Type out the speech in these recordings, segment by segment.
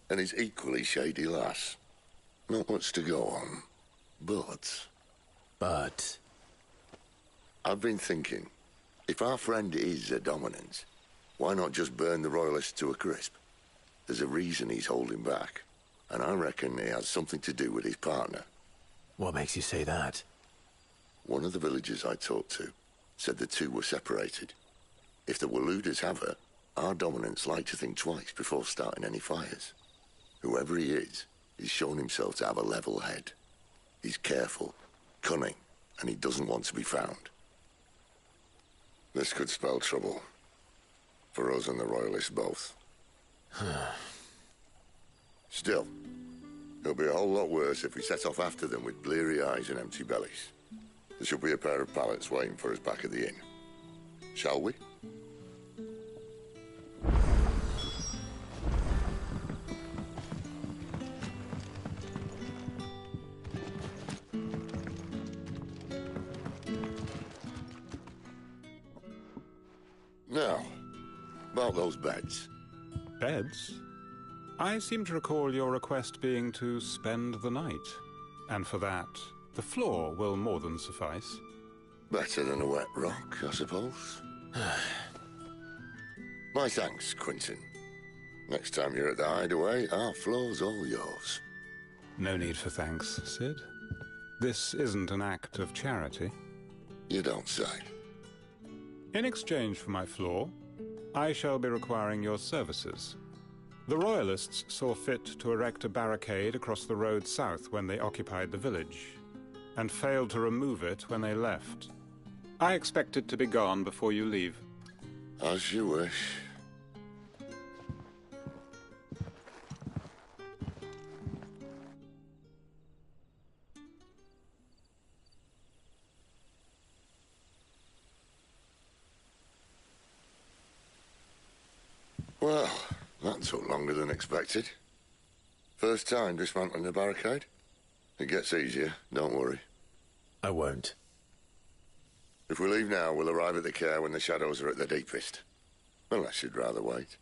and his equally shady lass. Not much to go on, but... But? I've been thinking, if our friend is a dominant, why not just burn the Royalists to a crisp? There's a reason he's holding back, and I reckon it has something to do with his partner. What makes you say that? One of the villagers I talked to said the two were separated. If the Waluders have her, our dominants like to think twice before starting any fires. Whoever he is, he's shown himself to have a level head. He's careful, cunning, and he doesn't want to be found. This could spell trouble. For us and the Royalists both. Still, it'll be a whole lot worse if we set off after them with bleary eyes and empty bellies. There should be a pair of pallets waiting for us back at the inn. Shall we? Now, about those beds. Beds? I seem to recall your request being to spend the night. And for that, the floor will more than suffice. Better than a wet rock, I suppose. My thanks, Quentin. Next time you're at the hideaway, our floor's all yours. No need for thanks, Sid. This isn't an act of charity. You don't say. In exchange for my floor, I shall be requiring your services. The Royalists saw fit to erect a barricade across the road south when they occupied the village, and failed to remove it when they left. I expect it to be gone before you leave. As you wish. Well, that took longer than expected. First time dismantling a barricade? It gets easier, don't worry. I won't. If we leave now, we'll arrive at the care when the shadows are at their deepest. Unless you'd rather wait.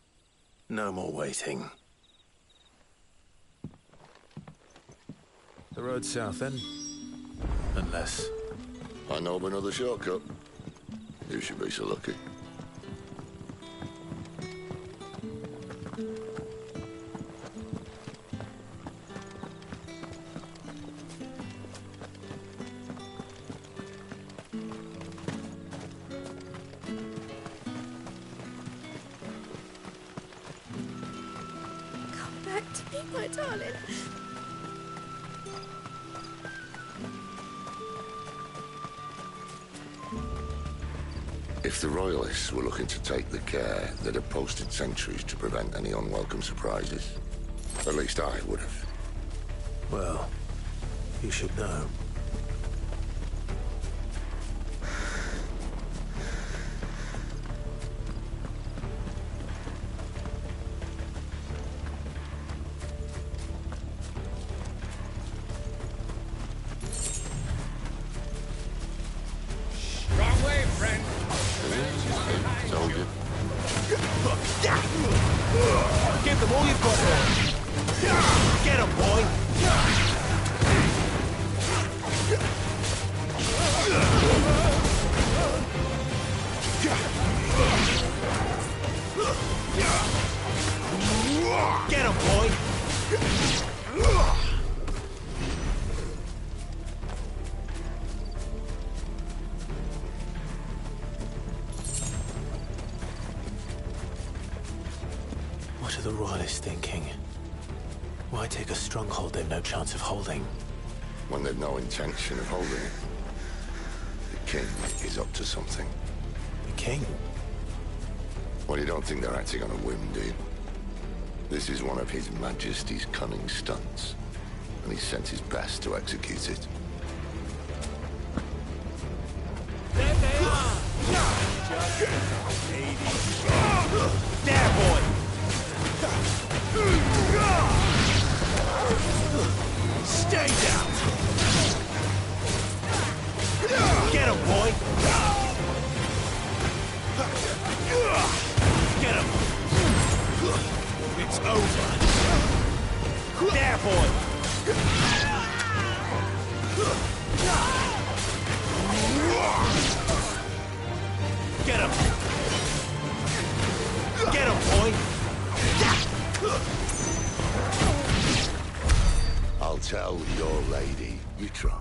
No more waiting. The road south, then? Unless... I know of another shortcut. You should be so lucky. My darling. If the Royalists were looking to take the care, they'd have posted sentries to prevent any unwelcome surprises. At least I would have. Well, you should know. Give them all you've got. Get 'em, boy. Get 'em, boy. What are the Royalists thinking? Why take a stronghold they've no chance of holding? When they've no intention of holding it. The king is up to something. The king? Well, you don't think they're acting on a whim, do you? This is one of His Majesty's cunning stunts, and he's sent his best to execute it. There they are! There, boy! Stay down! Get him, boy! Get him! It's over! boy! Get him! Get him, boy! I'll tell your lady. You try.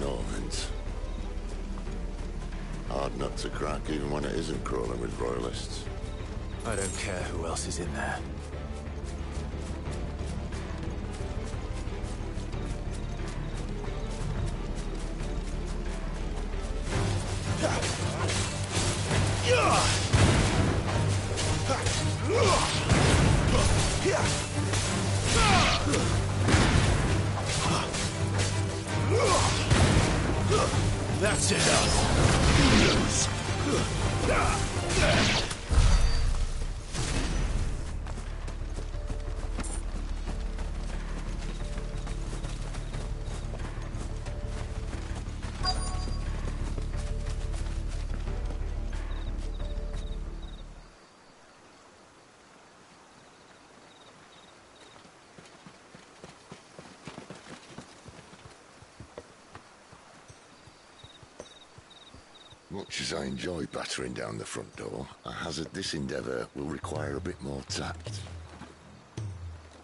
Normans. Hard nut to crack, even when it isn't crawling with royalists. I don't care who else is in there. That's enough! Much as I enjoy battering down the front door, I hazard this endeavour will require a bit more tact.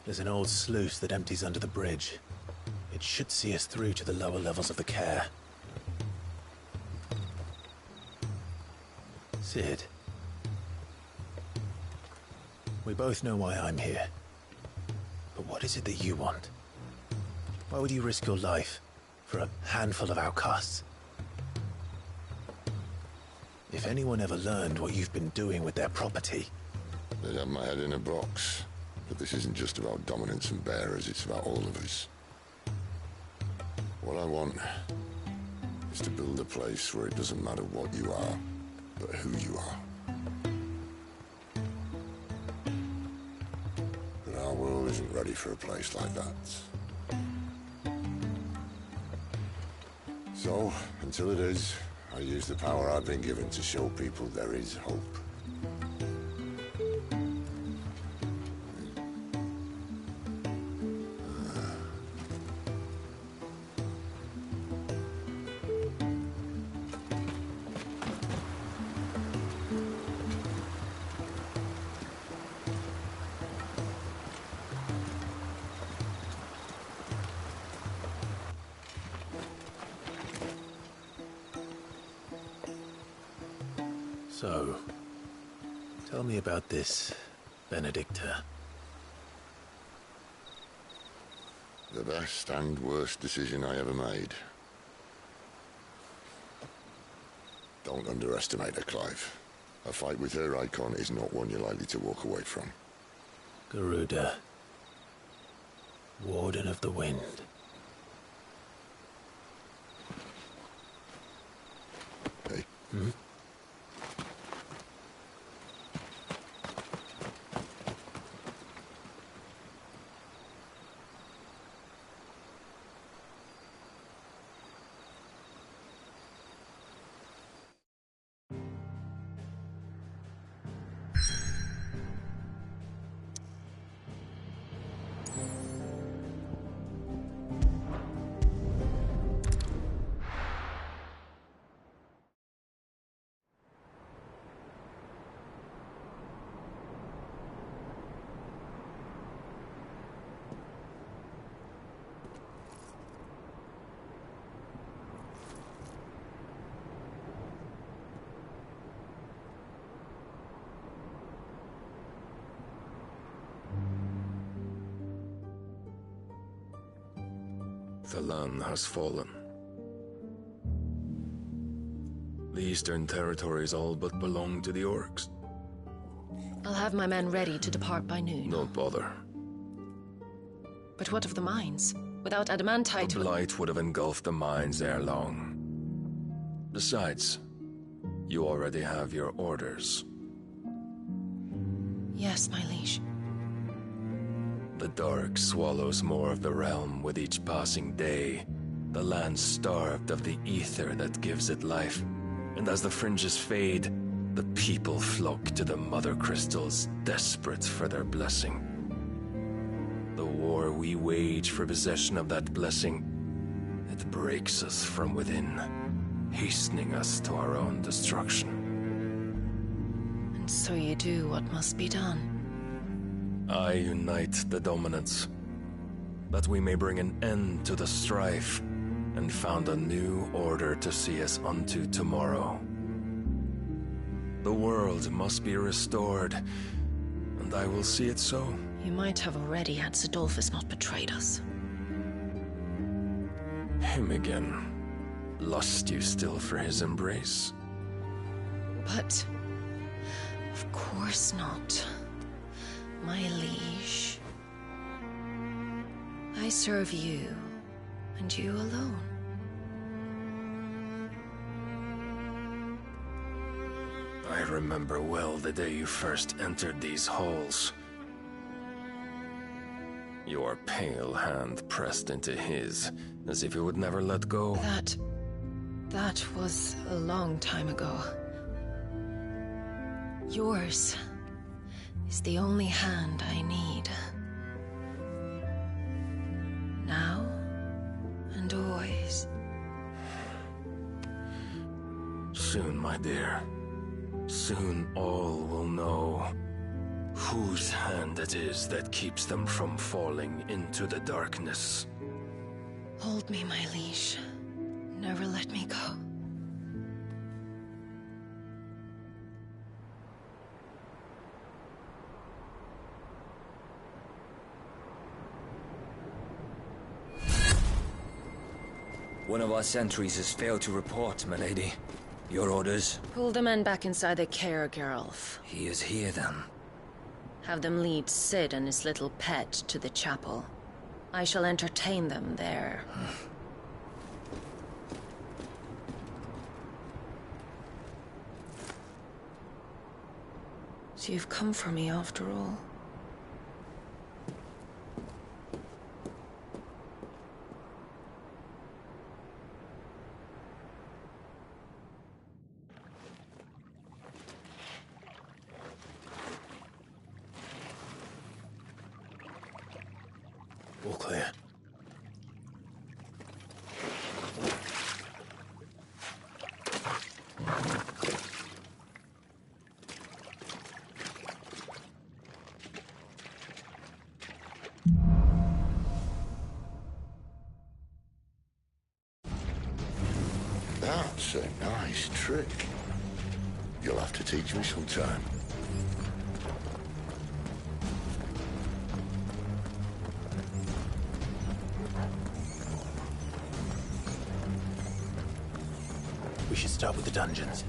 There's an old sluice that empties under the bridge. It should see us through to the lower levels of the care. Sid. We both know why I'm here. But what is it that you want? Why would you risk your life for a handful of outcasts? If anyone ever learned what you've been doing with their property... They'd have my head in a box. But this isn't just about dominance and bearers, it's about all of us. What I want is to build a place where it doesn't matter what you are, but who you are. But our world isn't ready for a place like that. So, until it is, I use the power I've been given to show people there is hope. So, tell me about this Benedicta. The best and worst decision I ever made. Don't underestimate her, Clive. A fight with her icon is not one you're likely to walk away from. Garuda. Warden of the Wind. Hey? Hmm? The land has fallen. The Eastern Territories all but belong to the orcs. I'll have my men ready to depart by noon. Don't bother. But what of the mines? Without adamantite... The blight would have engulfed the mines ere long. Besides, you already have your orders. Yes, my liege. The dark swallows more of the realm with each passing day. The land starved of the ether that gives it life. And as the fringes fade, the people flock to the mother crystals, desperate for their blessing. The war we wage for possession of that blessing, it breaks us from within, hastening us to our own destruction. And so you do what must be done. I unite the dominants, that we may bring an end to the strife, and found a new order to see us unto tomorrow. The world must be restored, and I will see it so. You might have already had Sidolphus not betrayed us. Him again. Lust you still for his embrace? But... of course not. My liege. I serve you, and you alone. I remember well the day you first entered these halls. Your pale hand pressed into his, as if you would never let go. That was a long time ago. Yours is the only hand I need. Now and always. Soon, my dear. Soon all will know whose hand it is that keeps them from falling into the darkness. Hold me, my liege. Never let me go. One of our sentries has failed to report, my lady. Your orders? Pull the men back inside the care, Geralf. He is here, then. Have them lead Sid and his little pet to the chapel. I shall entertain them there. So you've come for me after all. All clear. That's a nice trick. You'll have to teach me sometime. We should start with the dungeons.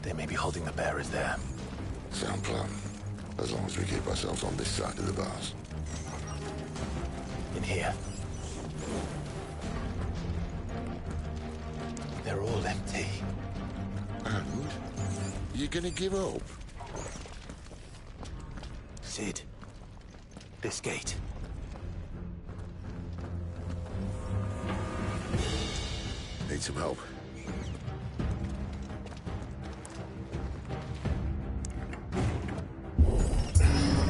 They may be holding the bearers there. Sound plan. As long as we keep ourselves on this side of the bars. In here. They're all empty. And? You gonna give up? Sid. This gate. Need some help?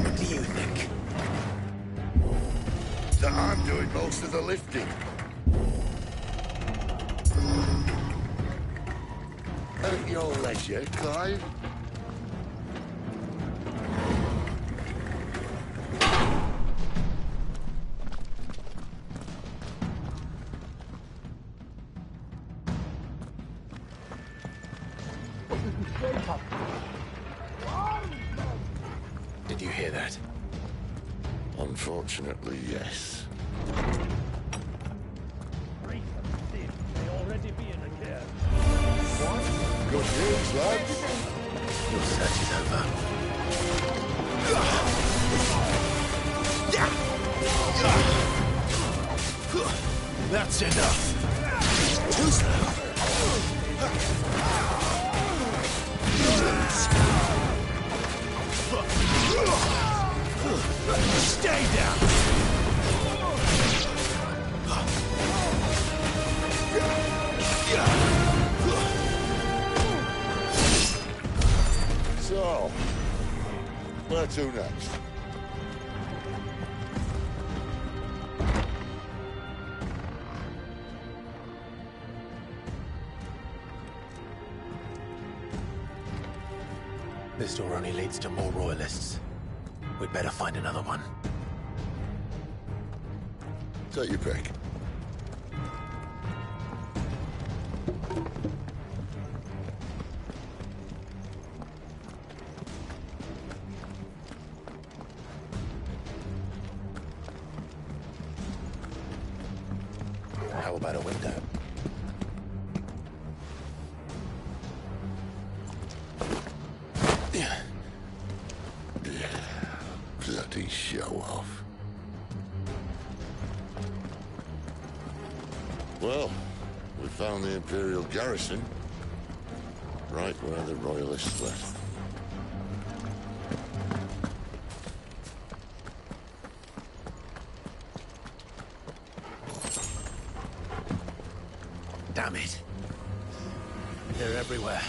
What do you think? That I'm doing most of the lifting. At your leisure, Clive. Did you hear that? Unfortunately, yes. Good news, lads. Your search is over. That's enough. Who's that? Stay down! So, where to next? This door only leads to more royalists. We'd better find another one. Take your pick. How about a window? Bloody show off. Well, we found the Imperial garrison. Right where the Royalists left. Damn it. They're everywhere.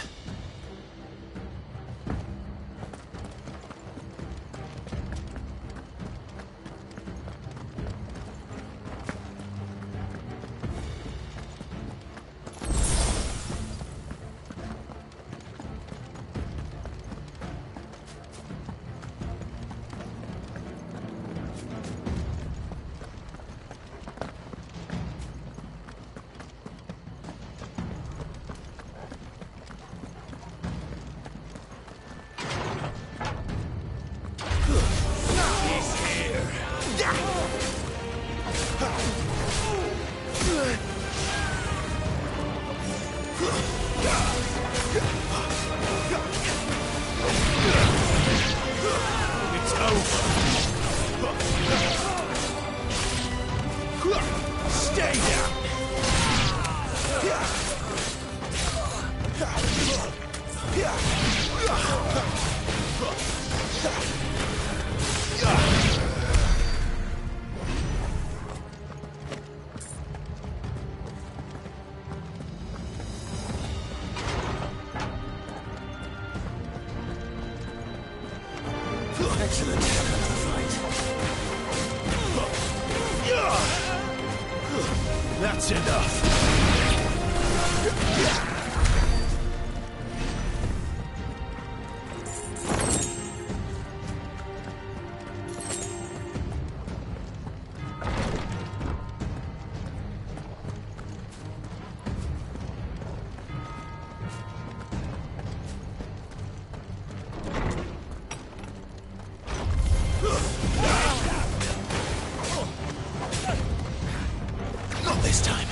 It's over. Stay down. Excellent. Another fight. That's enough. Not this time.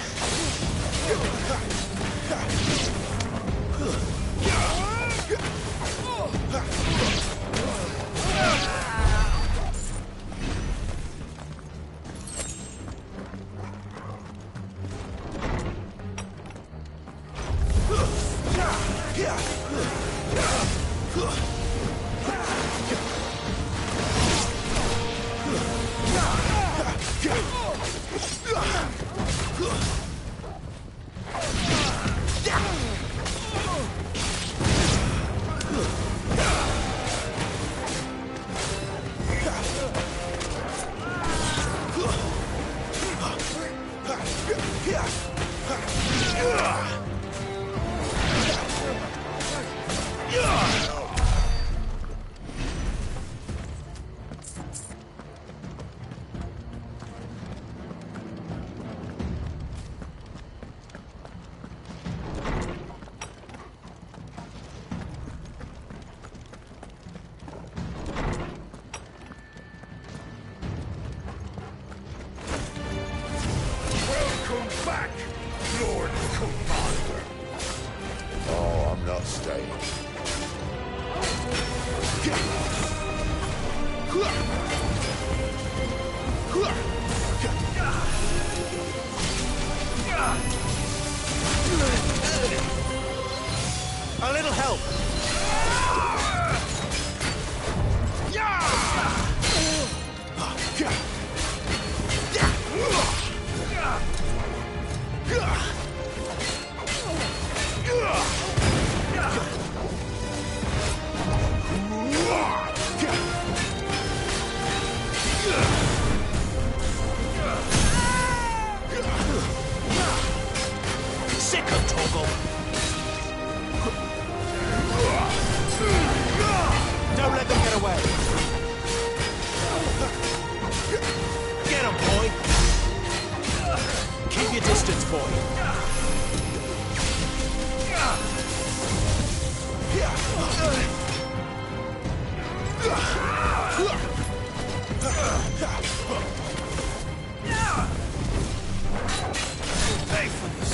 not staying. A little help! Sick of Toggle! Don't let them get away! Get him, boy! Keep your distance, boy! Pay for this!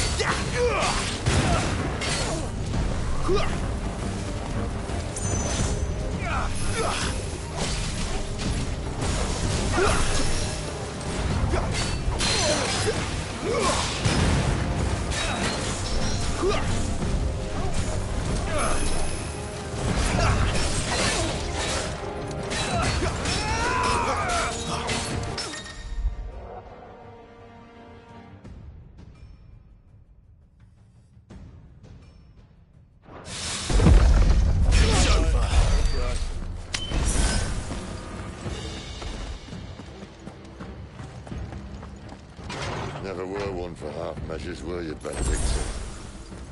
Never were one for half measures, were you, Benedicta?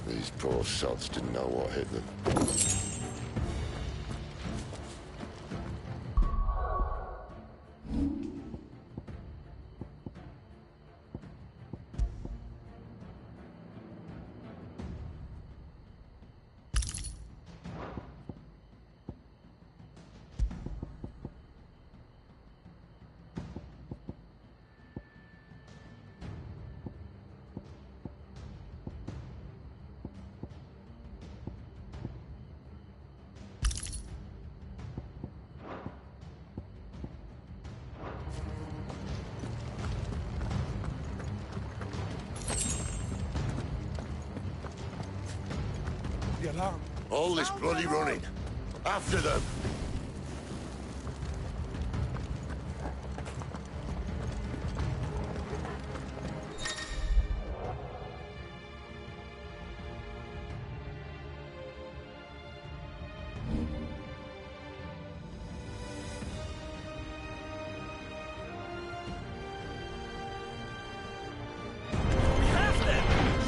These poor sods didn't know what hit them. The alarm. All this bloody running. After them!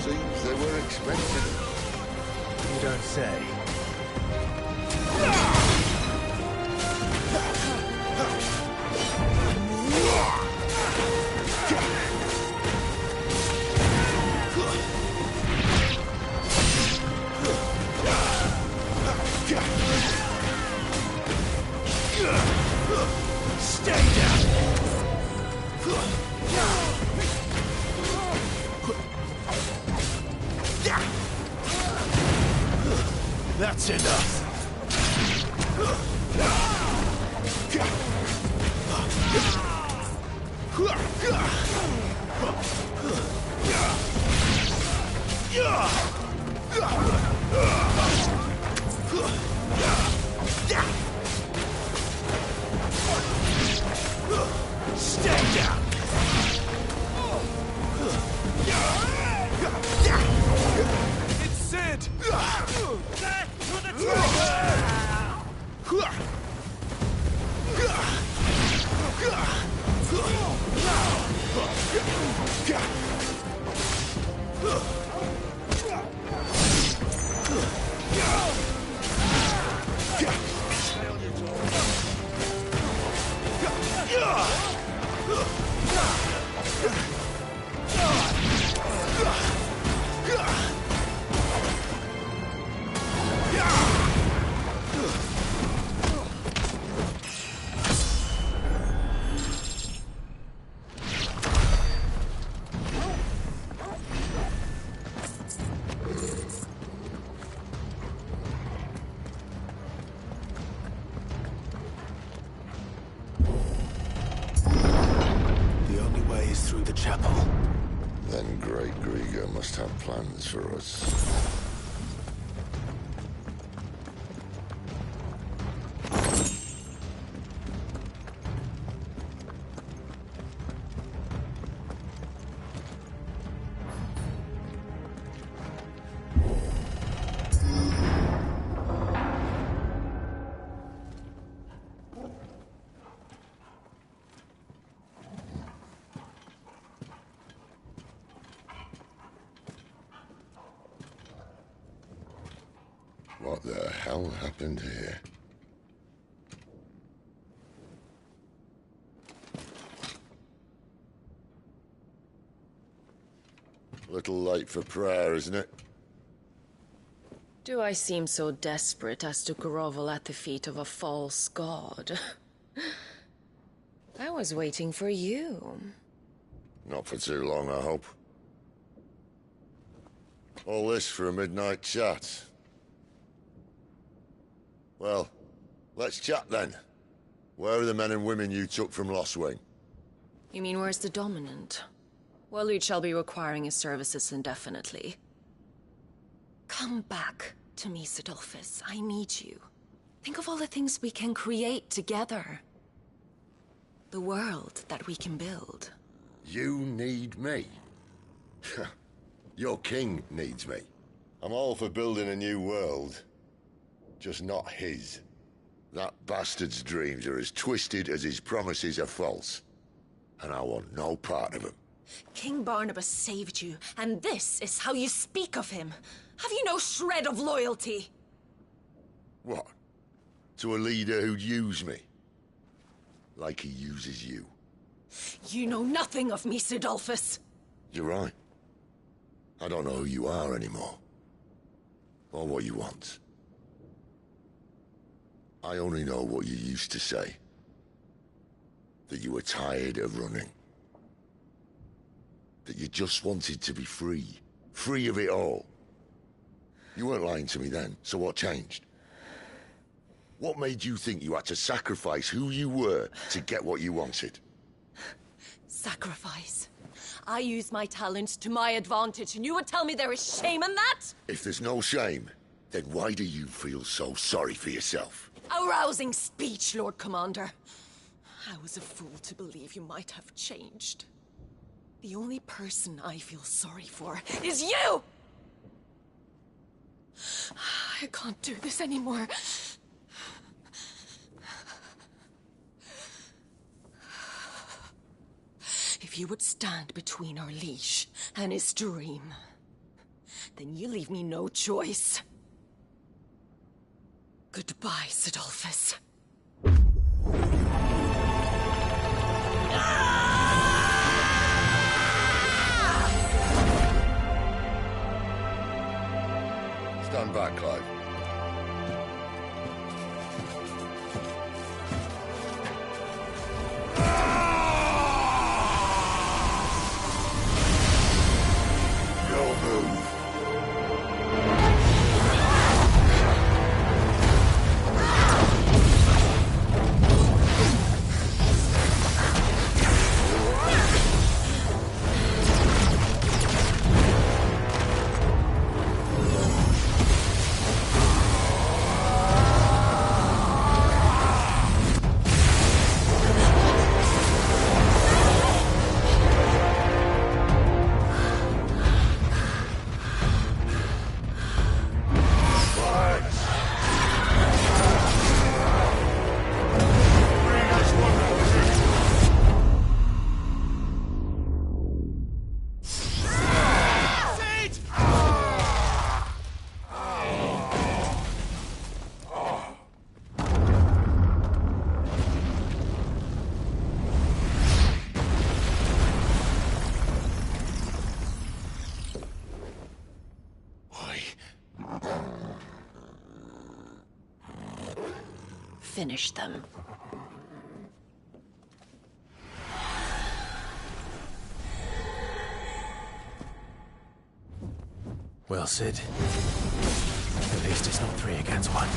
Seems they were expected. You don't say. Stay down! That's enough! Stay down! It's Sid! Back to the trigger! great Grieger must have plans for us. What the hell happened here? Little late for prayer, isn't it? Do I seem so desperate as to grovel at the feet of a false god? I was waiting for you. Not for too long, I hope. All this for a midnight chat. Well, let's chat then. Where are the men and women you took from Lost Wing? You mean where's the dominant? Waleed shall be requiring his services indefinitely. Come back to me, Sidolphus. I need you. Think of all the things we can create together. The world that we can build. You need me? Your king needs me. I'm all for building a new world. Just not his. That bastard's dreams are as twisted as his promises are false. And I want no part of them. King Barnabas saved you, and this is how you speak of him. Have you no shred of loyalty? What? To a leader who'd use me? Like he uses you. You know nothing of me, Sidolphus. You're right. I don't know who you are anymore. Or what you want. I only know what you used to say. That you were tired of running. That you just wanted to be free. Free of it all. You weren't lying to me then, so what changed? What made you think you had to sacrifice who you were to get what you wanted? Sacrifice. I use my talents to my advantage, and you would tell me there is shame in that? If there's no shame, then why do you feel so sorry for yourself? A rousing speech, Lord Commander. I was a fool to believe you might have changed. The only person I feel sorry for is you! I can't do this anymore. If you would stand between our leash and his dream, then you leave me no choice. Goodbye, Sidolphus. Stand back, Clive. Your move. Finish them. Well, Sid. At least it's not 3 against 1.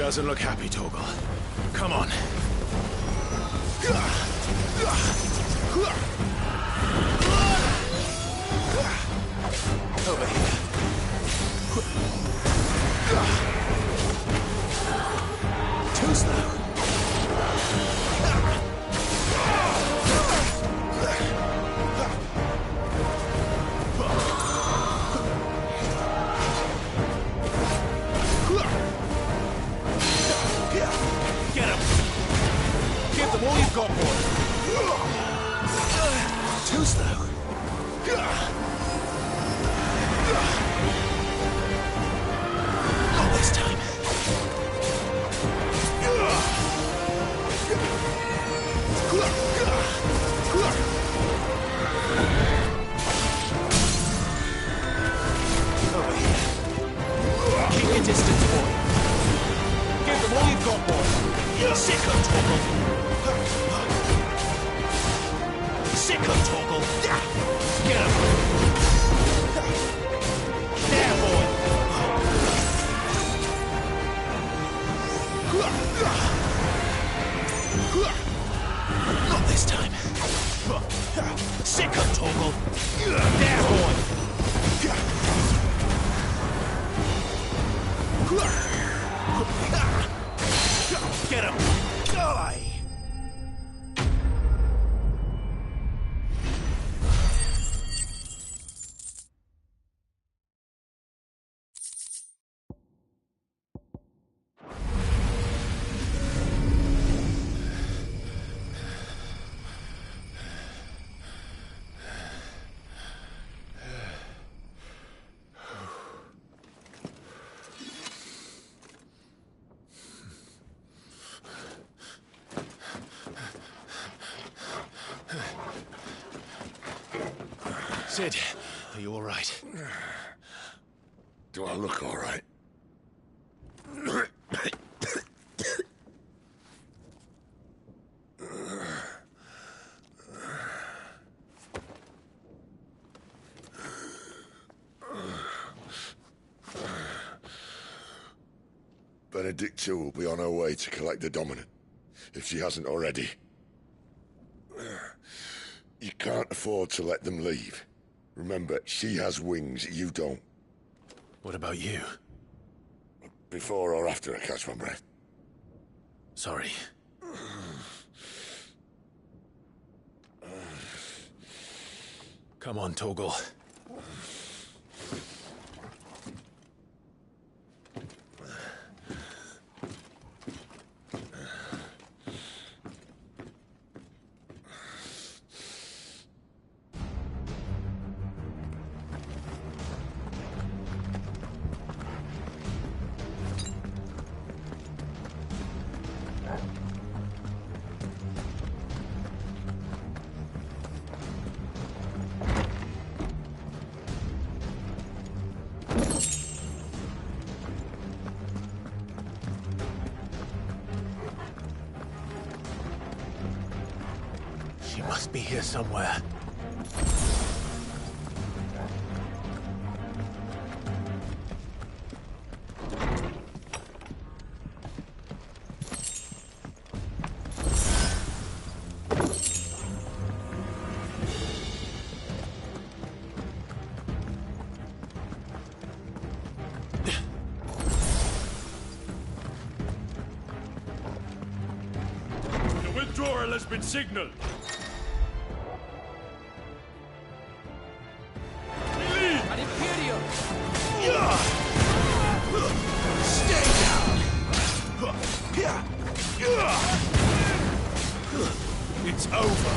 Doesn't look happy, Torgal. Come on. Over here. Too slow. Get him! Give them all you've got, boy! Too slow. Not this time. Over here. Keep your distance, boy. Give them all you've got, boy! Sicko, Torgal. Sicko, Torgal. Get him! There, boy! Not this time. Sicko, Torgal. There, boy! Get him! Die! Sid, are you all right? Do I look all right? Benedicta will be on her way to collect the Dominant, if she hasn't already. You can't afford to let them leave. Remember, she has wings, you don't. What about you? Before or after I catch my breath? Sorry. Come on, Torgal. She must be here somewhere. The withdrawal has been signaled! It's over.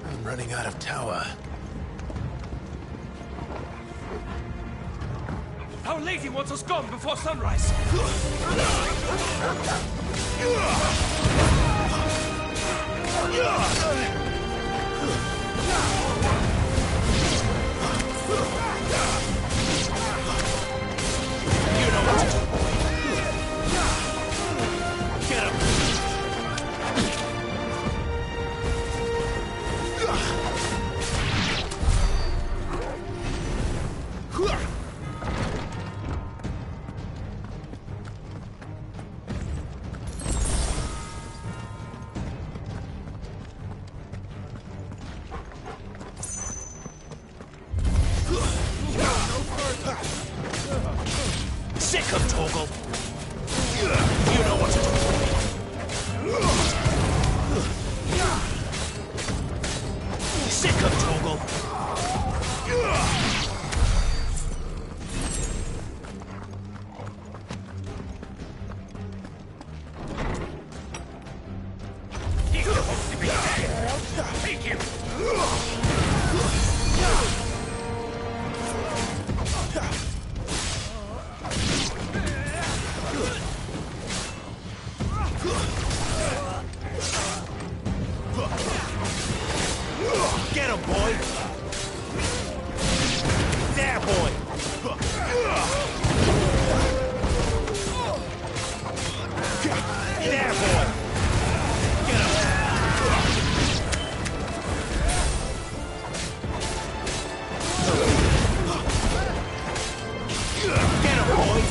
I'm running out of tower. Our lady wants us gone before sunrise. You know what to do, boy. Get him. Sick of Toggle. You know what to do. Sick of Toggle. He's supposed to be dead. Take him. Get him, boy! There, boy! There, boy! Get him! Get him, boy!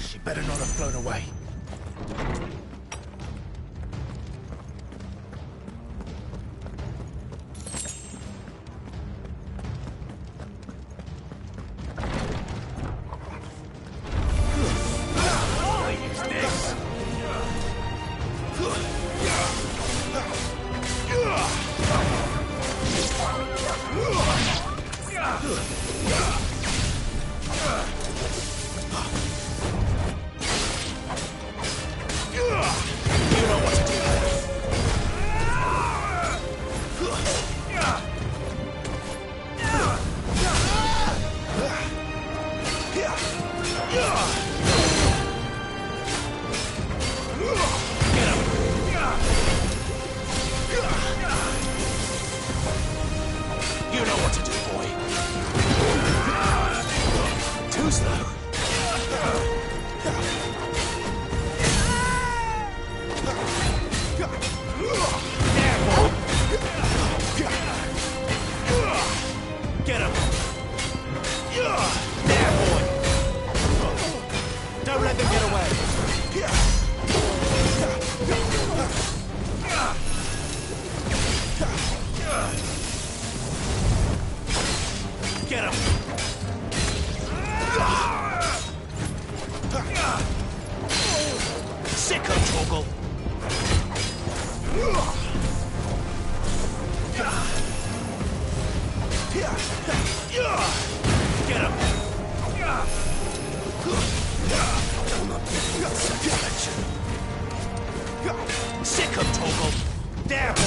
She better not have flown away. I use this. You know what to do. Get him. You know what to do, boy. Too slow. There, boy. Get him. There, boy. Don't let them get away. Get him. Sick of Toggle. Get him. Sick of Toggle. There, boy.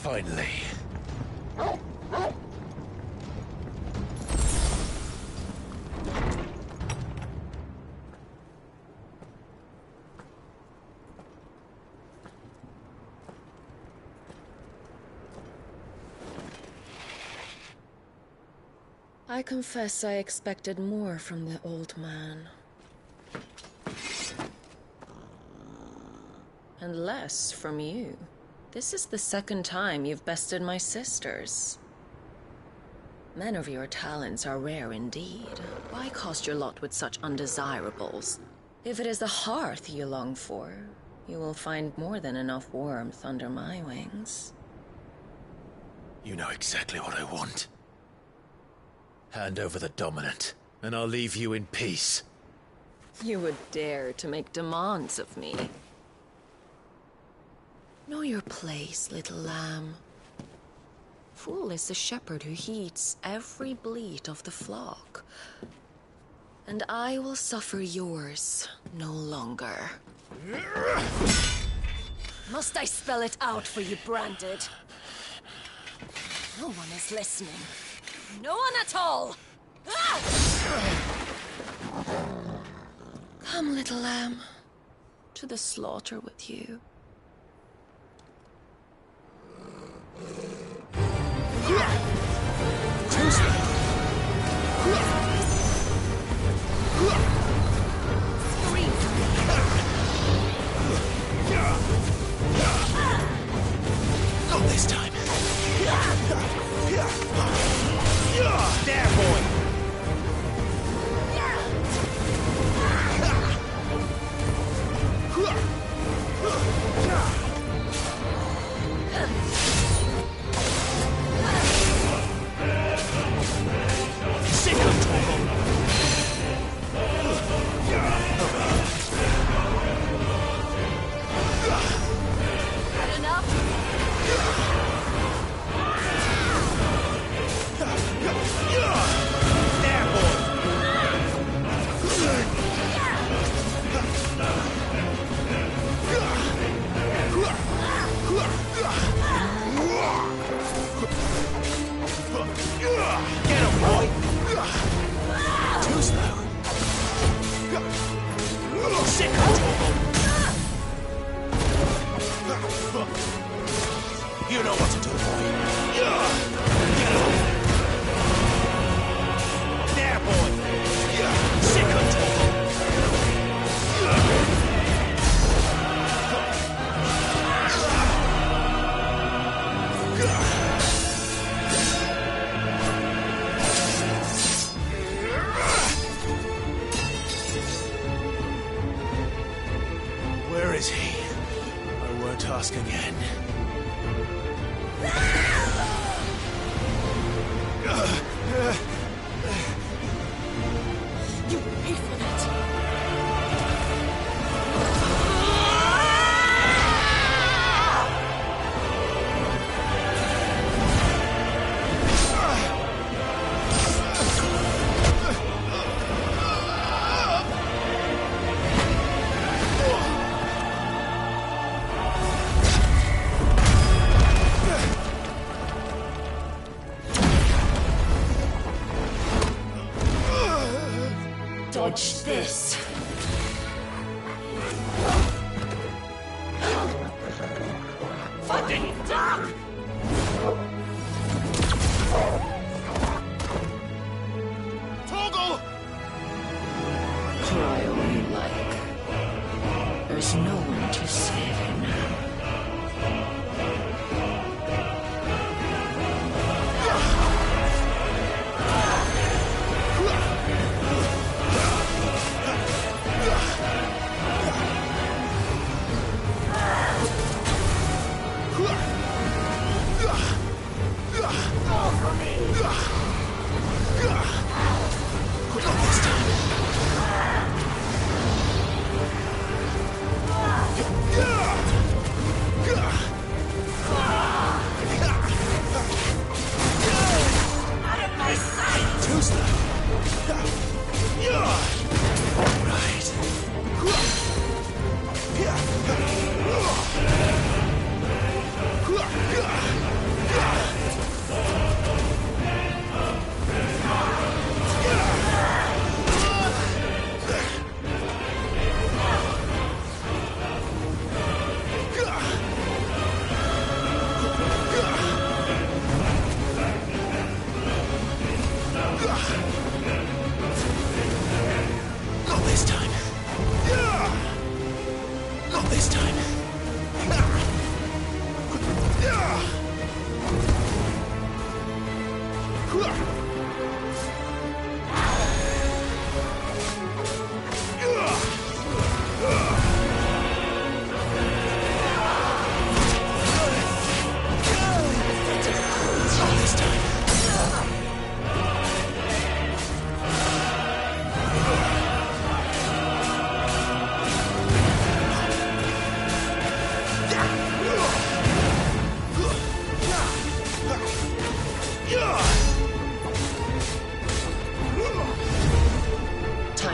Finally. I confess I expected more from the old man. And less from you. This is the second time you've bested my sisters. Men of your talents are rare indeed. Why cast your lot with such undesirables? If it is the hearth you long for, you will find more than enough warmth under my wings. You know exactly what I want. Hand over the dominant, and I'll leave you in peace. You would dare to make demands of me. Know your place, little lamb. Fool is the shepherd who heeds every bleat of the flock. And I will suffer yours no longer. Must I spell it out for you, Branded? No one is listening. No one at all! Ah! Come, little lamb. To the slaughter with you. Not this time. There, boy! Had enough? There, boy! Get him, boy! Too slow. Sick control! You know what to do, boy. There, boy! Sick control! Where is he? I won't ask again. You pay for that! Dodge this! Fucking dog! Torgal! Cry all you like. There's no one to save you now. Not this time.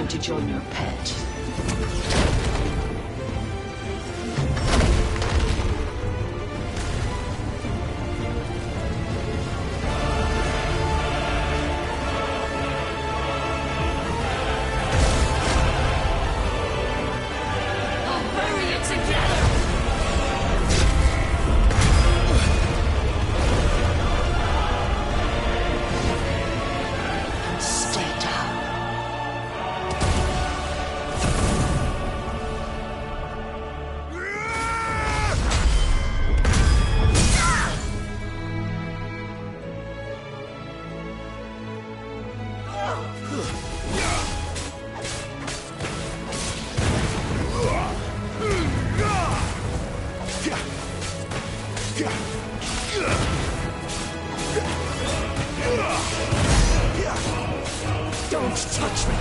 time to join your pet. Don't touch me!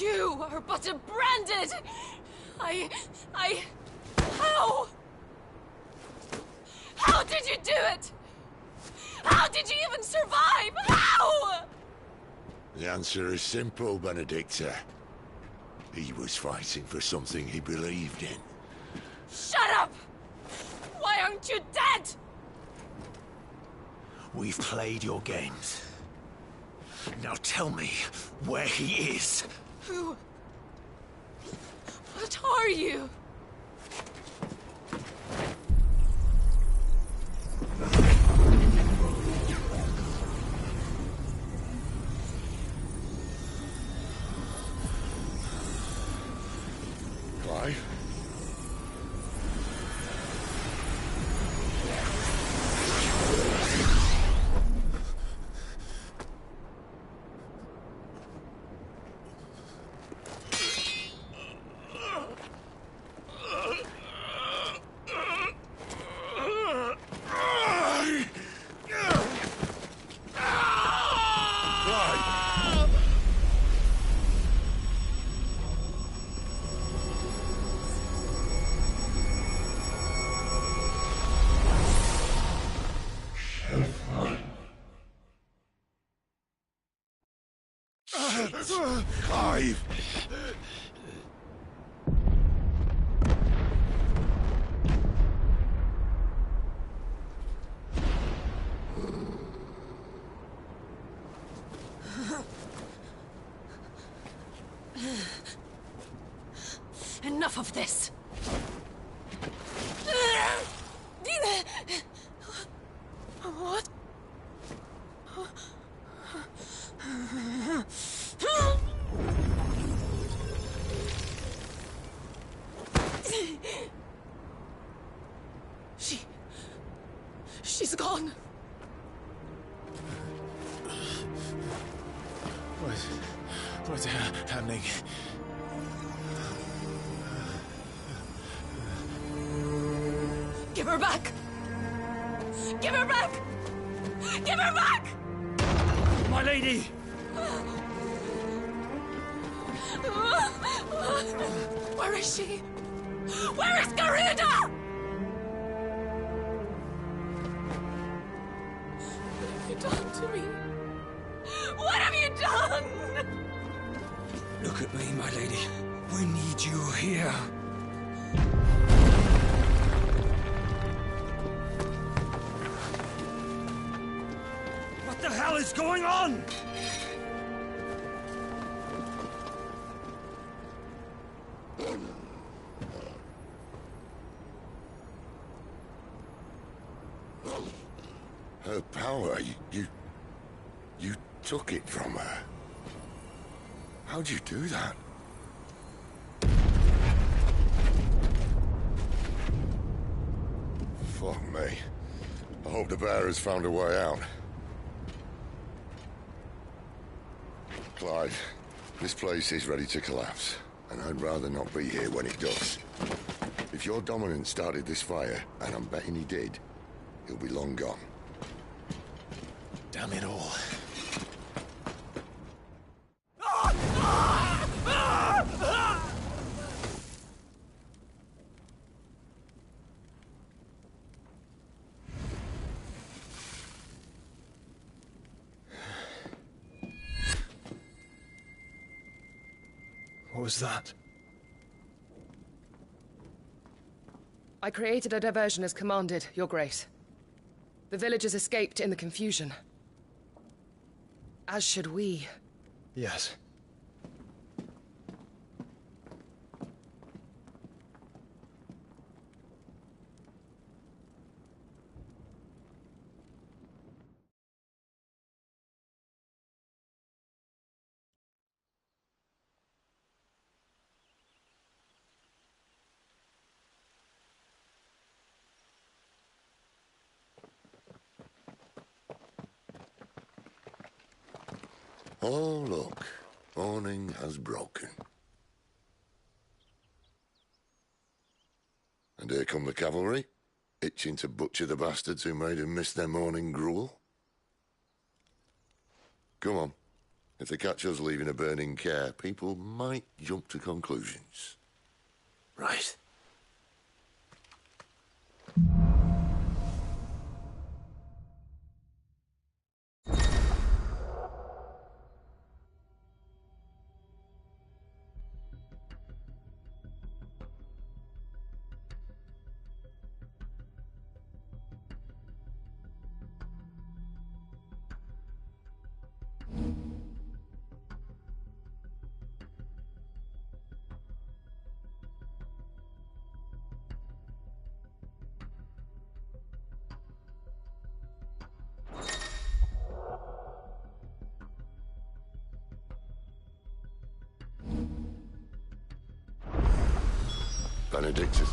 You are but a branded! How? How did you do it? How did you even survive? How? The answer is simple, Benedicta. He was fighting for something he believed in. Shut up! Why aren't you dead? We've played your games. Now tell me where he is. Who? What are you? Clive! Enough of this! What? She's gone. What's happening? Give her back! Give her back! Give her back! My lady! Where is she? Where is Garuda? What have you done to me? What have you done? Look at me, my lady. We need you here. What the hell is going on? Her power, you took it from her. How'd you do that? Fuck me. I hope the bear has found a way out. Clive, this place is ready to collapse, and I'd rather not be here when it does. If your dominant started this fire, and I'm betting he did, he'll be long gone. Damn it all. What was that? I created a diversion as commanded, Your Grace. The villagers escaped in the confusion. As should we. Yes. Oh, look. Morning has broken. And here come the cavalry, itching to butcher the bastards who made them miss their morning gruel. Come on. If they catch us leaving a burning care, people might jump to conclusions. Right. Benedictus.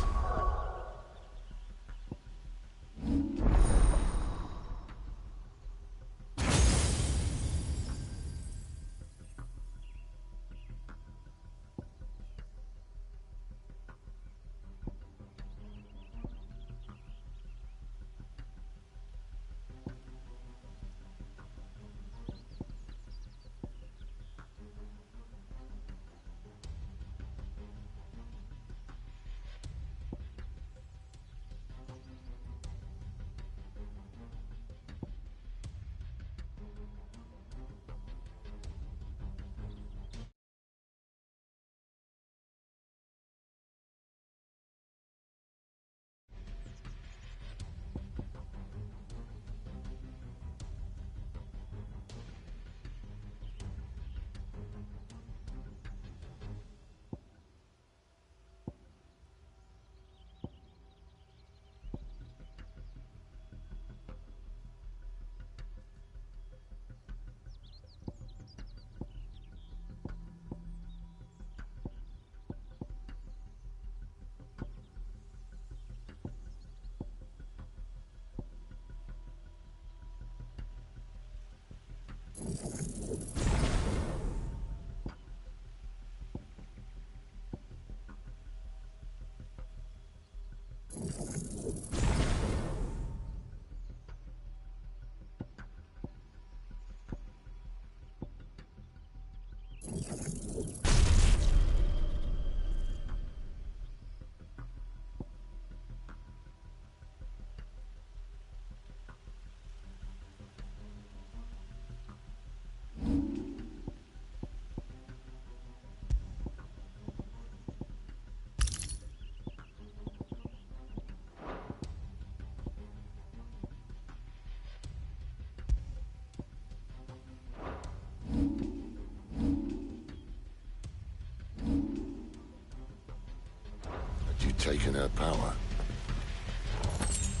Taken her power.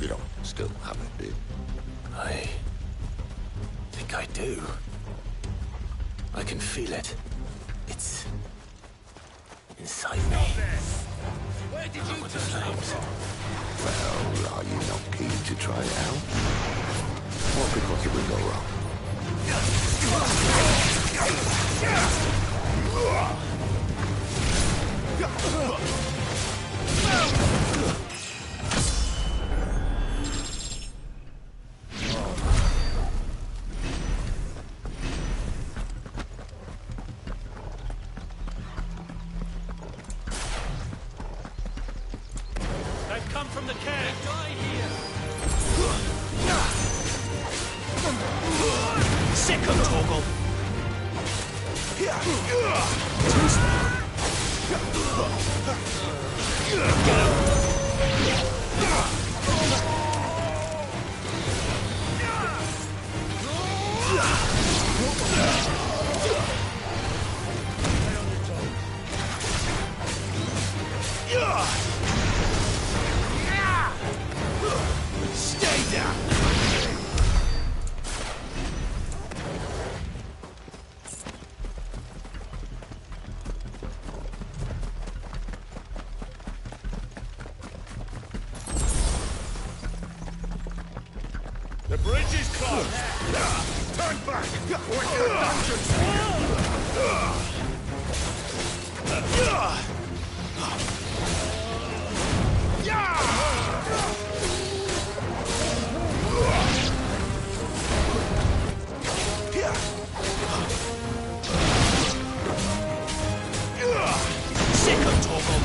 You don't still have it, do you? I think I do. I can feel it. It's inside me. Where did you With the flames. Well, are you not keen to try it out? What could possibly go wrong? They've come from the camp. They died here. Sick of Torgal! Stay down. The bridge is closed. Turn back. We're in the dungeons. Sick of Torgal!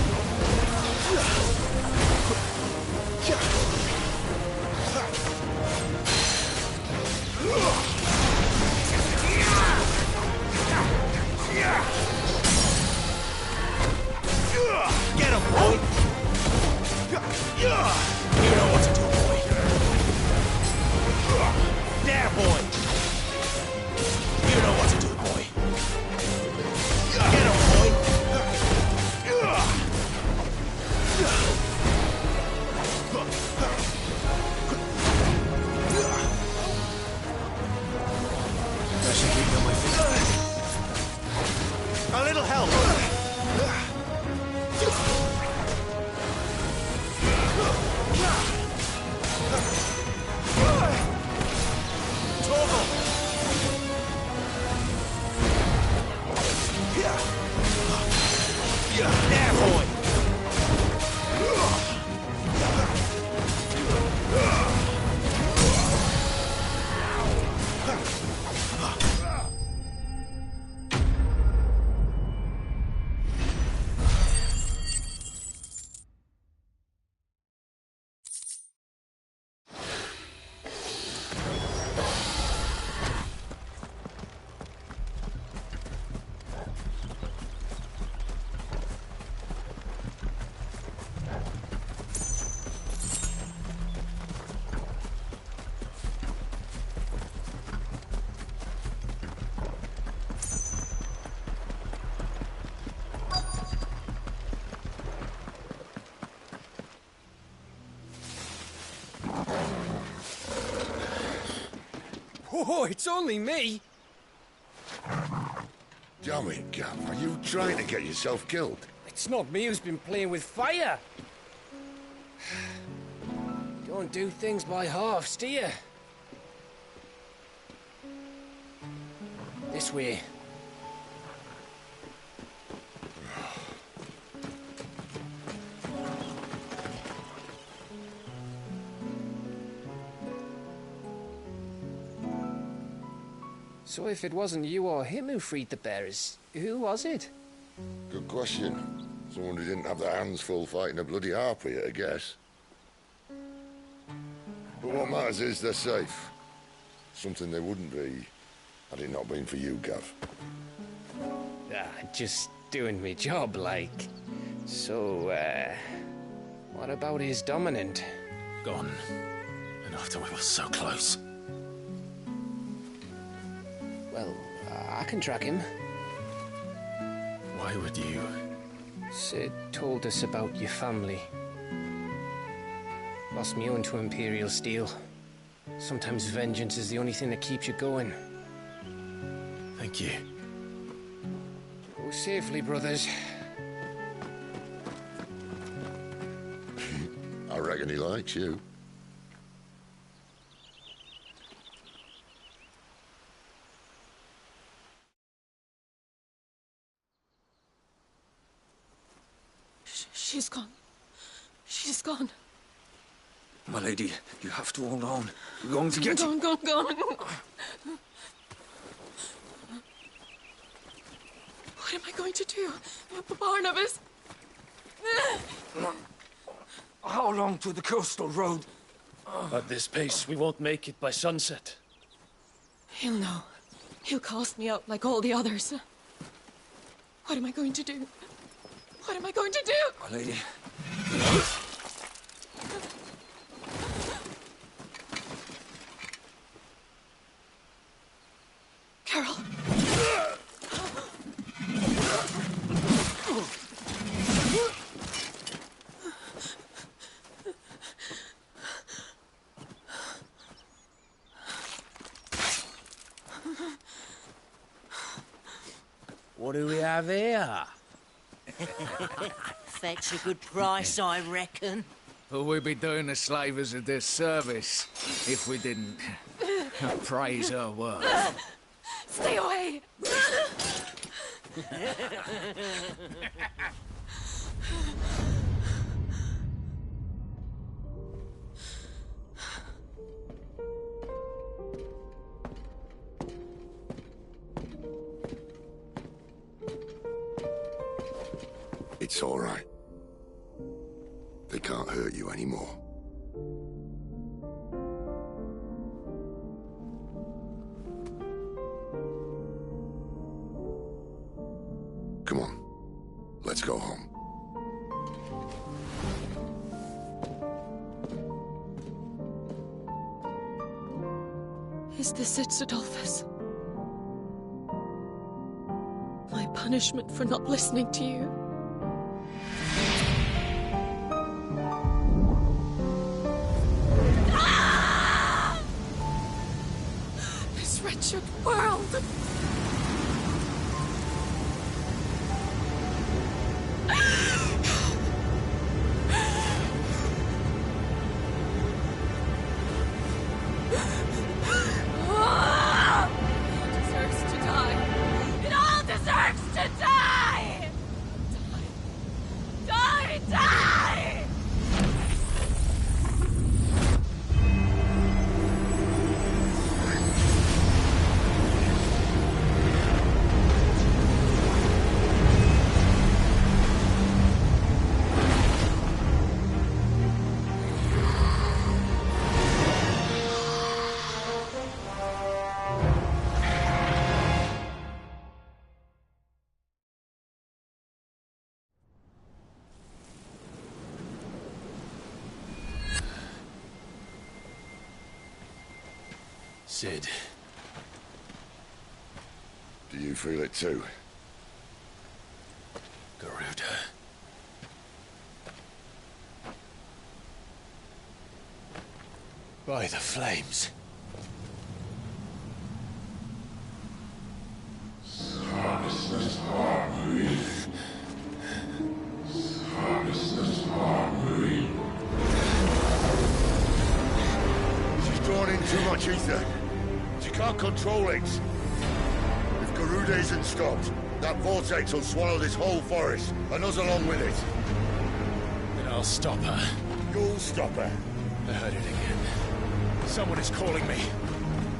Get him, boy. You know what to do, boy. There, boy. You know what to do, boy. Get him, boy. I should keep on my feet. A little help. Torgal. There, boy. Oh, it's only me. Damn it, Gav. Are you trying to get yourself killed? It's not me who's been playing with fire. Don't do things by halves, do you? This way. So if it wasn't you or him who freed the bearers, who was it? Good question. Someone who didn't have their hands full fighting a bloody harpy, I guess. But what matters is they're safe. Something they wouldn't be had it not been for you, Gav. Just doing me job, like. So, what about his dominant? Gone. And after we were so close. Well, I can track him. Why would you? Sid told us about your family. Lost me own to Imperial Steel. Sometimes vengeance is the only thing that keeps you going. Thank you. Go safely, brothers. I reckon he likes you. She's gone. She's gone. My lady, you have to hold on. We're going to get you. Gone. What am I going to do? Barnabas? How long to the coastal road? At this pace, we won't make it by sunset. He'll know. He'll cast me out like all the others. What am I going to do? What am I going to do? My lady. Carol. What do we have here? Fetch a good price, I reckon. Well, we'd be doing the slavers a disservice if we didn't praise her work. Stay away! It's all right. They can't hurt you anymore. Come on. Let's go home. Is this it, Adolphus? My punishment for not listening to you? This wretched world! Sid. Do you feel it too? Garuda. By the flames. She's drawn in too much ether. She can't control it. If Garuda isn't stopped, that vortex will swallow this whole forest, and us along with it. Then I'll stop her. You'll stop her. I heard it again. Someone is calling me.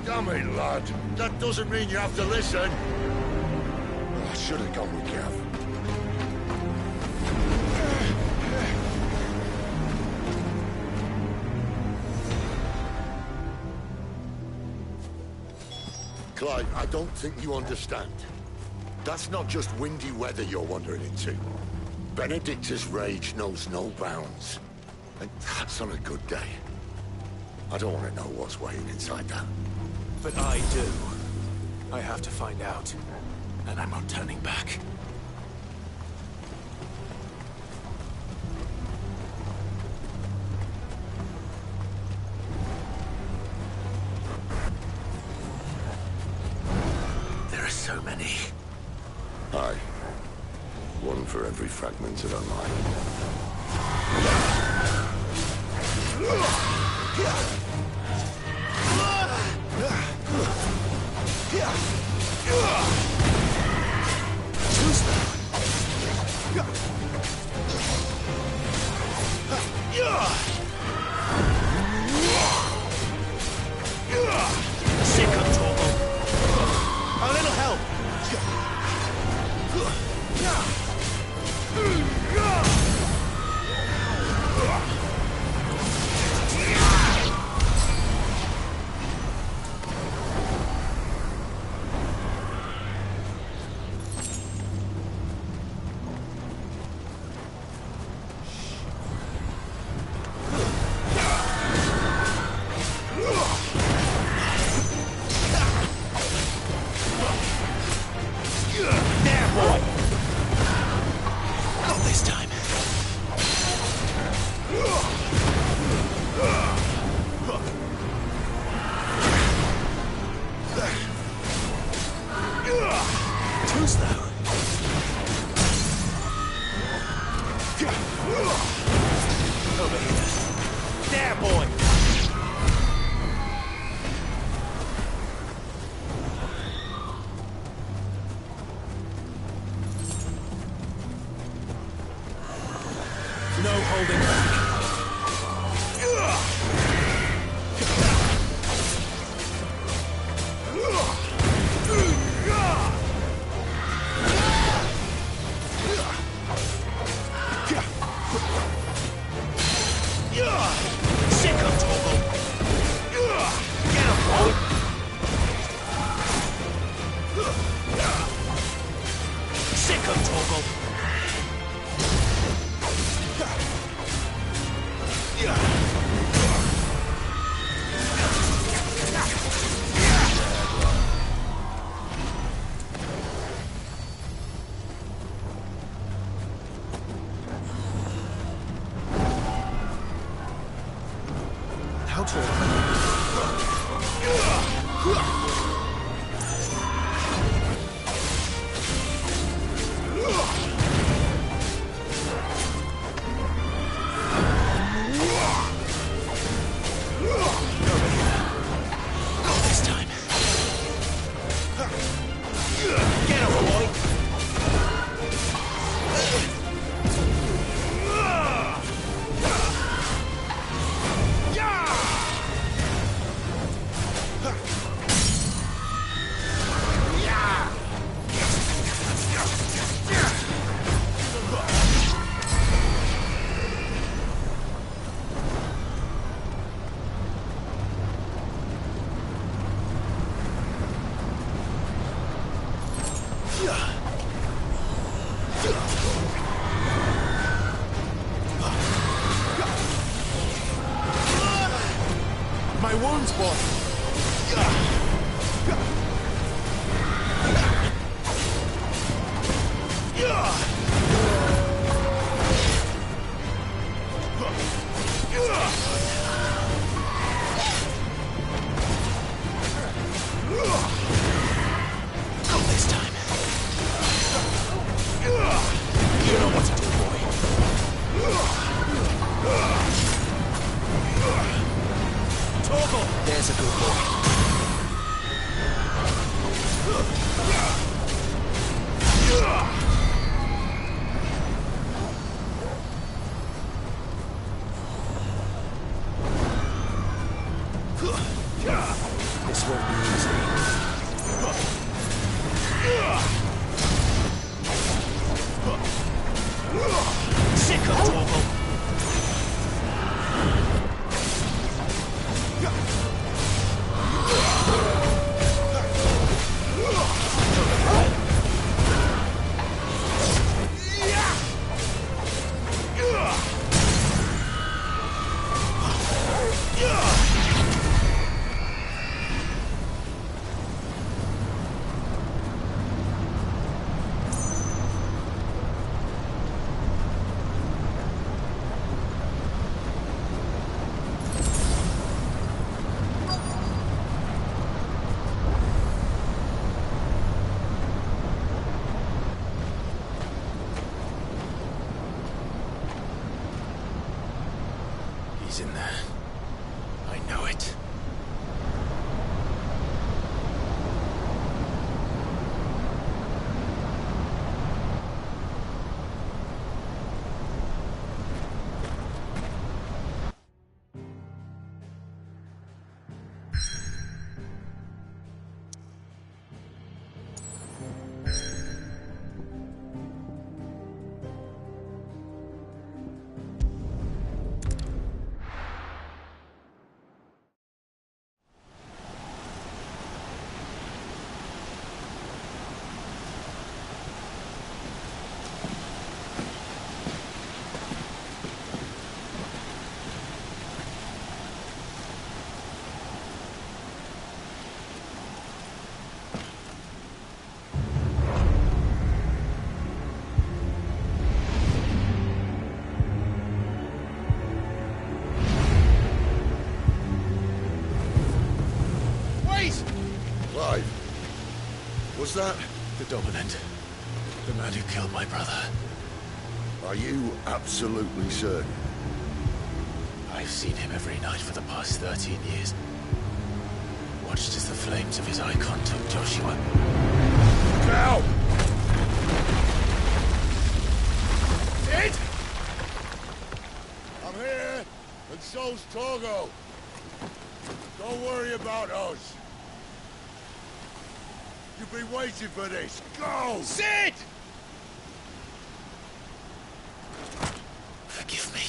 Damn it, lad. That doesn't mean you have to listen. I should have gone with Gav. Clive, I don't think you understand. That's not just windy weather you're wandering into. Benedictus' rage knows no bounds. And that's on a good day. I don't want to know what's waiting inside that. But I do. I have to find out. And I'm not turning back. There are so many. Aye. One for every fragment of our mind. A little help! No holding back. My wounds, boy. Not this time. You know what to do, boy. Torgal! There's a good He's in there. I know it. Was that? The Dominant. The man who killed my brother. Are you absolutely certain? I've seen him every night for the past 13 years. Watched as the flames of his icon took Joshua. Now! Sid! I'm here, and so's Togo. Don't worry about us. You've been waiting for this. Go! Sid! Forgive me.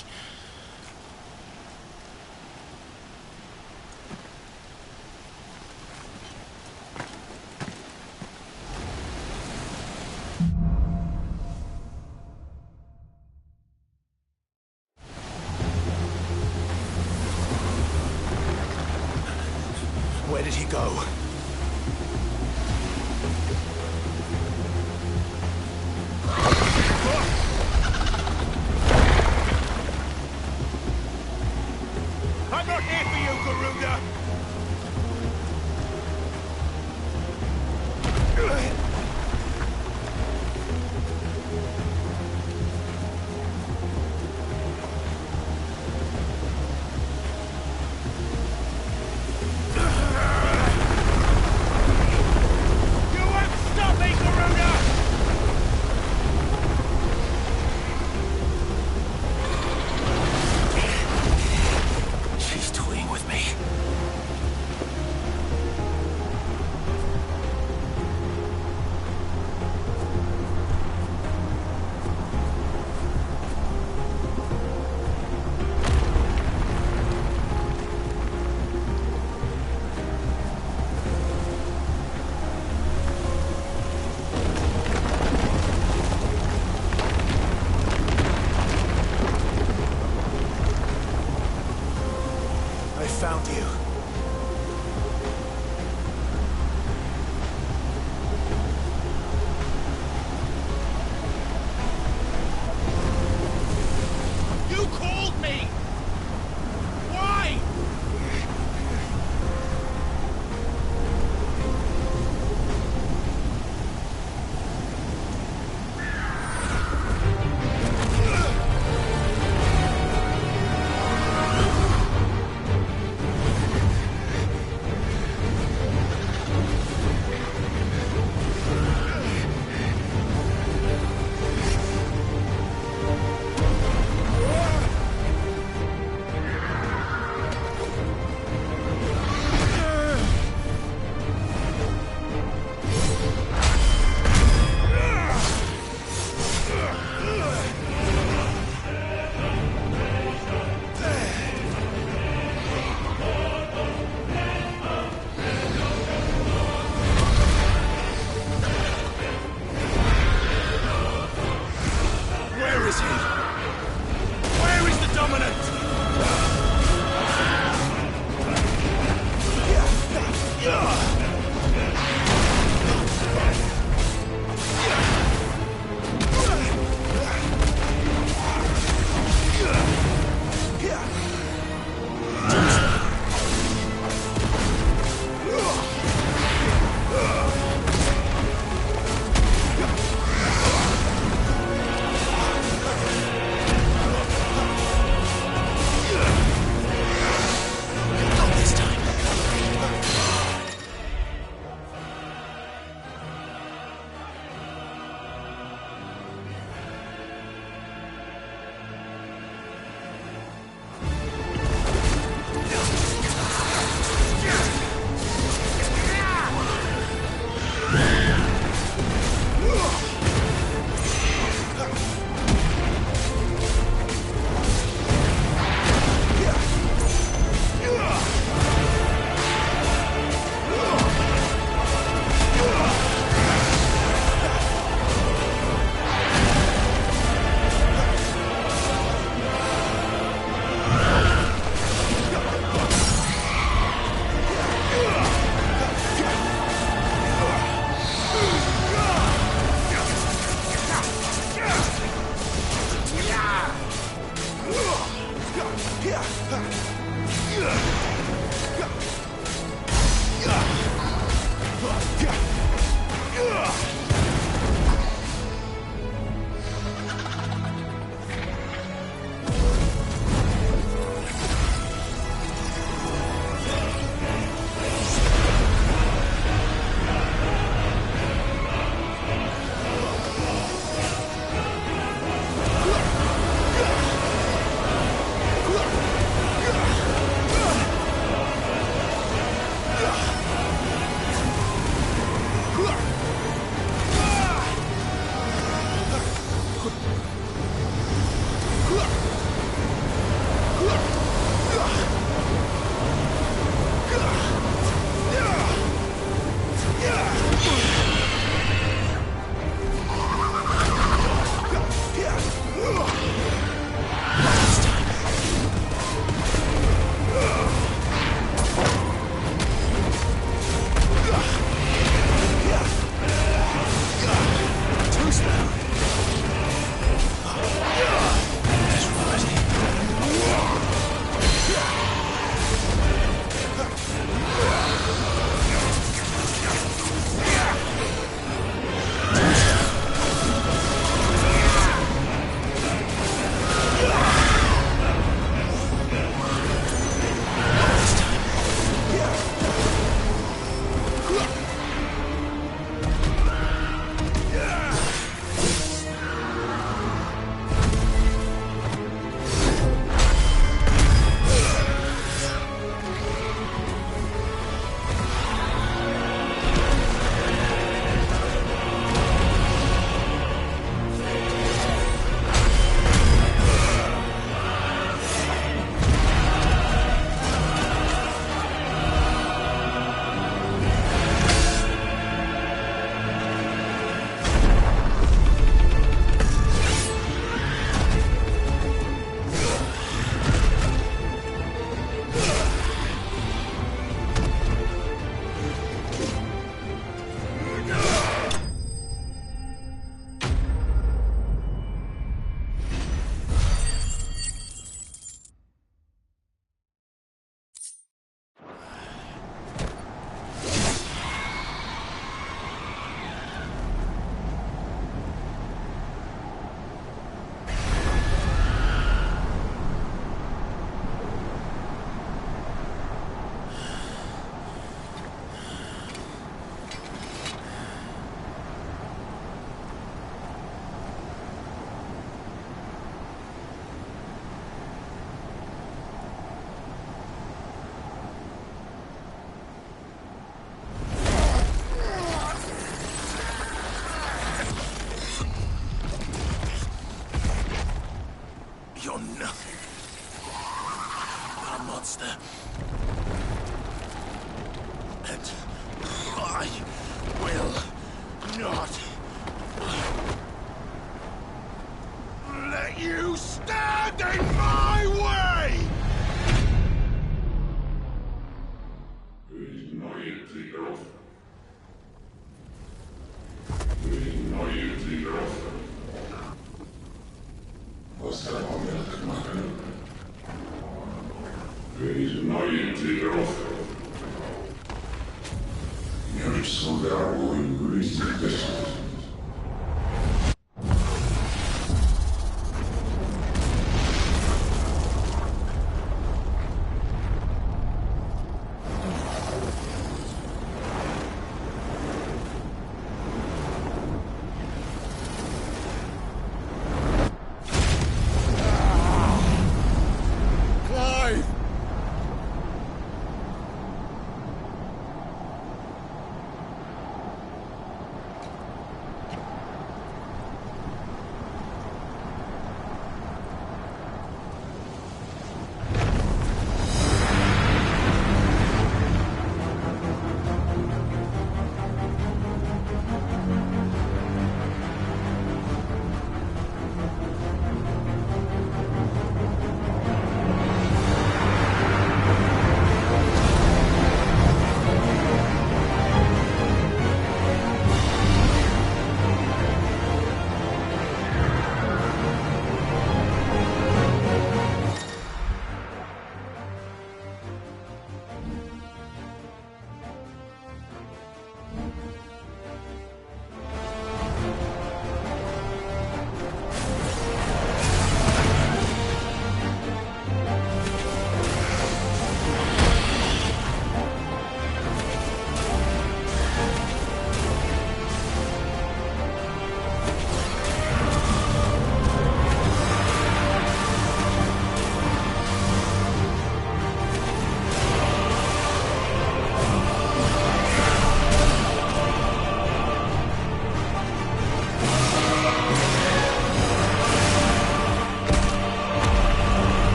Where did he go? I'm not here for you, Garuda!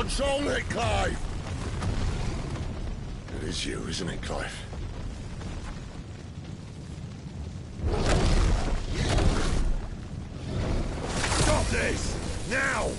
Control it, Clive! It is you, isn't it, Clive? Stop this! Now!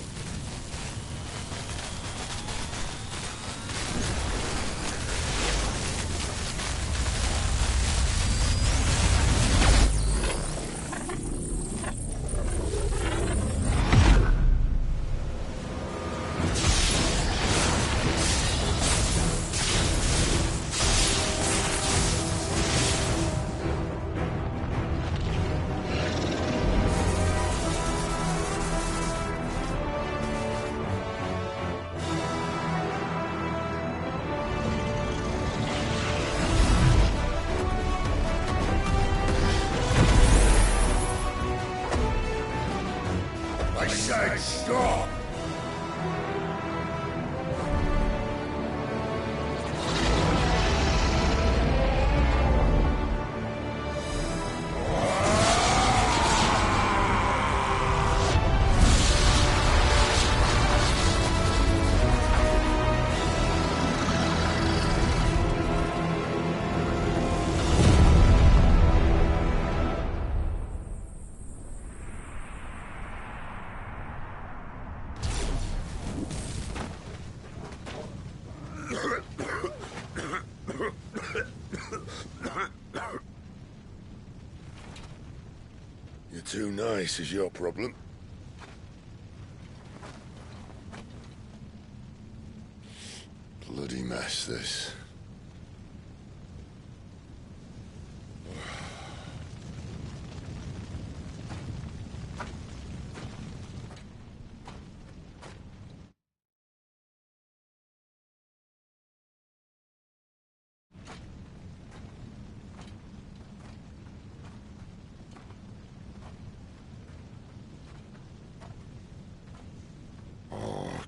I said stop! You're too nice is your problem. Bloody mess, this.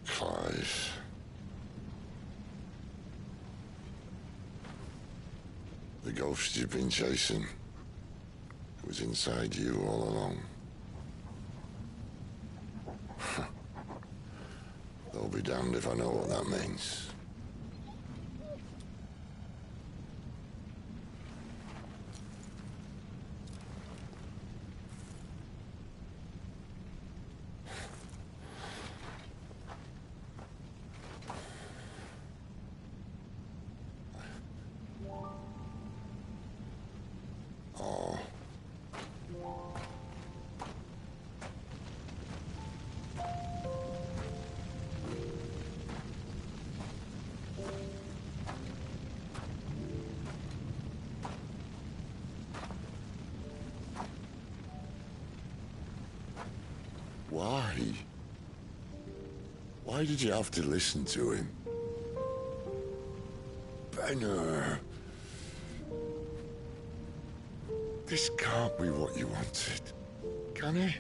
Clive. The ghost you've been chasing was inside you all along. They'll be damned if I know what that means. Why? Why did you have to listen to him? Benner. This can't be what you wanted, can it?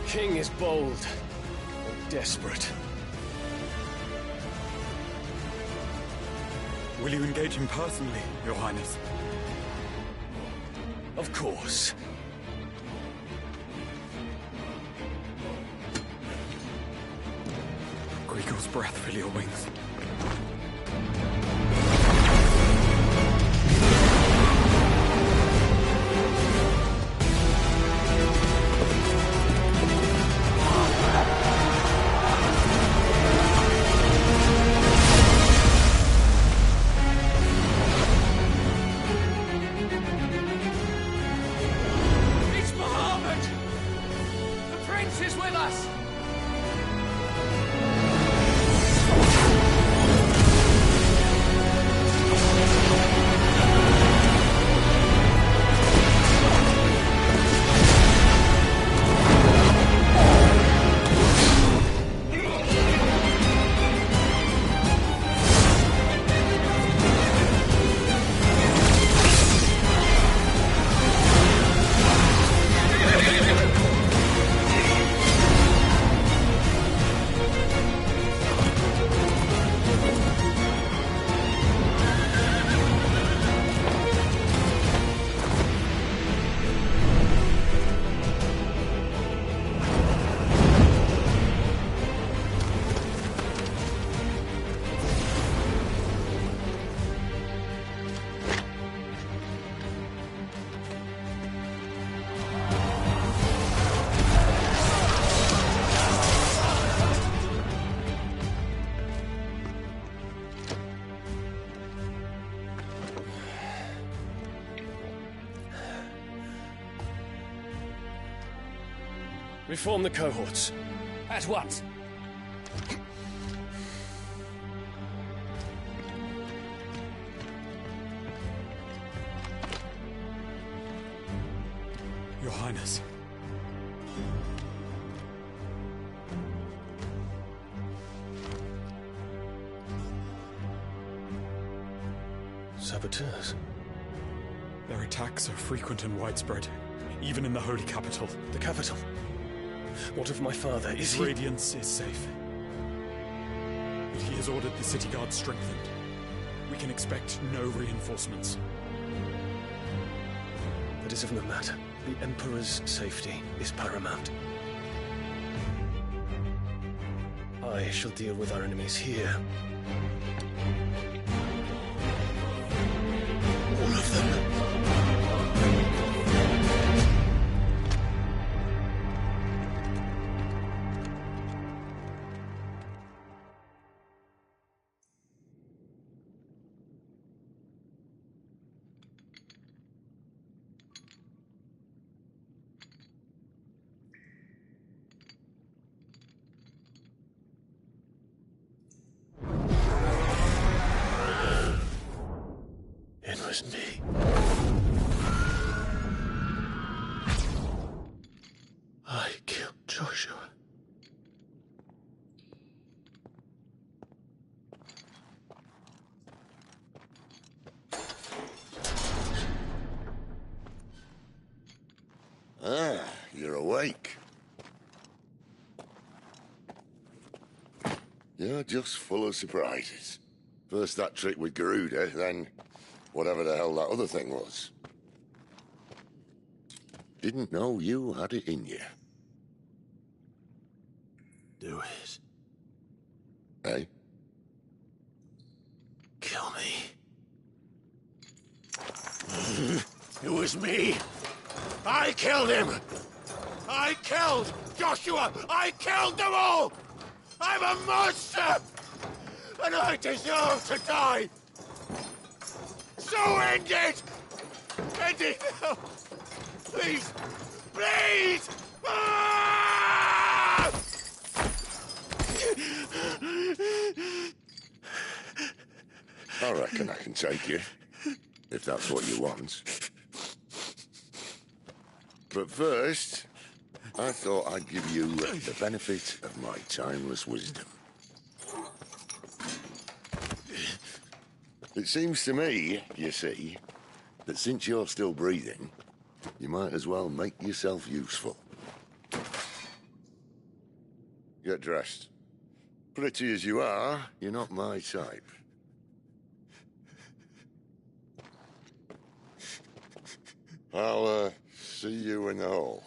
King is bold, or desperate. Will you engage him personally, Your Highness? Of course. Greagle's breath fill your wings. Reform the cohorts. At once. Your Highness. Saboteurs? Their attacks are frequent and widespread, even in the holy capital. The capital? What of my father? Is His he... radiance is safe. But he has ordered the city guard strengthened. We can expect no reinforcements. That is of no matter. The Emperor's safety is paramount. I shall deal with our enemies here. All of them. It was me. I killed Joshua. Ah, you're awake. You're just full of surprises. First that trick with Garuda, then whatever the hell that other thing was. Didn't know you had it in you. Do it. Eh? Kill me. It was me. I killed him. I killed Joshua. I killed them all. I'm a monster. And I deserve to die. So end it. End it now. Please. Please. Ah! I reckon I can take you, if that's what you want. But first, I thought I'd give you the benefit of my timeless wisdom. It seems to me, you see, that since you're still breathing, you might as well make yourself useful. Get dressed. Pretty as you are, you're not my type. I'll, see you in the hall.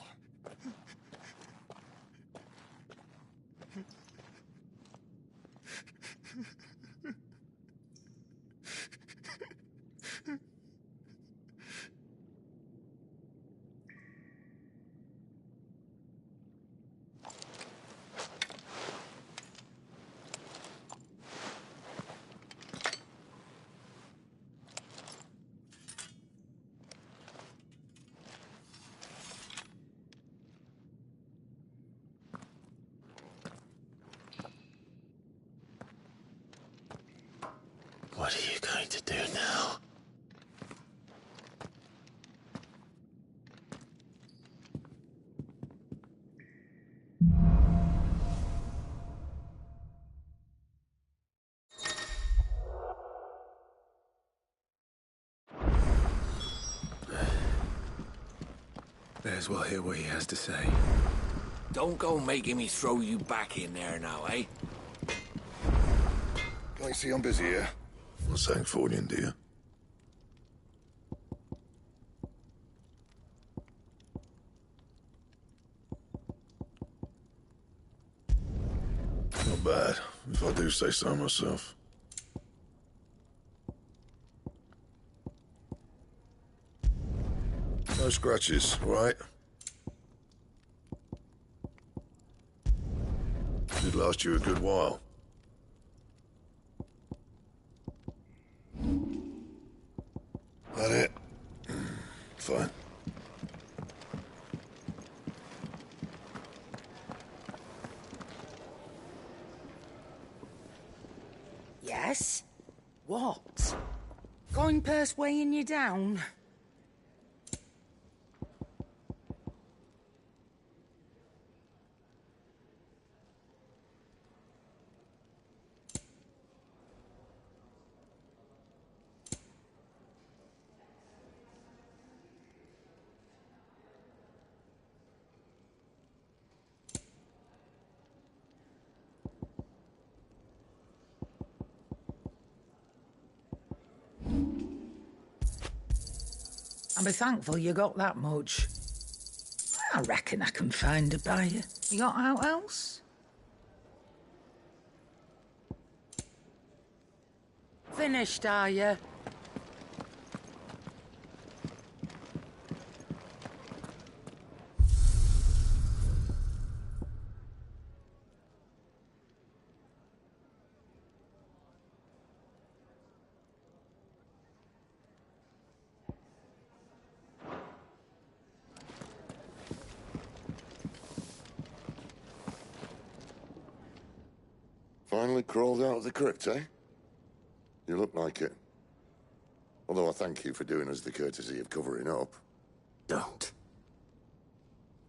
What are you going to do now? May as well hear what he has to say. Don't go making me throw you back in there now, eh? Can I see I'm busy here? Not saying Fordian, do you? Not bad, if I do say so myself. No scratches, right? Should last you a good while. That it? Fine. Yes? What? Going purse weighing you down? I'll be thankful you got that much. I reckon I can find a buyer. You got out else? Finished, are you? Finally crawled out of the crypt, eh? You look like it. Although I thank you for doing us the courtesy of covering up. Don't.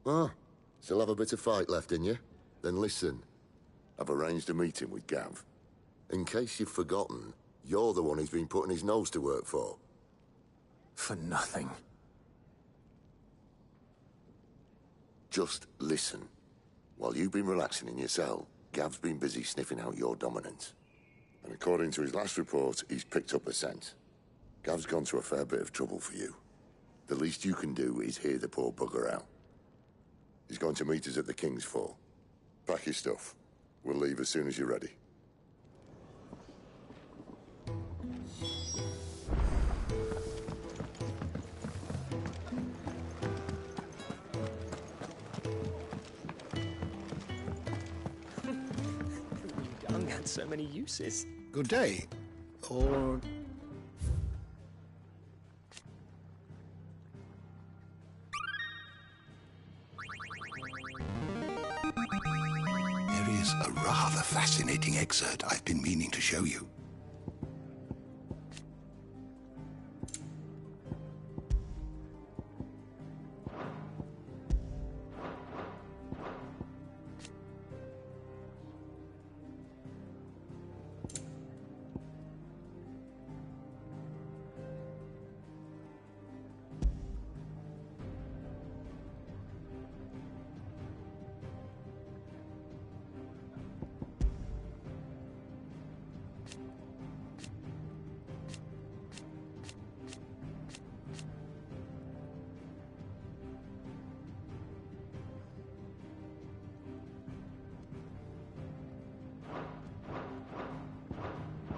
Ah, still have a bit of fight left in you? Then listen. I've arranged a meeting with Gav. In case you've forgotten, you're the one he's been putting his nose to work for. For nothing. Just listen. While you've been relaxing in your cell, Gav's been busy sniffing out your dominance. And according to his last report, he's picked up the scent. Gav's gone to a fair bit of trouble for you. The least you can do is hear the poor bugger out. He's going to meet us at the King's Fall. Pack your stuff. We'll leave as soon as you're ready. Dung had so many uses. Good day. Or... There is a rather fascinating excerpt I've been meaning to show you.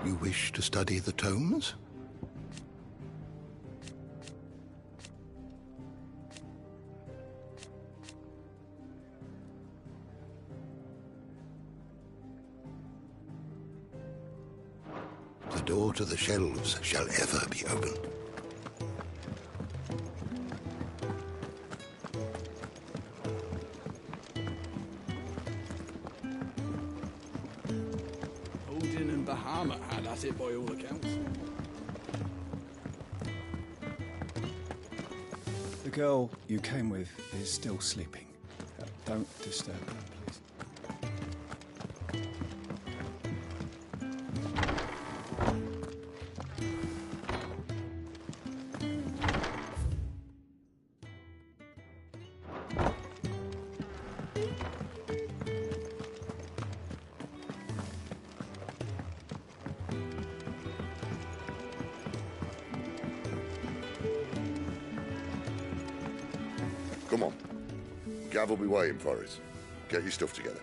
You wish to study the tomes? The door to the shelves shall ever be open. Odin and Bahamut had at it by all accounts. The girl you came with is still sleeping. Don't disturb her, please. Come on. Gav will be waiting for us. Get your stuff together.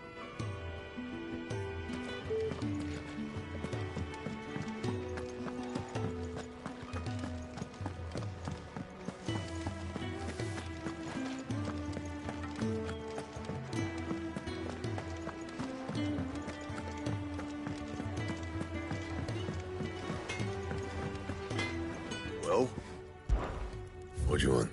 Well, what do you want?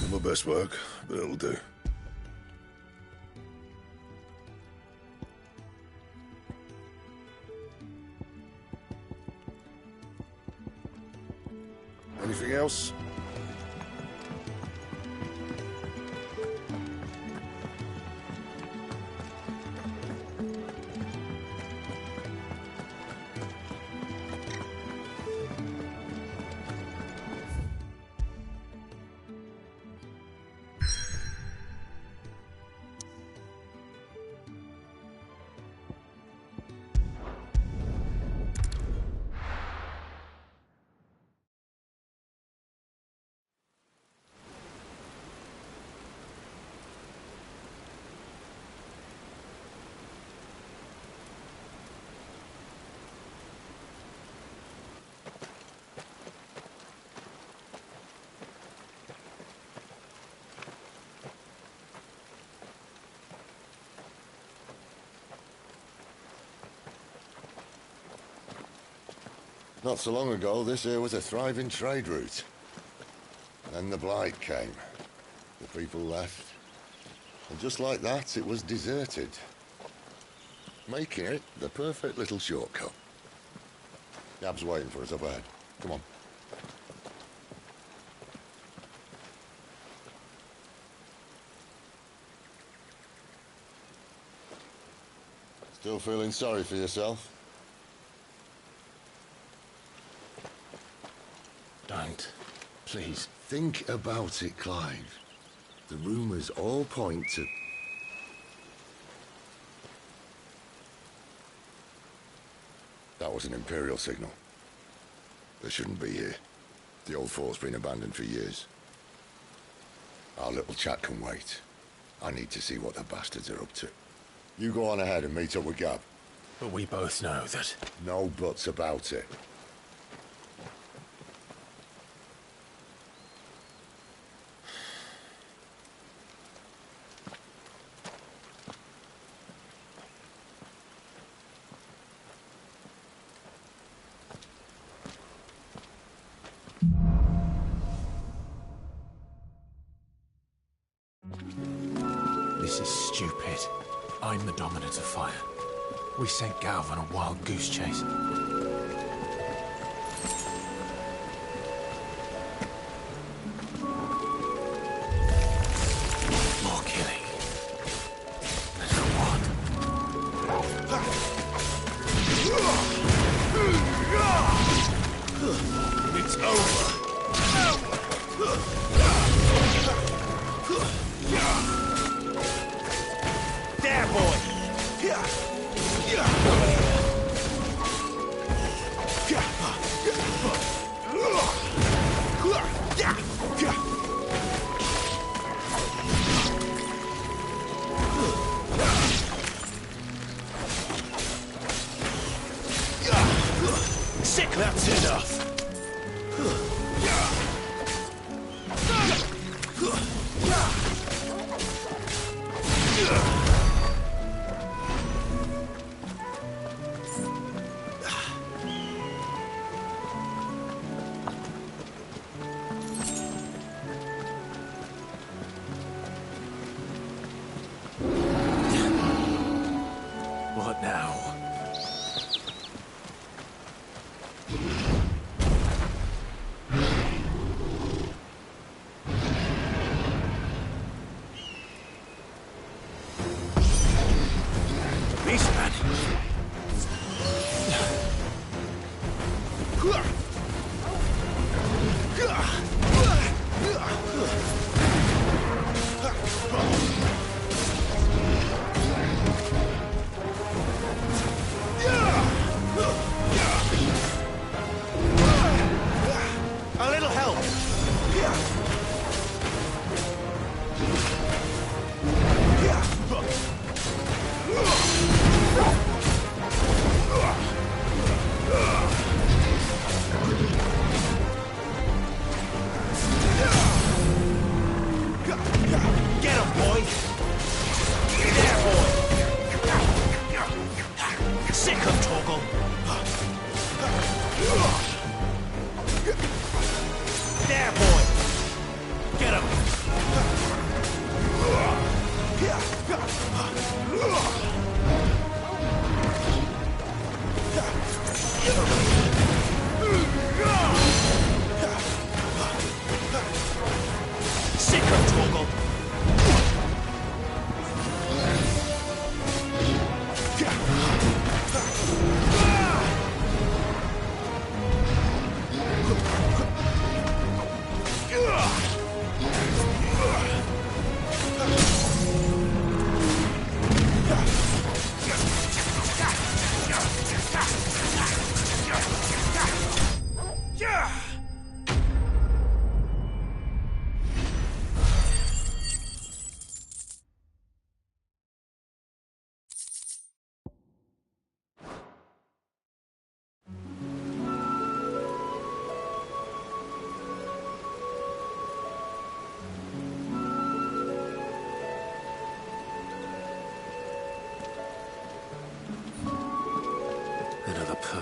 Not my best work, but it'll do. Anything else? Not so long ago, this here was a thriving trade route. Then the Blight came. The people left. And just like that, it was deserted. Making it the perfect little shortcut. Gab's waiting for us up ahead. Come on. Still feeling sorry for yourself? Don't. Please. Think about it, Clive. The rumours all point to... That was an Imperial signal. They shouldn't be here. The old fort's been abandoned for years. Our little chat can wait. I need to see what the bastards are up to. You go on ahead and meet up with Gab. But we both know that... No buts about it. This is stupid. I'm the dominant of fire. We sent Galv on a wild goose chase. More killing. And for what? It's over. There, boy! Sick, that's enough! What now? A little help.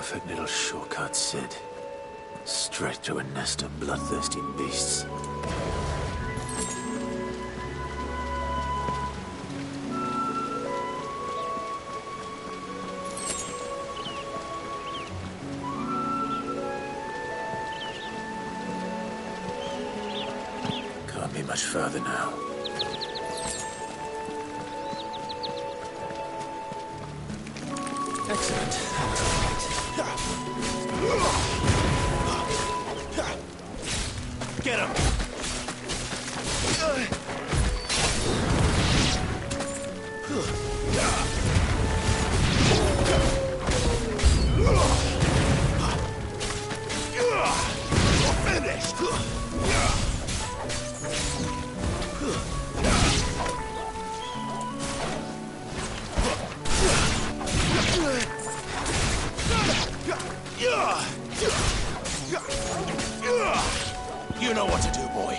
perfect little shortcut, Sid. Straight to a nest of bloodthirsty beasts. Can't be much further now. Excellent. Get him! Finished! You know what to do, boy.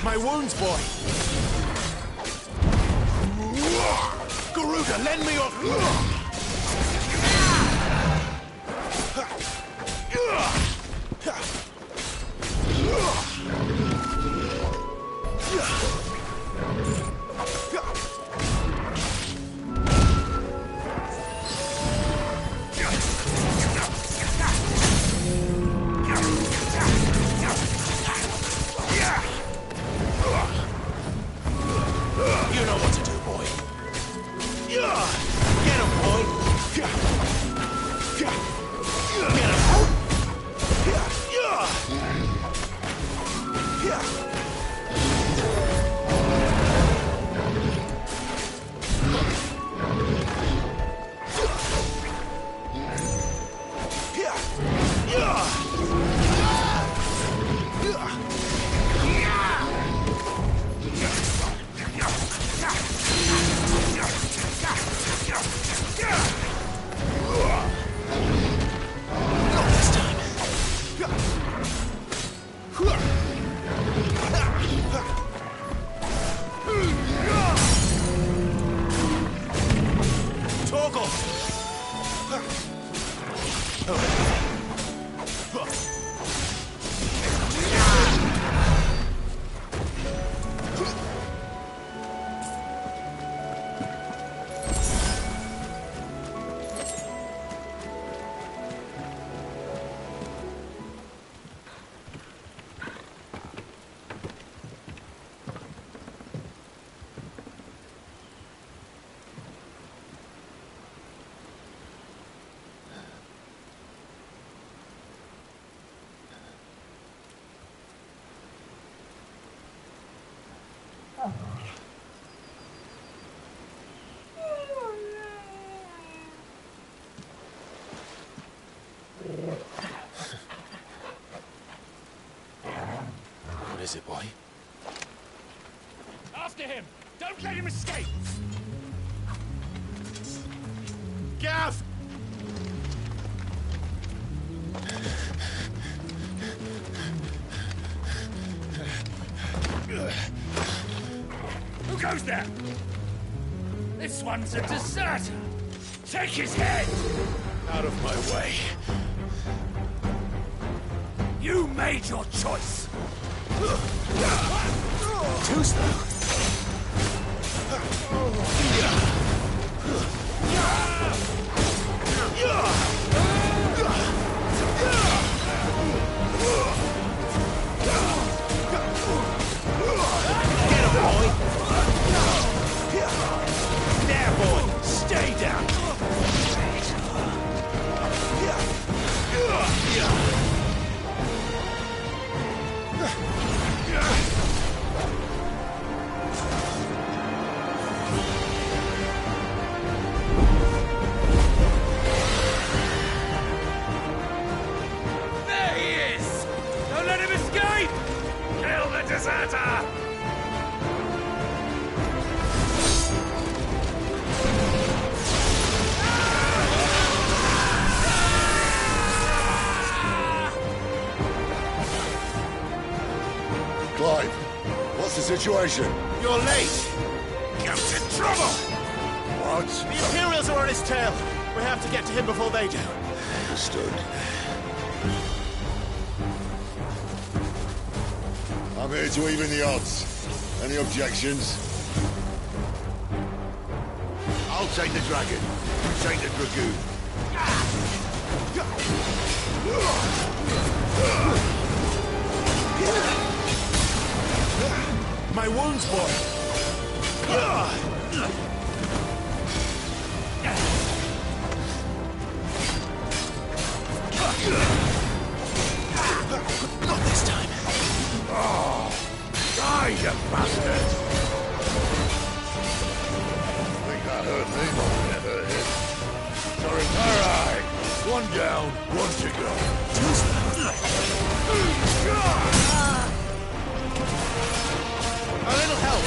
My wounds, boy! Garuda, lend me your... You know what to do, boy. Get him, boy. Get What is it, boy? After him! Don't let him escape! Gav! Who goes there? This one's a deserter! Take his head! Out of my way. You made your choice! Too slow. There he is! Don't let him escape! Kill the deserter! Clive, what's the situation? You're late! You're in trouble! What? The Imperials are on his tail! We have to get to him before they do. Understood. I'm here to even the odds. Any objections? I'll take the dragon. You take the dragoon. My wounds, boy! Not this time. Oh, die, you bastard! I think that hurt me more than it hurt him. Sorry, alright. One down, one to go. Too slow. A little help.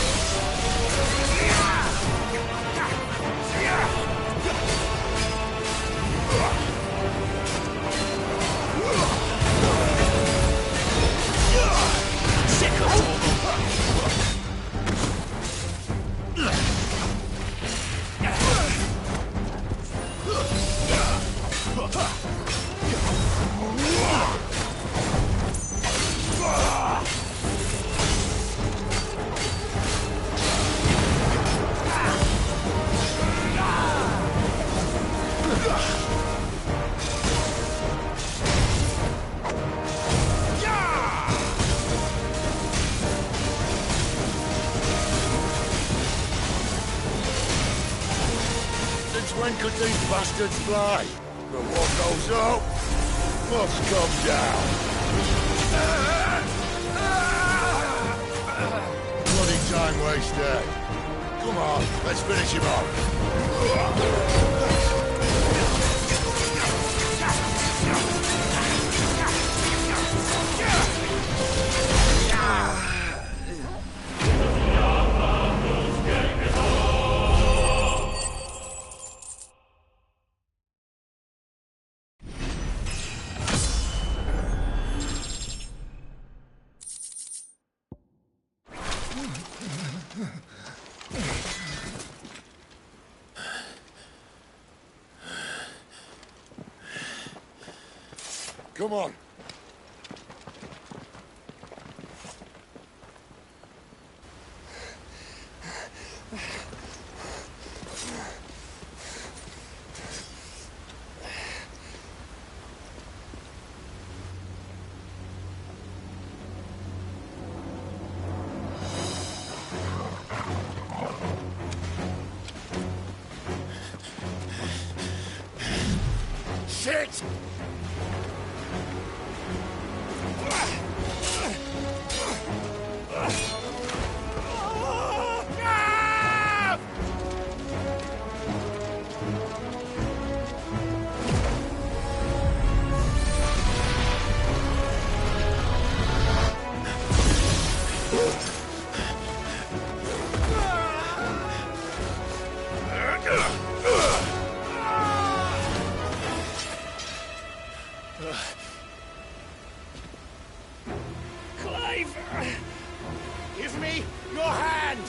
Sick of Since when could these bastards fly? But what goes up must come down. Bloody time waster. Come on, let's finish him off. Come on. Shit! Clive! Give me your hand!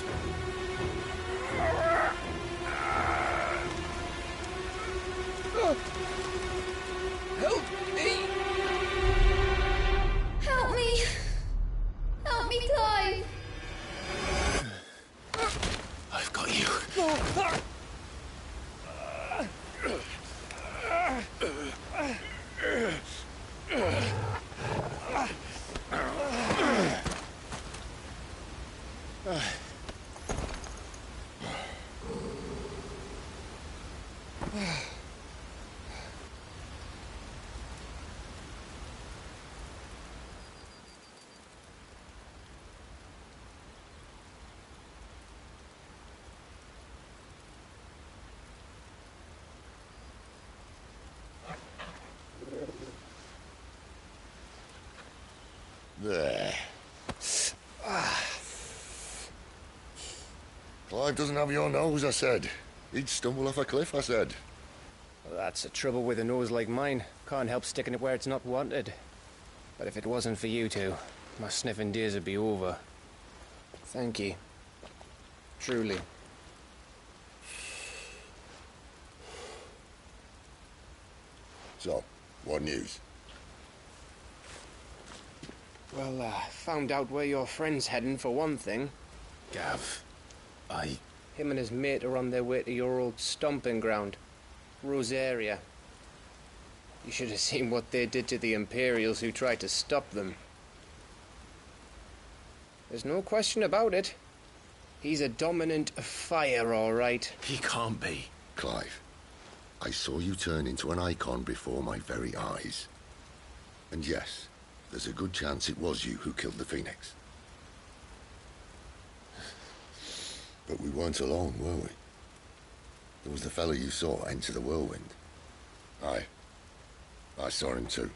Help me! Help me! Help me, Clive! I've got you. There. Clive doesn't have your nose, I said. He'd stumble off a cliff, I said. Well, that's the trouble with a nose like mine. Can't help sticking it where it's not wanted. But if it wasn't for you two, my sniffing days would be over. Thank you. Truly. So, what news? Well, found out where your friend's heading for one thing. Gav, Him and his mate are on their way to your old stomping ground, Rosaria. You should have seen what they did to the Imperials who tried to stop them. There's no question about it. He's a dominant of fire, all right. He can't be. Clive, I saw you turn into an icon before my very eyes. And yes, there's a good chance it was you who killed the Phoenix. But we weren't alone, were we? There was the fellow you saw enter the whirlwind. I saw him too.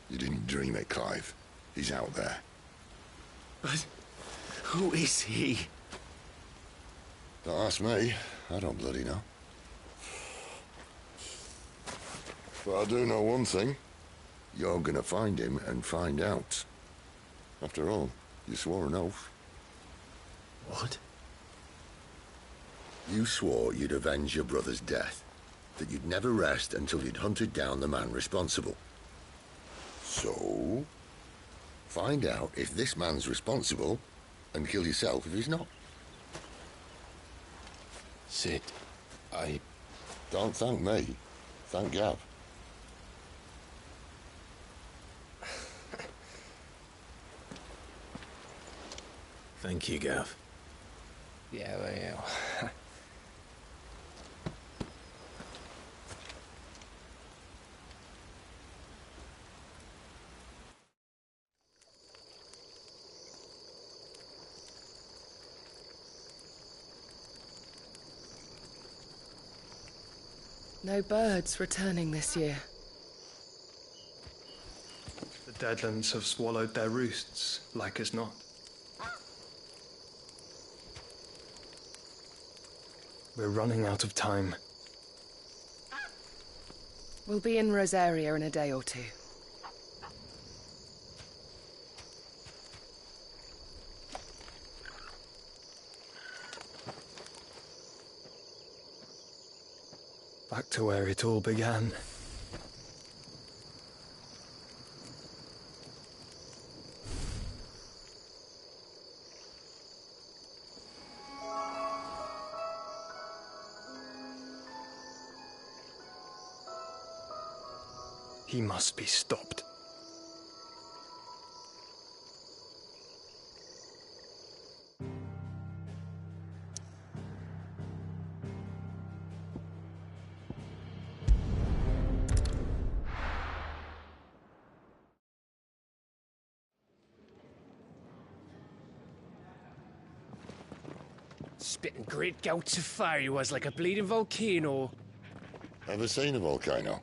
You didn't dream it, Clive. He's out there. But who is he? Don't ask me. I don't bloody know. But I do know one thing. You're gonna find him and find out. After all, you swore an oath. What? You swore you'd avenge your brother's death. That you'd never rest until you'd hunted down the man responsible. So, find out if this man's responsible and kill yourself if he's not. Sid, Don't thank me. Thank Gav. Thank you, Gav. Yeah, well. No birds returning this year. The Deadlands have swallowed their roosts, like as not. We're running out of time. We'll be in Rosaria in a day or two. Back to where it all began. He must be stopped. Spitting great gouts of fire he was, like a bleeding volcano. Ever seen a volcano?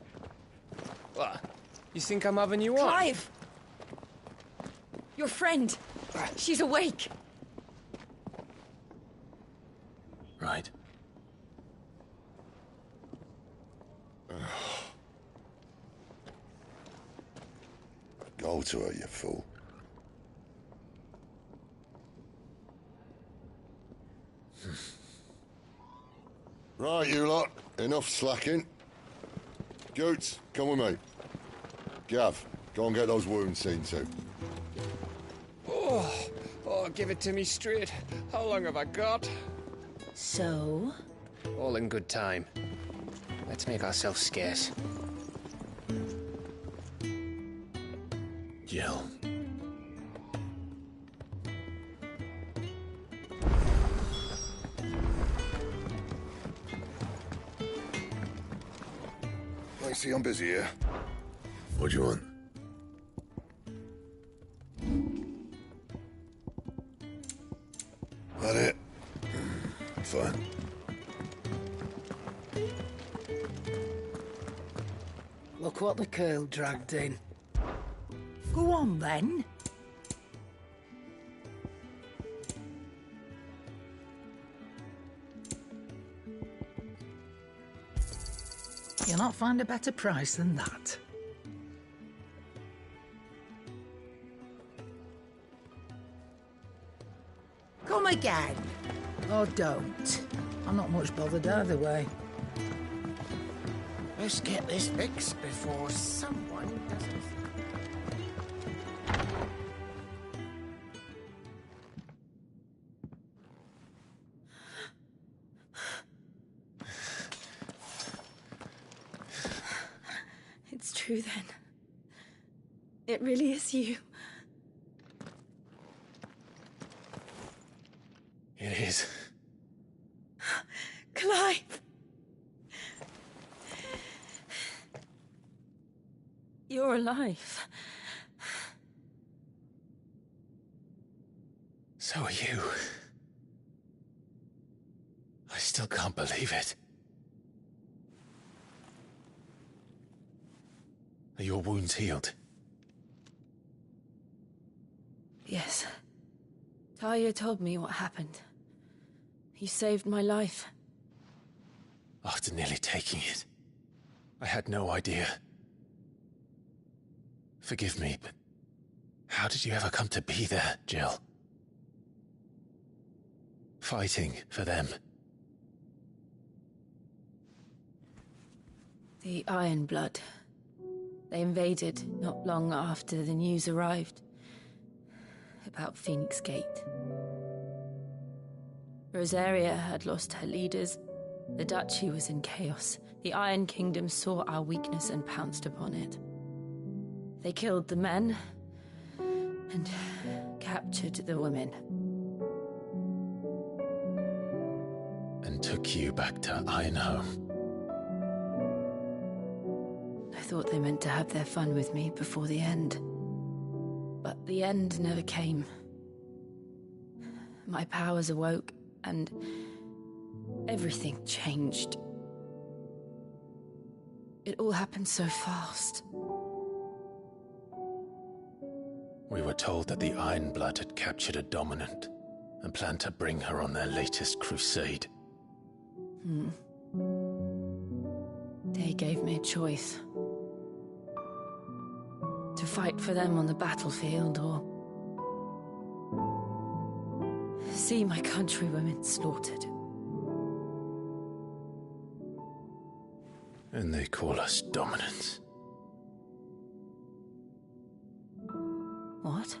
What? You think I'm having you on? Clive! Your friend! She's awake! Right. Go to her, you fool. Right, you lot. Enough slacking. Goots, come with me. Gav, go and get those wounds seen to. Oh, give it to me straight. How long have I got? So? All in good time. Let's make ourselves scarce. Jill. I see I'm busy here. What do you want? That it? Fine. Look what the curl dragged in. Go on, then. You'll not find a better price than that. Come again. Or don't. I'm not much bothered either way. Let's get this fixed before someone doesn't. It's true then. It really is you. It is. Clive! You're alive. So are you. I still can't believe it. Are your wounds healed? Yes. Talia told me what happened. You saved my life. After nearly taking it, I had no idea. Forgive me, but how did you ever come to be there, Jill? Fighting for them. The Iron Blood. They invaded not long after the news arrived about Phoenix Gate. Rosaria had lost her leaders. The Duchy was in chaos. The Iron Kingdom saw our weakness and pounced upon it. They killed the men and captured the women. And took you back to Ironhome. I thought they meant to have their fun with me before the end. But the end never came. My powers awoke, and everything changed. It all happened so fast. We were told that the Iron Blood had captured a dominant and planned to bring her on their latest crusade. They gave me a choice. To fight for them on the battlefield, or see my countrywomen slaughtered. And they call us dominants. What?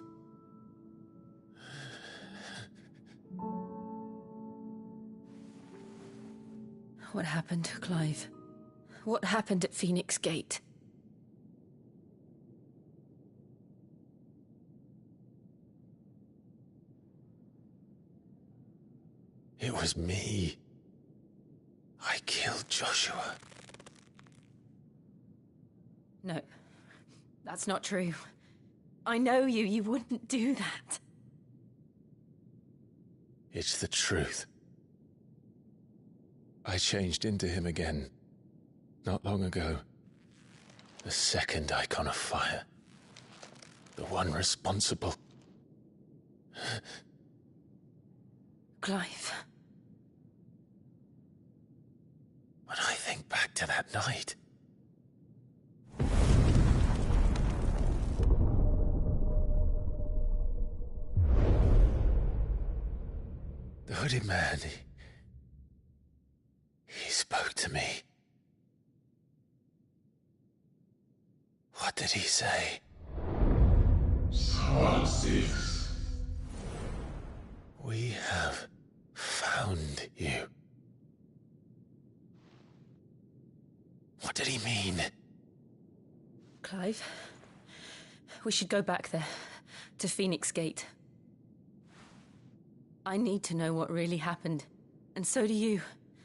What happened, Clive? What happened at Phoenix Gate? It was me. I killed Joshua. No, that's not true. I know you. You wouldn't do that. It's the truth. I changed into him again, not long ago. The second icon of fire. The one responsible. Clive. When I think back to that night... The hooded man, he spoke to me. What did he say? Psalm 6. We have found you. What did he mean? Clive, we should go back there, to Phoenix Gate. I need to know what really happened. And so do you.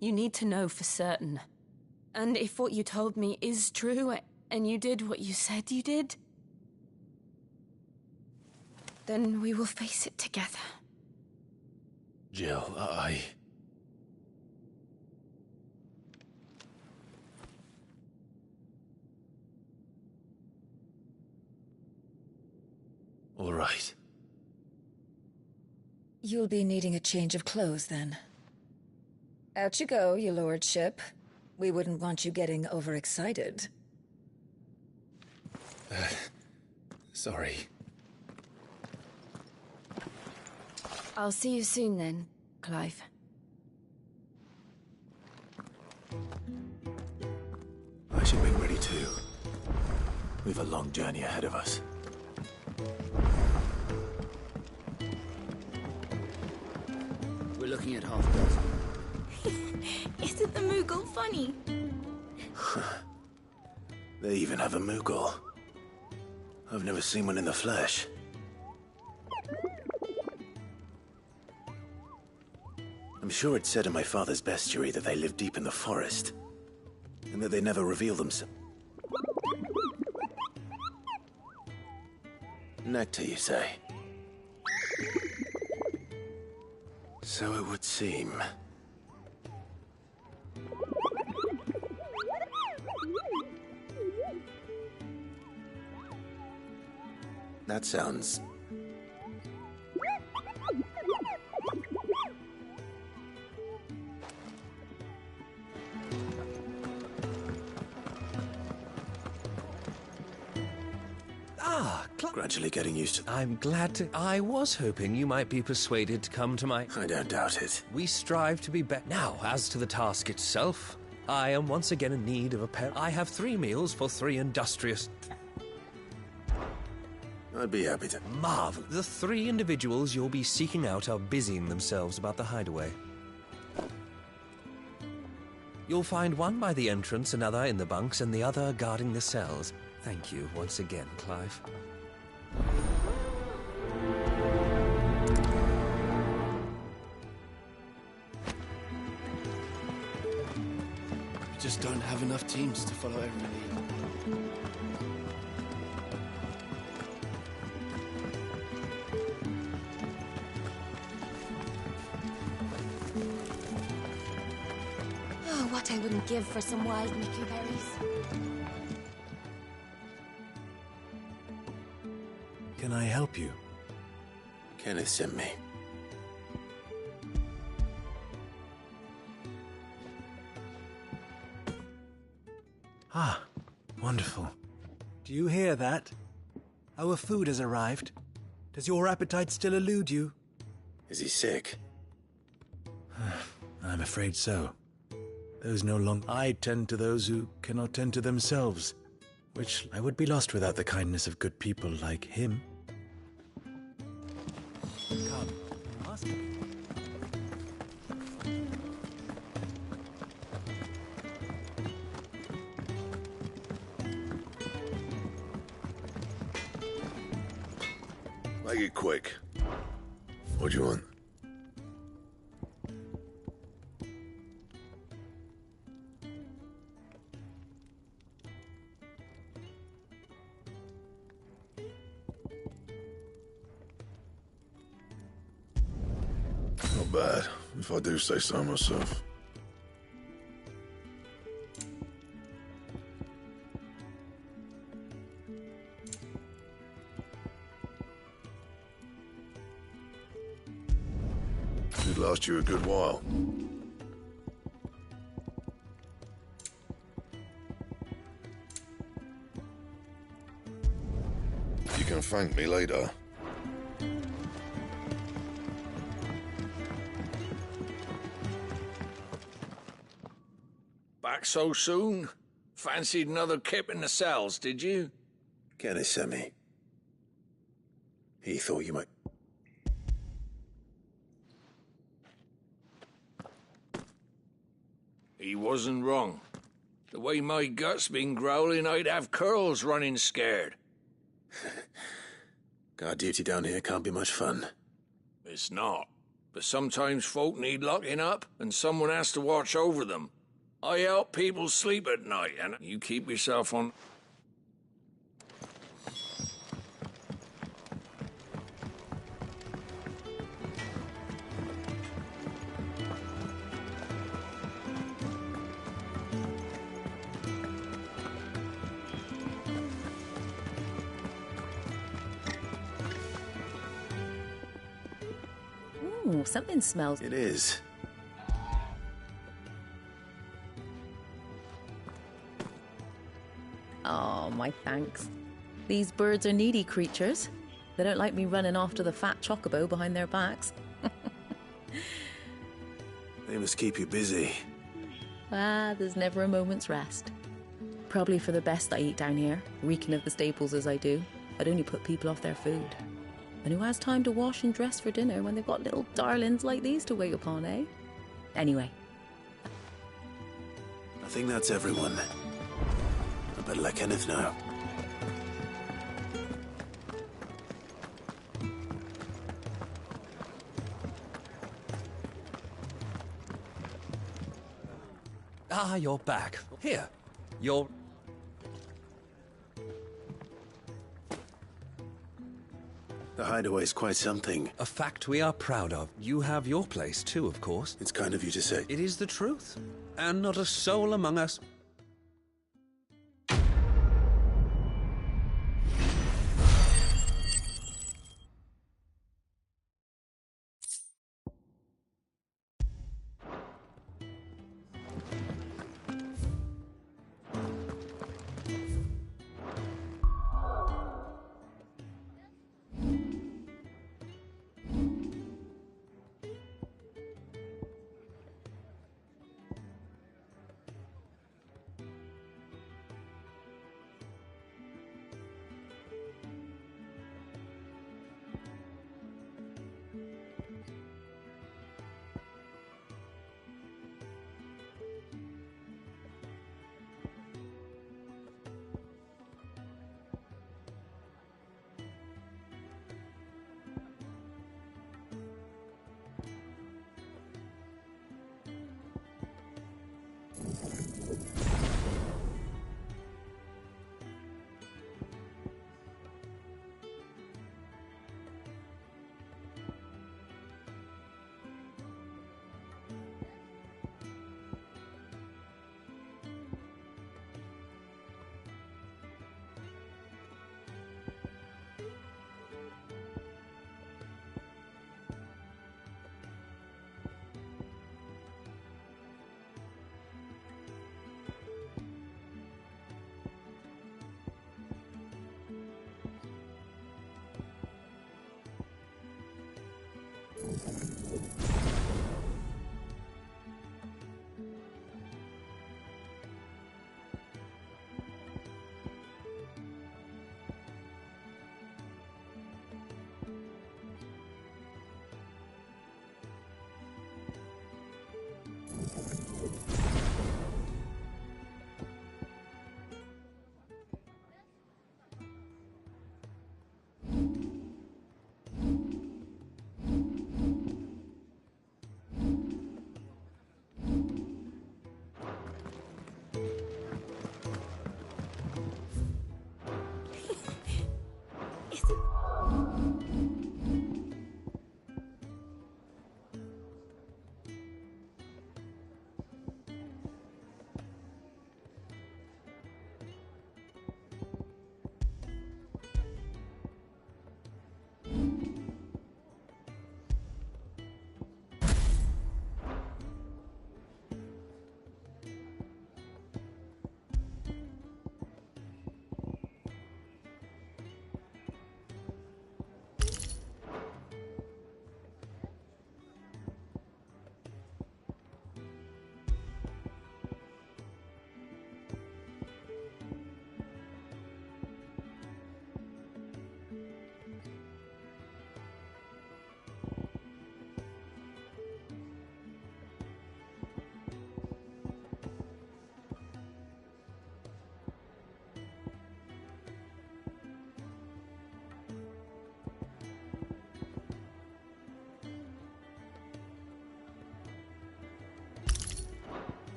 You need to know for certain. And if what you told me is true, and you did what you said you did, then we will face it together. Jill, All right. You'll be needing a change of clothes, then. Out you go, your lordship. We wouldn't want you getting overexcited. Sorry. I'll see you soon then, Clive. I should make ready too. We've a long journey ahead of us. We're looking at half a dozen. Isn't the Moogle funny? They even have a Moogle. I've never seen one in the flesh. I'm sure it's said in my father's bestiary that they live deep in the forest, and that they never reveal themselves. Nectar, you say? So it would seem. That sounds... Gradually getting used to... I'm glad to... I was hoping you might be persuaded to come to my... I don't doubt it. We strive to be better. Now, as to the task itself, I am once again in need of a pair... I have 3 meals for 3 industrious... I'd be happy to... Marvel. The 3 individuals you'll be seeking out are busying themselves about the hideaway. You'll find one by the entrance, another in the bunks, and the other guarding the cells. Thank you once again, Clive. We just don't have enough teams to follow every lead. Oh, what I wouldn't give for some wild Mickey berries. Can I help you? Kenneth sent me. Ah, wonderful. Do you hear that? Our food has arrived. Does your appetite still elude you? Is he sick? I'm afraid so. Those no longer... I tend to those who cannot tend to themselves, which I would be lost without the kindness of good people like him. Come, ask him. Make it quick. What do you want? Not bad, if I do say so myself. Should last you a good while. You can thank me later. Back so soon? Fancied another kip in the cells, did you? Kenneth sent me. He thought you might... He wasn't wrong. The way my gut's been growling, I'd have curls running scared. Guard duty down here can't be much fun. It's not. But sometimes folk need locking up, and someone has to watch over them. I help people sleep at night, and you keep yourself on... Ooh, something smells. It is. Oh, my thanks. These birds are needy creatures. They don't like me running after the fat chocobo behind their backs. They must keep you busy. Ah, there's never a moment's rest. Probably for the best I eat down here, reeking of the staples as I do. I'd only put people off their food. And who has time to wash and dress for dinner when they've got little darlings like these to wait upon, eh? Anyway. I think that's everyone. I better let Kenneth know. Ah, you're back. Here. You're... The hideaway's quite something. A fact we are proud of. You have your place too, of course. It's kind of you to say. It is the truth. And not a soul among us...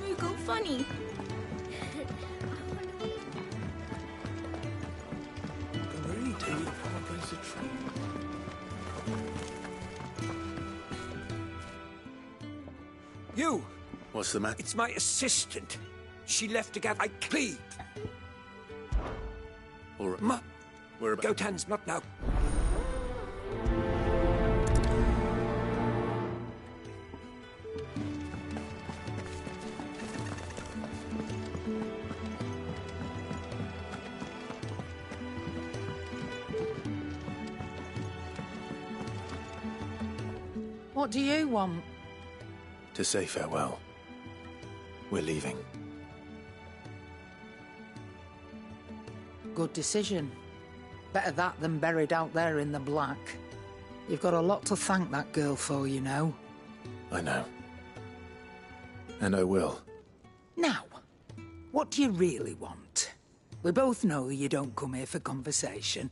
You go funny. You! What's the matter? It's my assistant. She left again. I plead. All right. Ma. Where about? Gotan's not now. What do you want? To say farewell. We're leaving. Good decision. Better that than buried out there in the black. You've got a lot to thank that girl for, you know. I know. And I will. Now, what do you really want? We both know you don't come here for conversation.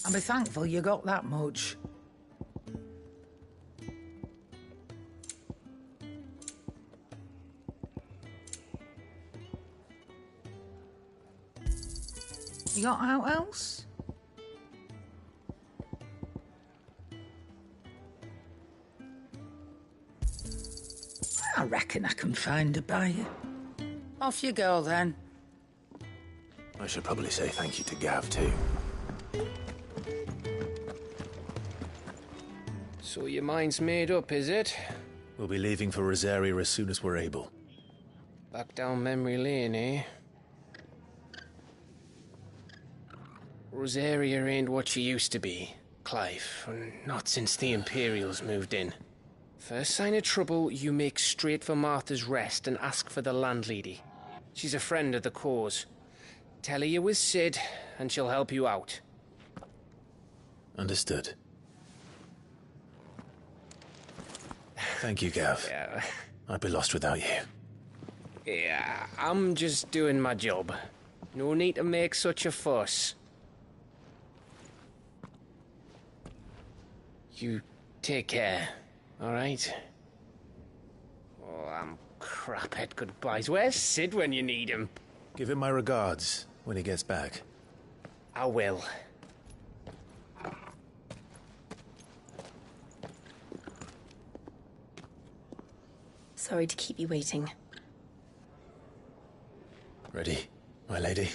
I'll be thankful you got that much. You got out else? I reckon I can find a buyer. Off you go, then. I should probably say thank you to Gav, too. So your mind's made up, is it? We'll be leaving for Rosaria as soon as we're able. Back down memory lane, eh? Rosaria ain't what she used to be, Clive. Not since the Imperials moved in. First sign of trouble, you make straight for Martha's Rest and ask for the landlady. She's a friend of the cause. Tell her you was Sid, and she'll help you out. Understood. Thank you, Gav. Yeah. I'd be lost without you. Yeah, I'm just doing my job. No need to make such a fuss. You take care, all right? Oh, I'm crap at goodbyes. Where's Sid when you need him? Give him my regards when he gets back. I will. Sorry to keep you waiting. Ready, my lady?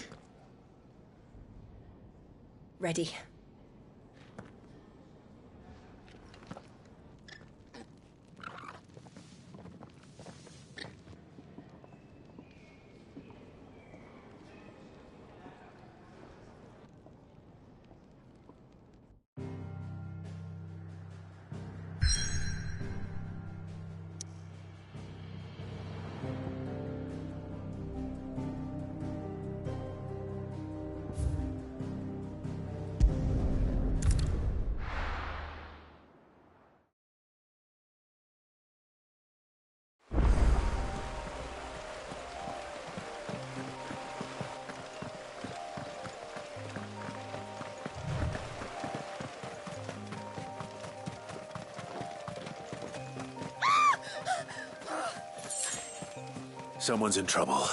Ready. Someone's in trouble.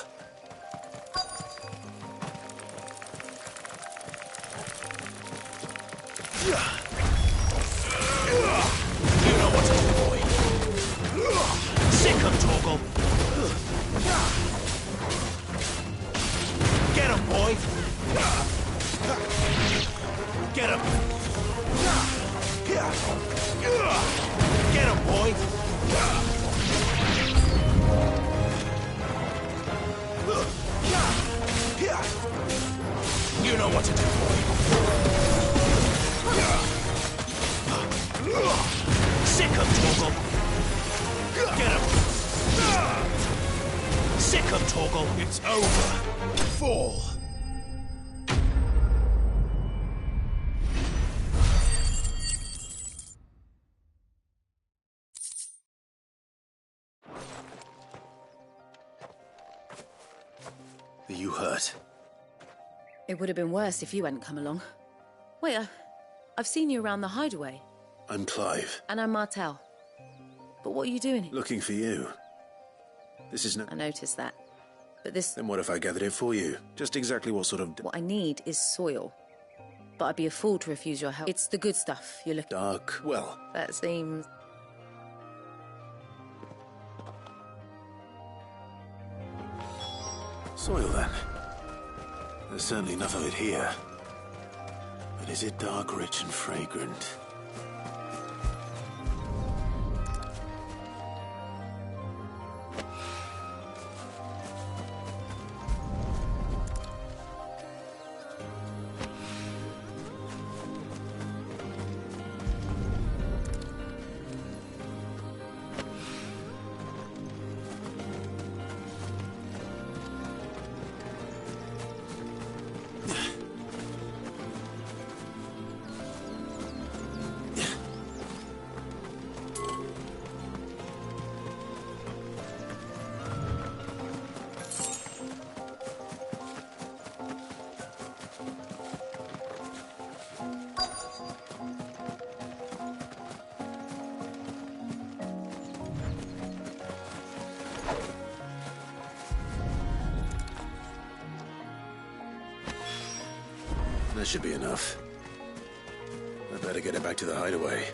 You know what to do, boy. Sick him, Torgal. Get him, boy. Get him. Get him, boy. You know what to do, boy. Sick him, Torgal. Get him. Sick him, Torgal. It's over. Fall. Are you hurt? It would have been worse if you hadn't come along. Wait, I've seen you around the hideaway. I'm Clive. And I'm Martel. But what are you doing here? Looking for you. This is no... I noticed that. But this... Then what if I gathered it for you? Just exactly what sort of... What I need is soil. But I'd be a fool to refuse your help. It's the good stuff you're looking... Dark, well... That seems... Soil, then. There's certainly enough of it here. But is it dark, rich, and fragrant? That should be enough. I better get it back to the hideaway.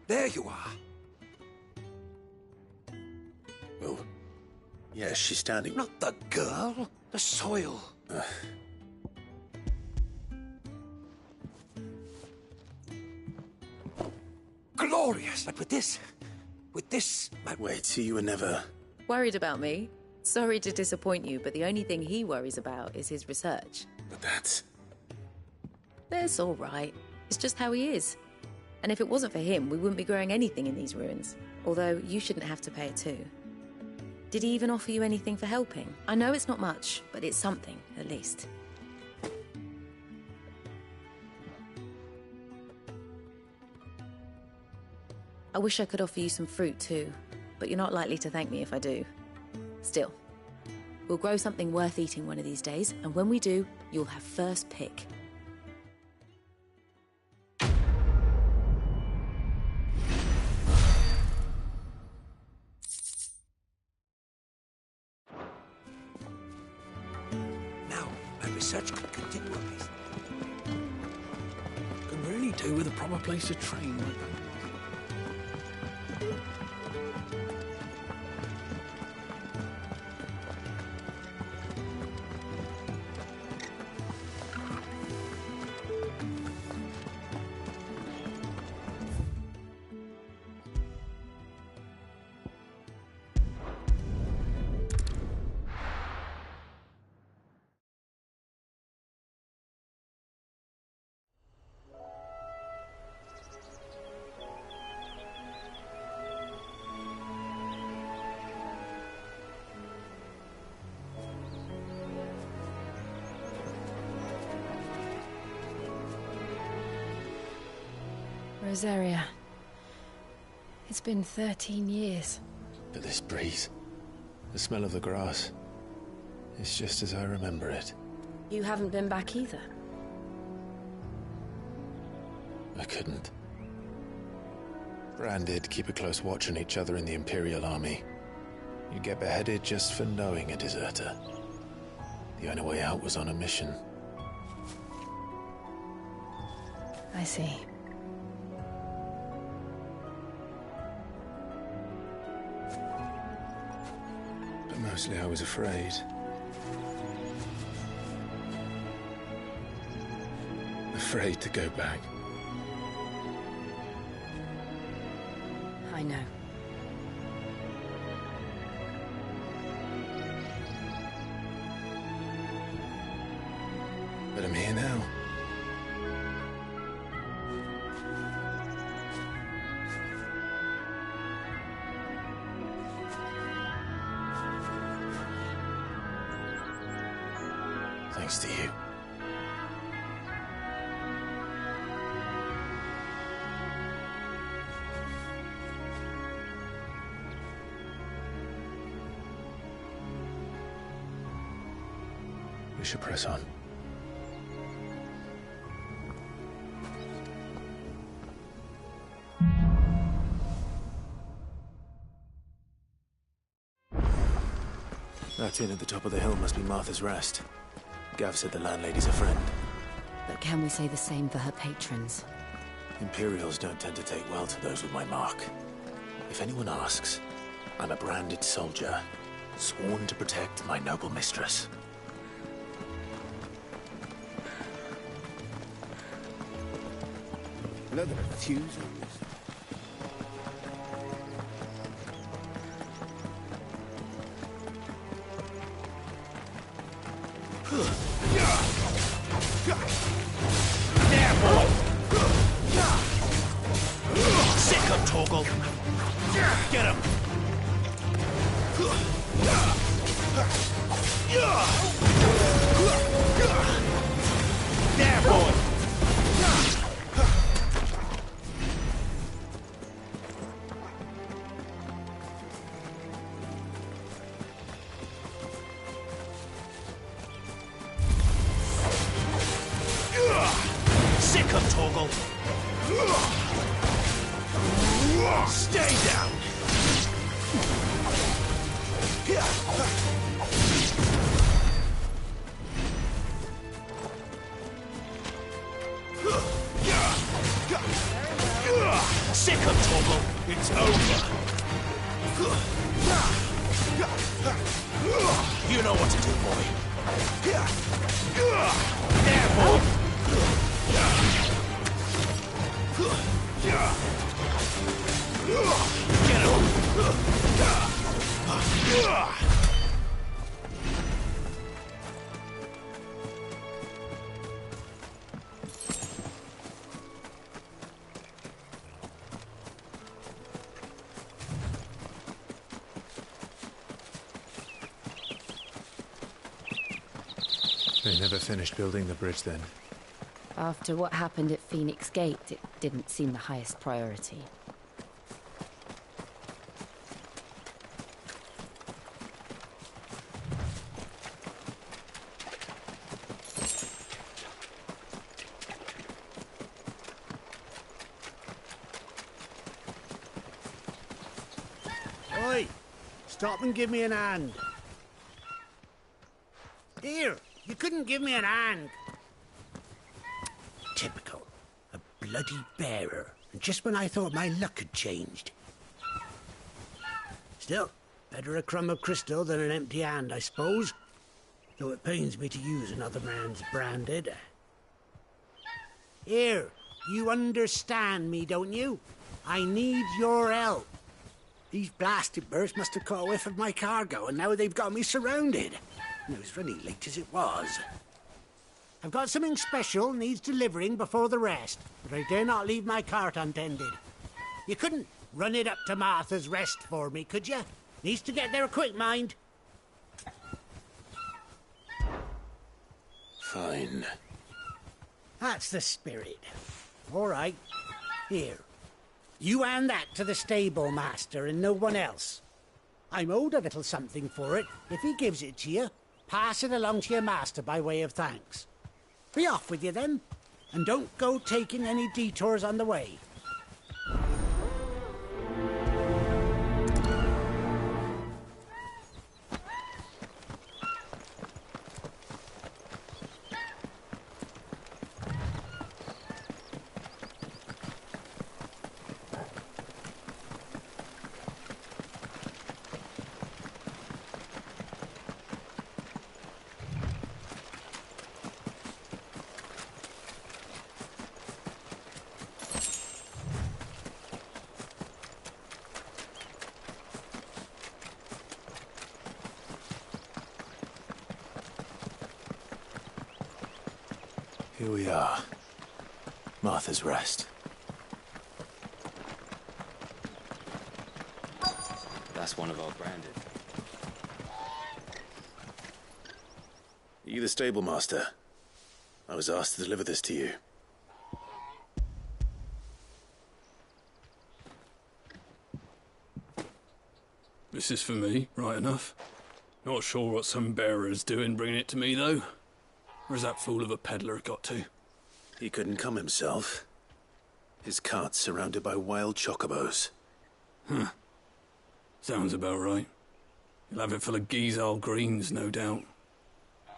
There you are. Oh. Yes, she's standing. Not the girl, the soil. Glorious, but with this... Wait, so you were never... Worried about me? Sorry to disappoint you, but the only thing he worries about is his research. But that's... That's all right. It's just how he is. And if it wasn't for him, we wouldn't be growing anything in these ruins. Although, you shouldn't have to pay it too. Did he even offer you anything for helping? I know it's not much, but it's something, at least. I wish I could offer you some fruit too, but you're not likely to thank me if I do. Still, we'll grow something worth eating one of these days, and when we do, you'll have first pick. Now, my research could continue on this. Could really do with a proper place to train. Rosaria. It's been 13 years. But this breeze, the smell of the grass, it's just as I remember it. You haven't been back either. I couldn't. Bran did keep a close watch on each other in the Imperial Army. You get beheaded just for knowing a deserter. The only way out was on a mission. I see. But mostly I was afraid. Afraid to go back. I know. But I'm here now. Thanks to you. We should press on. That inn at the top of the hill must be Martha's Rest. Gav said the landlady's a friend. But can we say the same for her patrons? Imperials don't tend to take well to those with my mark. If anyone asks, I'm a branded soldier, sworn to protect my noble mistress. Another fuse on this. There, boy! Sick him, Torgal! Get him! There, boy! Sick him, Torgal! Stay down! Sick him, Torgal! It's over! You know what to do, boy. There, boy! Get him! They never finished building the bridge then. After what happened at Phoenix Gate, it didn't seem the highest priority. Oi! Stop and give me an hand. Here, you couldn't give me an hand. Typical. A bloody bearer. And just when I thought my luck had changed. Still, better a crumb of crystal than an empty hand, I suppose. Though it pains me to use another man's branded. Here, you understand me, don't you? I need your help. These blasted birds must have caught a whiff of my cargo, and now they've got me surrounded. And it was running late as it was. I've got something special needs delivering before the rest, but I dare not leave my cart untended. You couldn't run it up to Martha's Rest for me, could you? Needs to get there quick, mind. Fine. That's the spirit. All right. Here. You hand that to the stable master and no one else. I'm owed a little something for it. If he gives it to you, pass it along to your master by way of thanks. Be off with you then, and don't go taking any detours on the way. Here we are. Martha's Rest. That's one of our branded. Are you the stable master? I was asked to deliver this to you. This is for me, right enough. Not sure what some bearer's doing bringing it to me, though. Where's that fool of a peddler got to? He couldn't come himself. His cart's surrounded by wild chocobos. Huh. Sounds about right. He'll have it full of Gizal greens, no doubt.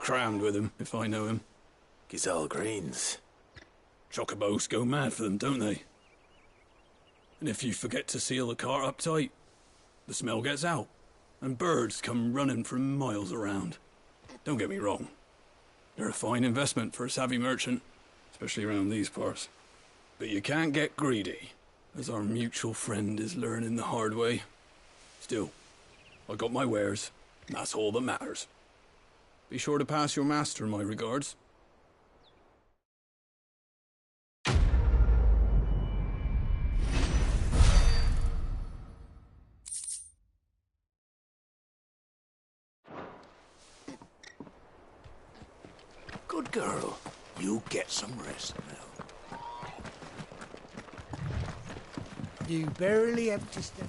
Crammed with them, if I know him. Gizal greens? Chocobos go mad for them, don't they? And if you forget to seal the cart up tight, the smell gets out, and birds come running from miles around. Don't get me wrong. They're a fine investment for a savvy merchant, especially around these parts. But you can't get greedy, as our mutual friend is learning the hard way. Still, I got my wares, and that's all that matters. Be sure to pass your master my regards. Good girl. You get some rest now. You barely have to step.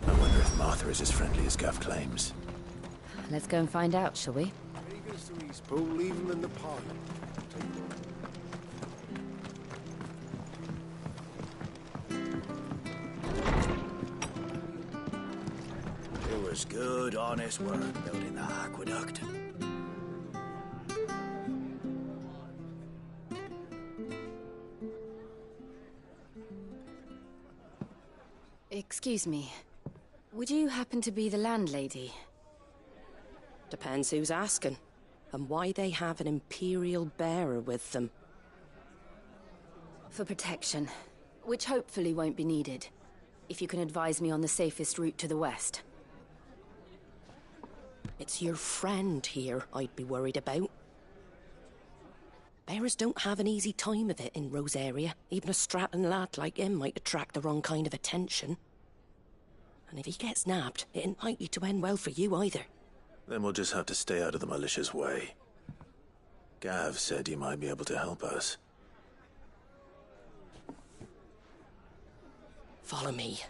I wonder if Martha is as friendly as Gav claims. Let's go and find out, shall we? He goes to East Pool, leave him in the parlour. It was good, honest work building the aqueduct. Excuse me. Would you happen to be the landlady? Depends who's asking, and why they have an Imperial bearer with them. For protection, which hopefully won't be needed. If you can advise me on the safest route to the west. It's your friend here I'd be worried about. Bearers don't have an easy time of it in Rosaria. Even a Stratton lad like him might attract the wrong kind of attention. And if he gets nabbed, it ain't likely to end well for you either. Then we'll just have to stay out of the malicious way. Gav said he might be able to help us. Follow me.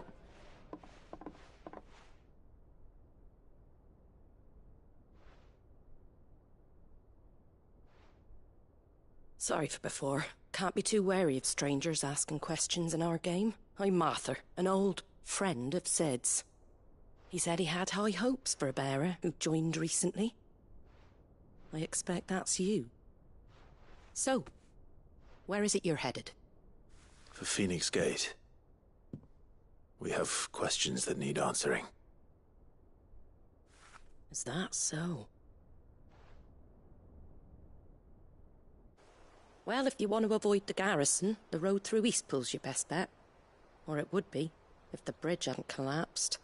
Sorry for before. Can't be too wary of strangers asking questions in our game. I'm Martha, an old friend of Sid's. He said he had high hopes for a bearer who joined recently. I expect that's you. So, where is it you're headed? For Phoenix Gate. We have questions that need answering. Is that so? Well, if you want to avoid the garrison, the road through Eastpool's your best bet. Or it would be, if the bridge hadn't collapsed.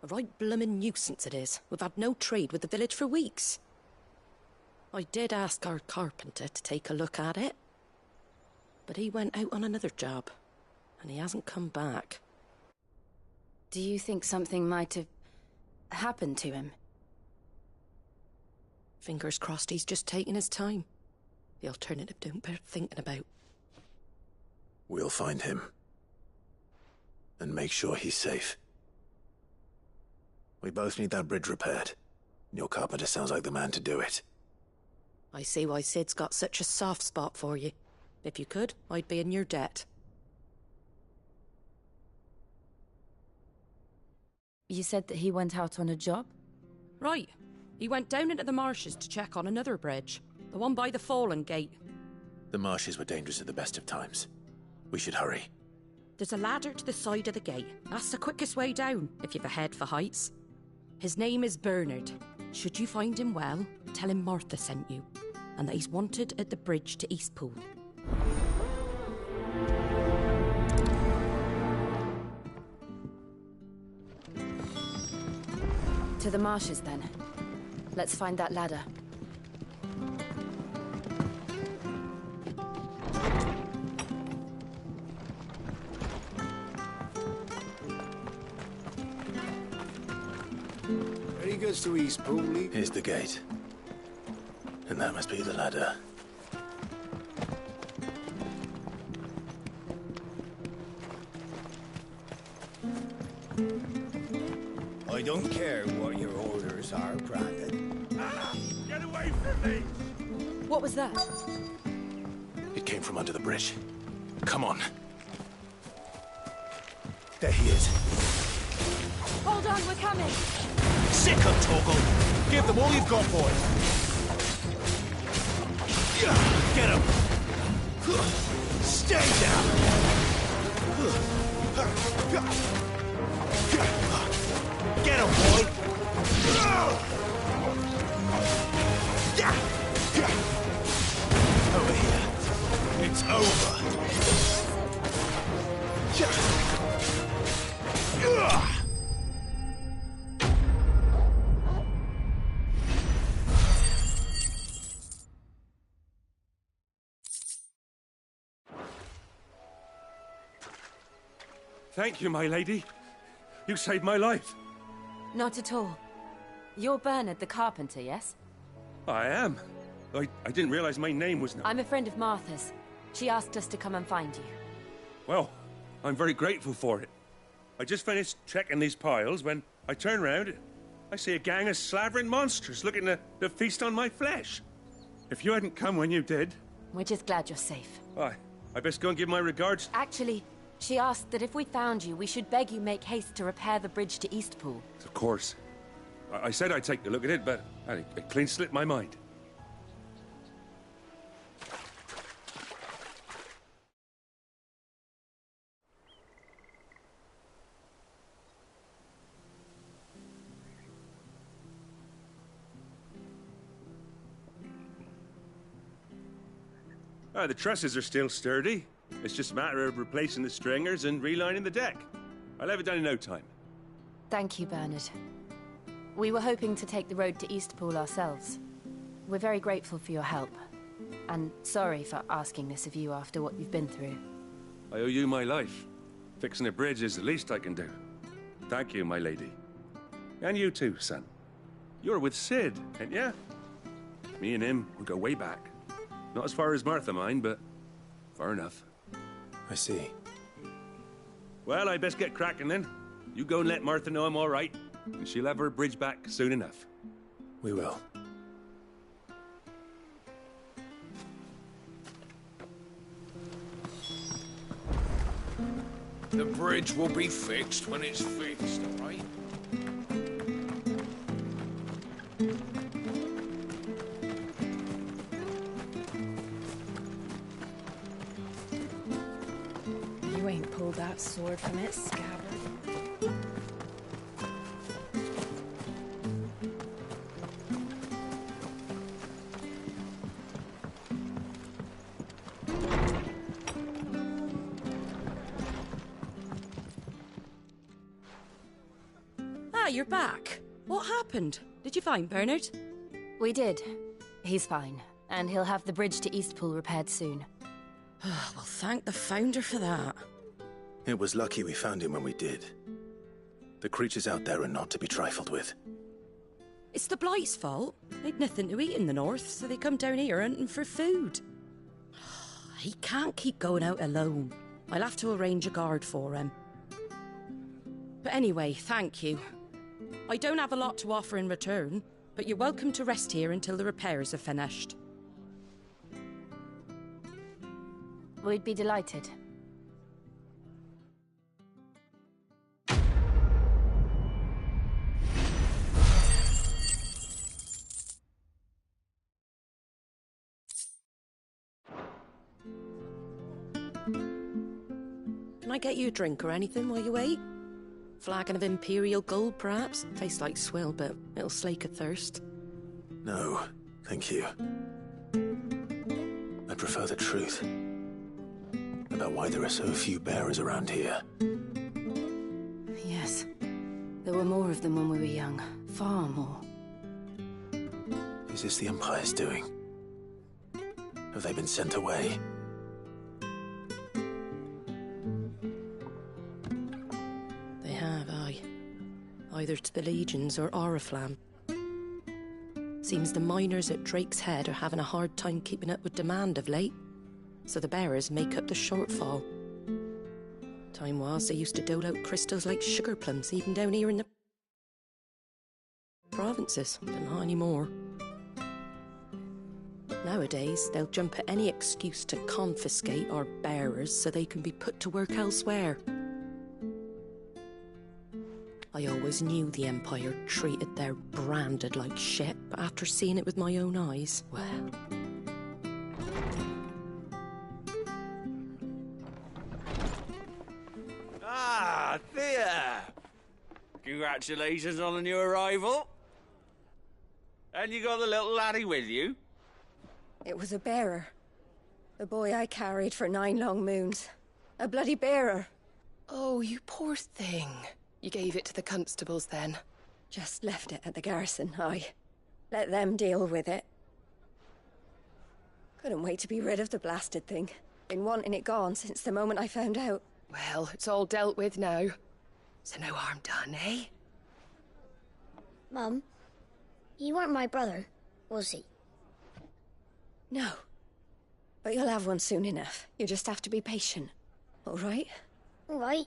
A right bloomin' nuisance it is. We've had no trade with the village for weeks. I did ask our carpenter to take a look at it. But he went out on another job, and he hasn't come back. Do you think something might have happened to him? Fingers crossed he's just taking his time. The alternative don't bear thinking about. We'll find him. And make sure he's safe. We both need that bridge repaired. Your carpenter sounds like the man to do it. I see why Sid's got such a soft spot for you. If you could, I'd be in your debt. You said that he went out on a job? Right. He went down into the marshes to check on another bridge. The one by the Fallen Gate. The marshes were dangerous at the best of times. We should hurry. There's a ladder to the side of the gate. That's the quickest way down, if you've a head for heights. His name is Bernard. Should you find him well, tell him Martha sent you, and that he's wanted at the bridge to Eastpool. To the marshes, then. Let's find that ladder. He goes to Eastpool. Here's the gate. And that must be the ladder. I don't care what your orders are, Brandon. Get away from me! What was that? It came from under the bridge. Come on. There he is. Hold on, we're coming! Sick of Torgal! Give them all you've got, boy! Get him! Stay down! Get him, boy! Over here. It's over. Thank you, my lady. You saved my life. Not at all. You're Bernard the carpenter, yes? I am. I didn't realize my name was... I'm a friend of Martha's. She asked us to come and find you. Well, I'm very grateful for it. I just finished checking these piles when I turn round. I see a gang of slavering monsters looking to feast on my flesh. If you hadn't come when you did... We're just glad you're safe. I best go and give my regards. Actually, she asked that if we found you, we should beg you make haste to repair the bridge to Eastpool. Of course. I said I'd take a look at it, but it clean slipped my mind. The trusses are still sturdy. It's just a matter of replacing the stringers and relining the deck. I'll have it done in no time. Thank you, Bernard. We were hoping to take the road to Eastpool ourselves. We're very grateful for your help. And sorry for asking this of you after what you've been through. I owe you my life. Fixing a bridge is the least I can do. Thank you, my lady. And you too, son. You're with Sid, ain't ya? Me and him, we go way back. Not as far as Martha, mind, but far enough. I see. Well, I best get cracking then. You go and let Martha know I'm all right, and she'll have her bridge back soon enough. We will. The bridge will be fixed when it's fixed, all right? You ain't pulled that sword from its scabbard. You're back. What happened? Did you find Bernard? We did. He's fine, and he'll have the bridge to Eastpool repaired soon. Well, thank the Founder for that. It was lucky we found him when we did. The creatures out there are not to be trifled with. It's the Blight's fault. They'd nothing to eat in the north, so they come down here hunting for food. He can't keep going out alone. I'll have to arrange a guard for him. But anyway, thank you. I don't have a lot to offer in return, but you're welcome to rest here until the repairs are finished. We'd be delighted. Can I get you a drink or anything while you wait? Flagon of Imperial Gold, perhaps? Tastes like swill, but it'll slake a thirst. No, thank you. I prefer the truth about why there are so few bearers around here. Yes. There were more of them when we were young. Far more. Is this the Empire's doing? Have they been sent away? They have, aye. Either to the Legions or Oriflamme. Seems the miners at Drake's Head are having a hard time keeping up with demand of late, so the bearers make up the shortfall. Time was, they used to dole out crystals like sugar plums, even down here in the provinces, but not anymore. Nowadays, they'll jump at any excuse to confiscate our bearers so they can be put to work elsewhere. I always knew the Empire treated their branded like shit, but after seeing it with my own eyes, well... Ah, Thea! Congratulations on the new arrival. And you got the little laddie with you? It was a bearer. The boy I carried for 9 long moons. A bloody bearer. Oh, you poor thing. You gave it to the constables, then? Just left it at the garrison, aye. Let them deal with it. Couldn't wait to be rid of the blasted thing. Been wanting it gone since the moment I found out. Well, it's all dealt with now. So no harm done, eh? Mum, he weren't my brother, was he? No. But you'll have one soon enough. You just have to be patient. All right? All right.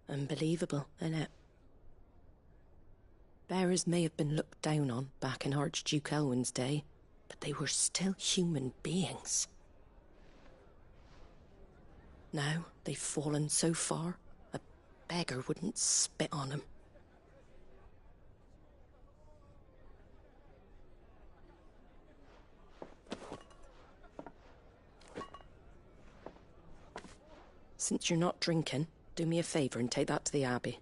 Unbelievable, innit? Bearers may have been looked down on back in Archduke Elwin's day, but they were still human beings. Now they've fallen so far, a beggar wouldn't spit on them. Since you're not drinking, do me a favour and take that to the Abbey.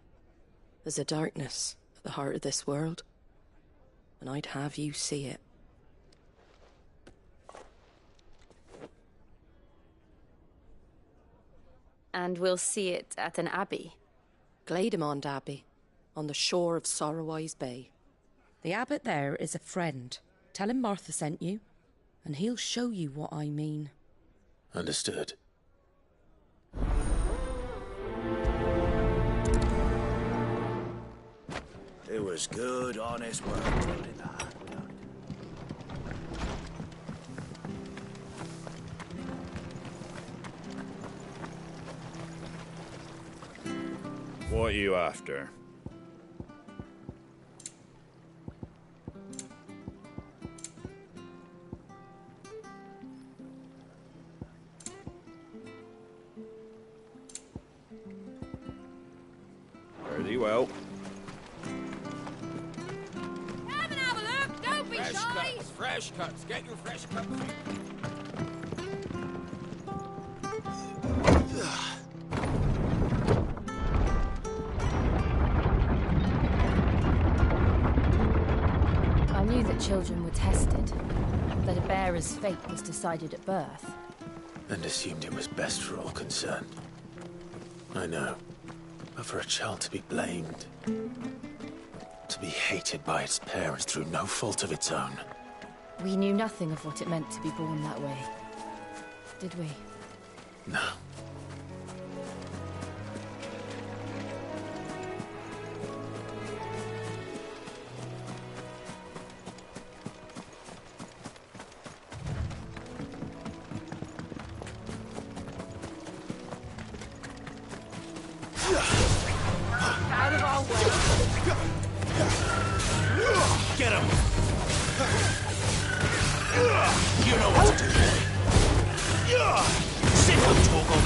There's a darkness at the heart of this world, and I'd have you see it. And we'll see it at an abbey? Glademond Abbey, on the shore of Sorrowise Bay. The abbot there is a friend. Tell him Martha sent you, and he'll show you what I mean. Understood. It was good, honest work building that. What are you after? Very well. Come and have a look, don't be shy! Fresh cuts, get your fresh cuts. I knew that children were tested, that a bearer's fate was decided at birth. And assumed it was best for all concerned. I know. But for a child to be blamed, to be hated by its parents through no fault of its own. We knew nothing of what it meant to be born that way, did we? No. Out of our way! Get him! You know what to do, boy. Sit him, Torgal.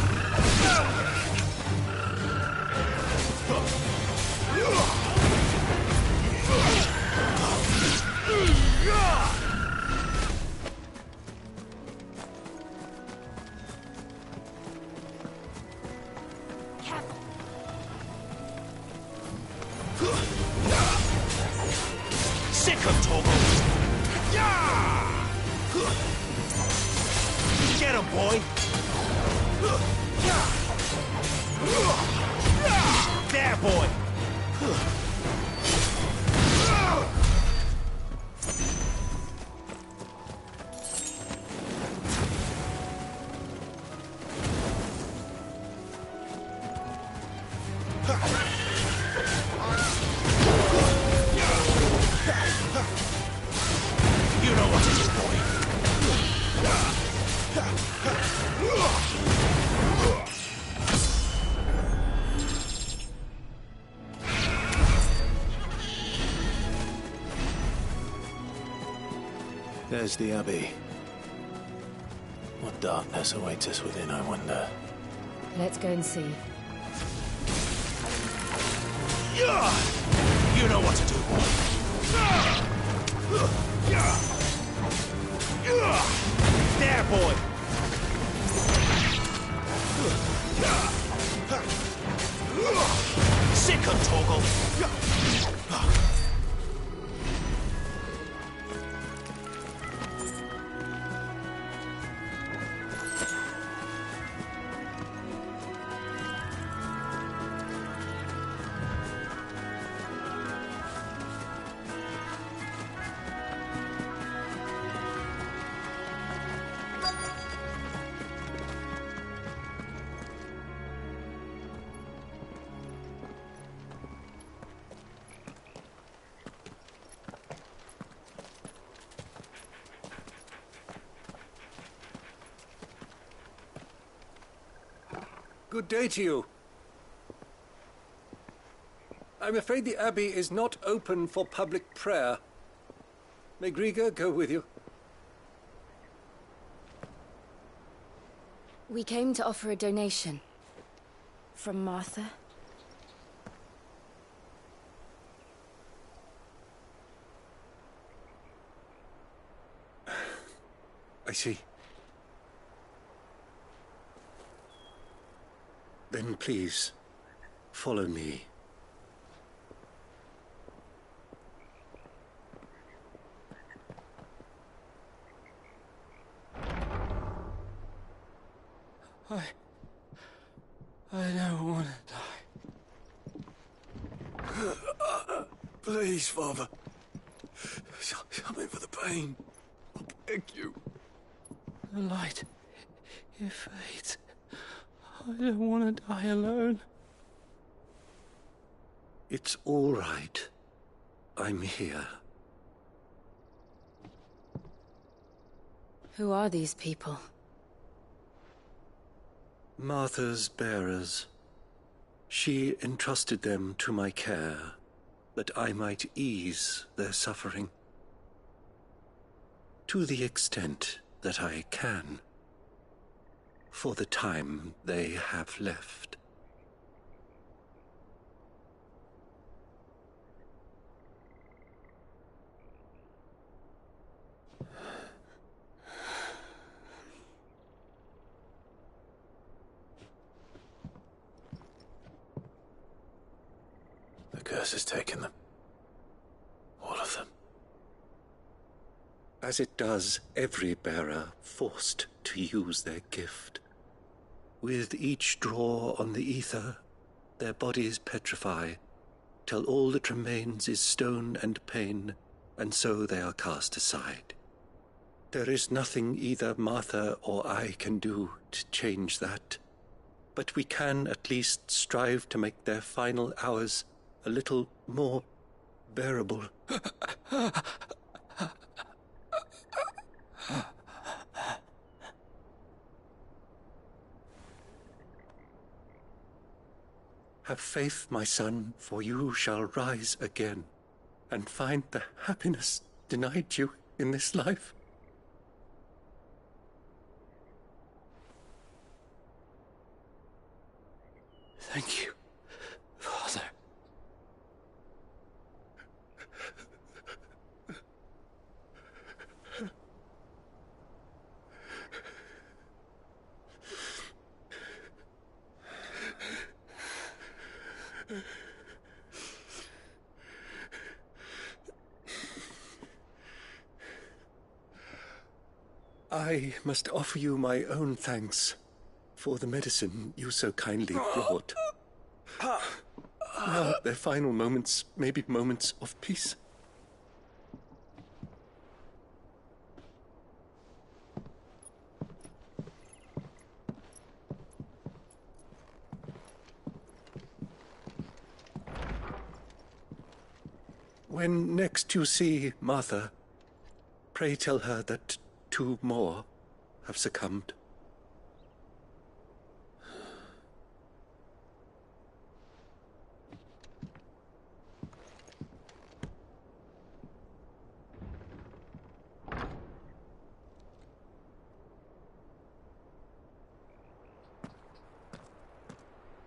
Sick of Torgal! Get him, boy! There, boy! You know what it is, boy. There's the Abbey. What darkness awaits us within, I wonder. Let's go and see. You know what to do, boy. There, boy. Sick him, Torgal. Good day to you. I'm afraid the Abbey is not open for public prayer. May Grieger go with you? We came to offer a donation. From Martha. I see. Then please, follow me. I don't want to die. Please, Father. Something for the pain. I beg you. The light, it fades. I don't want to die alone. It's all right. I'm here. Who are these people? Martha's bearers. She entrusted them to my care, that I might ease their suffering. To the extent that I can, for the time they have left. The curse has taken them. All of them. As it does every bearer forced to use their gift. With each draw on the ether, their bodies petrify, till all that remains is stone and pain, and so they are cast aside. There is nothing either Martha or I can do to change that, but we can at least strive to make their final hours a little more bearable. Have faith, my son, for you shall rise again and find the happiness denied you in this life. Thank you, Father. I must offer you my own thanks for the medicine you so kindly brought. Now their final moments may be moments of peace. When next you see Martha, pray tell her that 2 more have succumbed.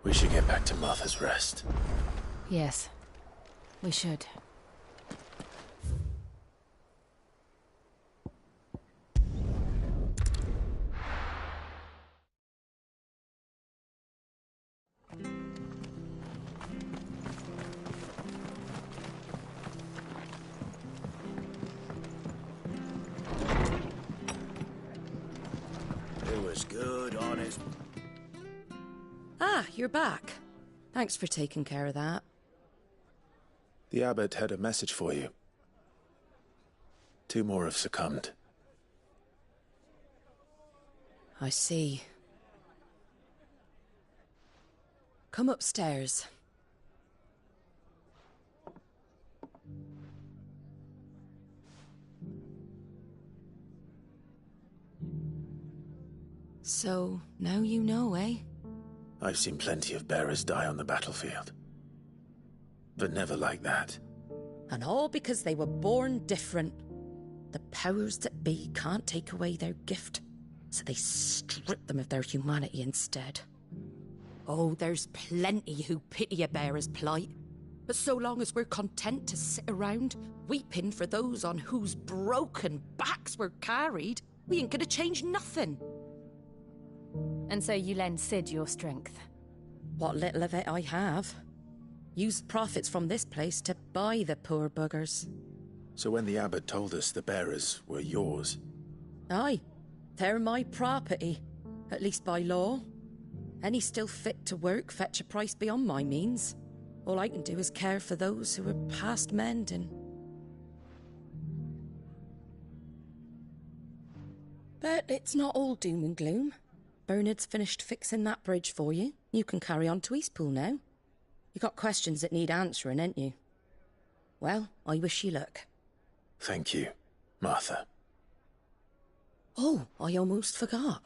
We should get back to Martha's Rest. Yes, we should. It was good, honest. Ah, you're back. Thanks for taking care of that. The abbot had a message for you. 2 more have succumbed. I see. Come upstairs. So, now you know, eh? I've seen plenty of bearers die on the battlefield. But never like that. And all because they were born different. The powers that be can't take away their gift, so they strip them of their humanity instead. Oh, there's plenty who pity a bearer's plight. But so long as we're content to sit around, weeping for those on whose broken backs we're carried, we ain't gonna change nothing. And so you lend Sid your strength? What little of it I have. Use profits from this place to buy the poor buggers. So when the abbot told us the bearers were yours... Aye, they're my property, at least by law. Any still fit to work fetch a price beyond my means. All I can do is care for those who are past mending. But it's not all doom and gloom. Bernard's finished fixing that bridge for you. You can carry on to Eastpool now. You got questions that need answering, ain't you? Well, I wish you luck. Thank you, Martha. Oh, I almost forgot.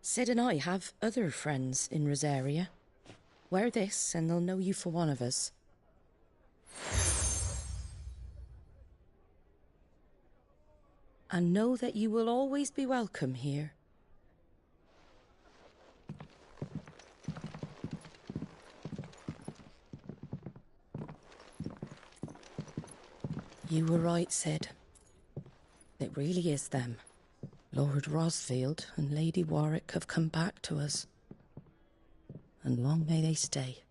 Sid and I have other friends in Rosaria. Wear this and they'll know you for one of us. And know that you will always be welcome here. You were right, Sid. It really is them. Lord Rosfield and Lady Warwick have come back to us. And long may they stay.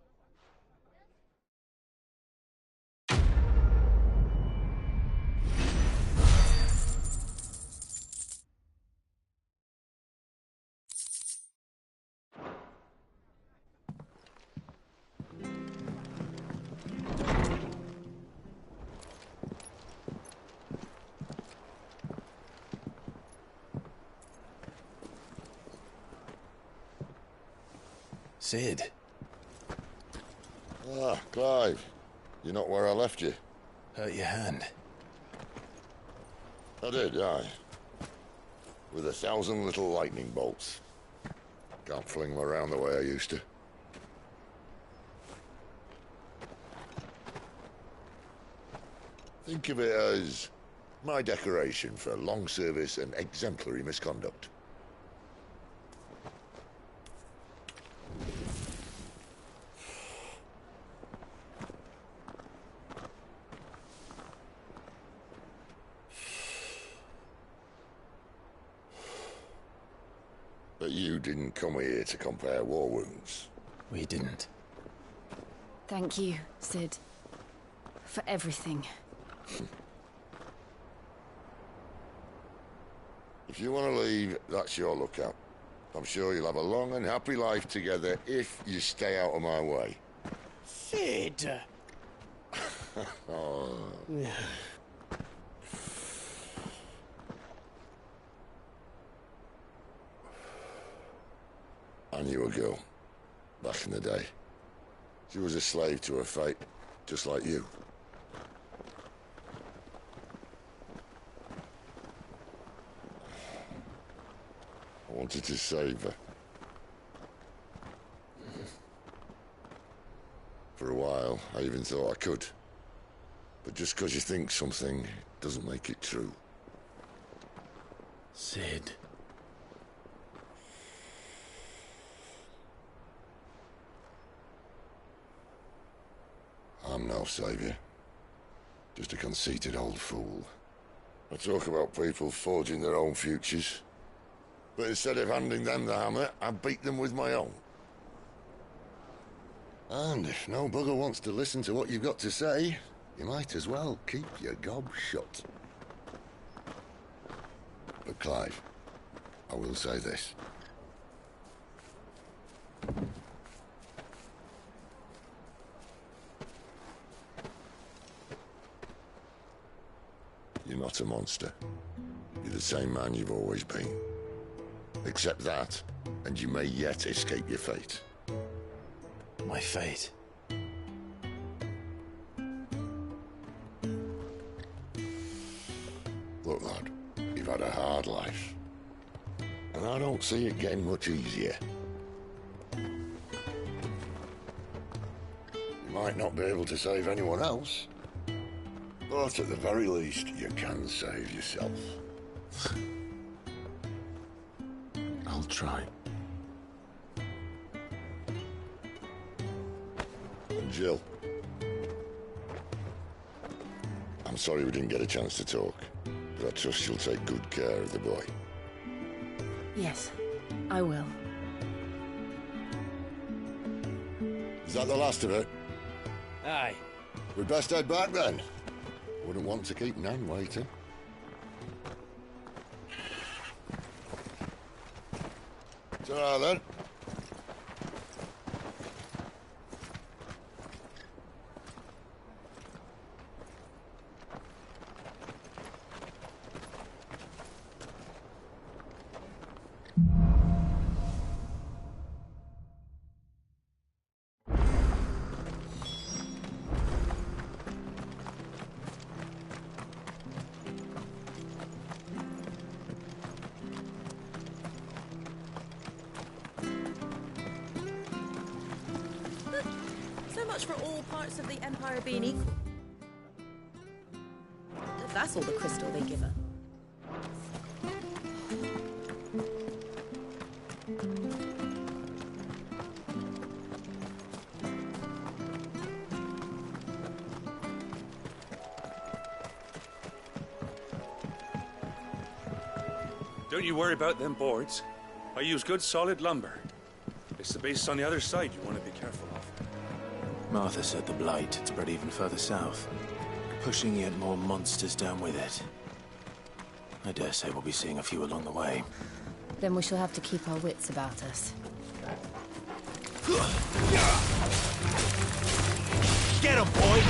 Sid. Ah, Clive. You're not where I left you. Hurt your hand. I did, aye. With 1,000 little lightning bolts. Can't fling them around the way I used to. Think of it as my decoration for long service and exemplary misconduct. But you didn't come here to compare war wounds. We didn't. Thank you, Sid. For everything. If you want to leave, that's your lookout. I'm sure you'll have a long and happy life together if you stay out of my way. Sid! Oh. I knew a girl, back in the day. She was a slave to her fate, just like you. I wanted to save her. For a while, I even thought I could. But just because you think something doesn't make it true. Sid. I'm no saviour. Just a conceited old fool. I talk about people forging their own futures. But instead of handing them the hammer, I beat them with my own. And if no bugger wants to listen to what you've got to say, you might as well keep your gob shut. But Clive, I will say this. You're not a monster. You're the same man you've always been. Accept that, and you may yet escape your fate. My fate? Look, lad, you've had a hard life. And I don't see it getting much easier. might not be able to save anyone else, but at the very least, you can save yourself. I'll try. Jill. I'm sorry we didn't get a chance to talk, but I trust you'll take good care of the boy. Yes, I will. Is that the last of it? Aye. We'd best head back then. Wouldn't want to keep Nan waiting. It's all right then. So much for all parts of the Empire being equal. If that's all the crystal they give her. Don't you worry about them boards. I use good solid lumber. It's the base on the other side you want to be careful of. Martha said the Blight had spread even further south, pushing yet more monsters down with it. I dare say we'll be seeing a few along the way. Then we shall have to keep our wits about us. Get him, boy!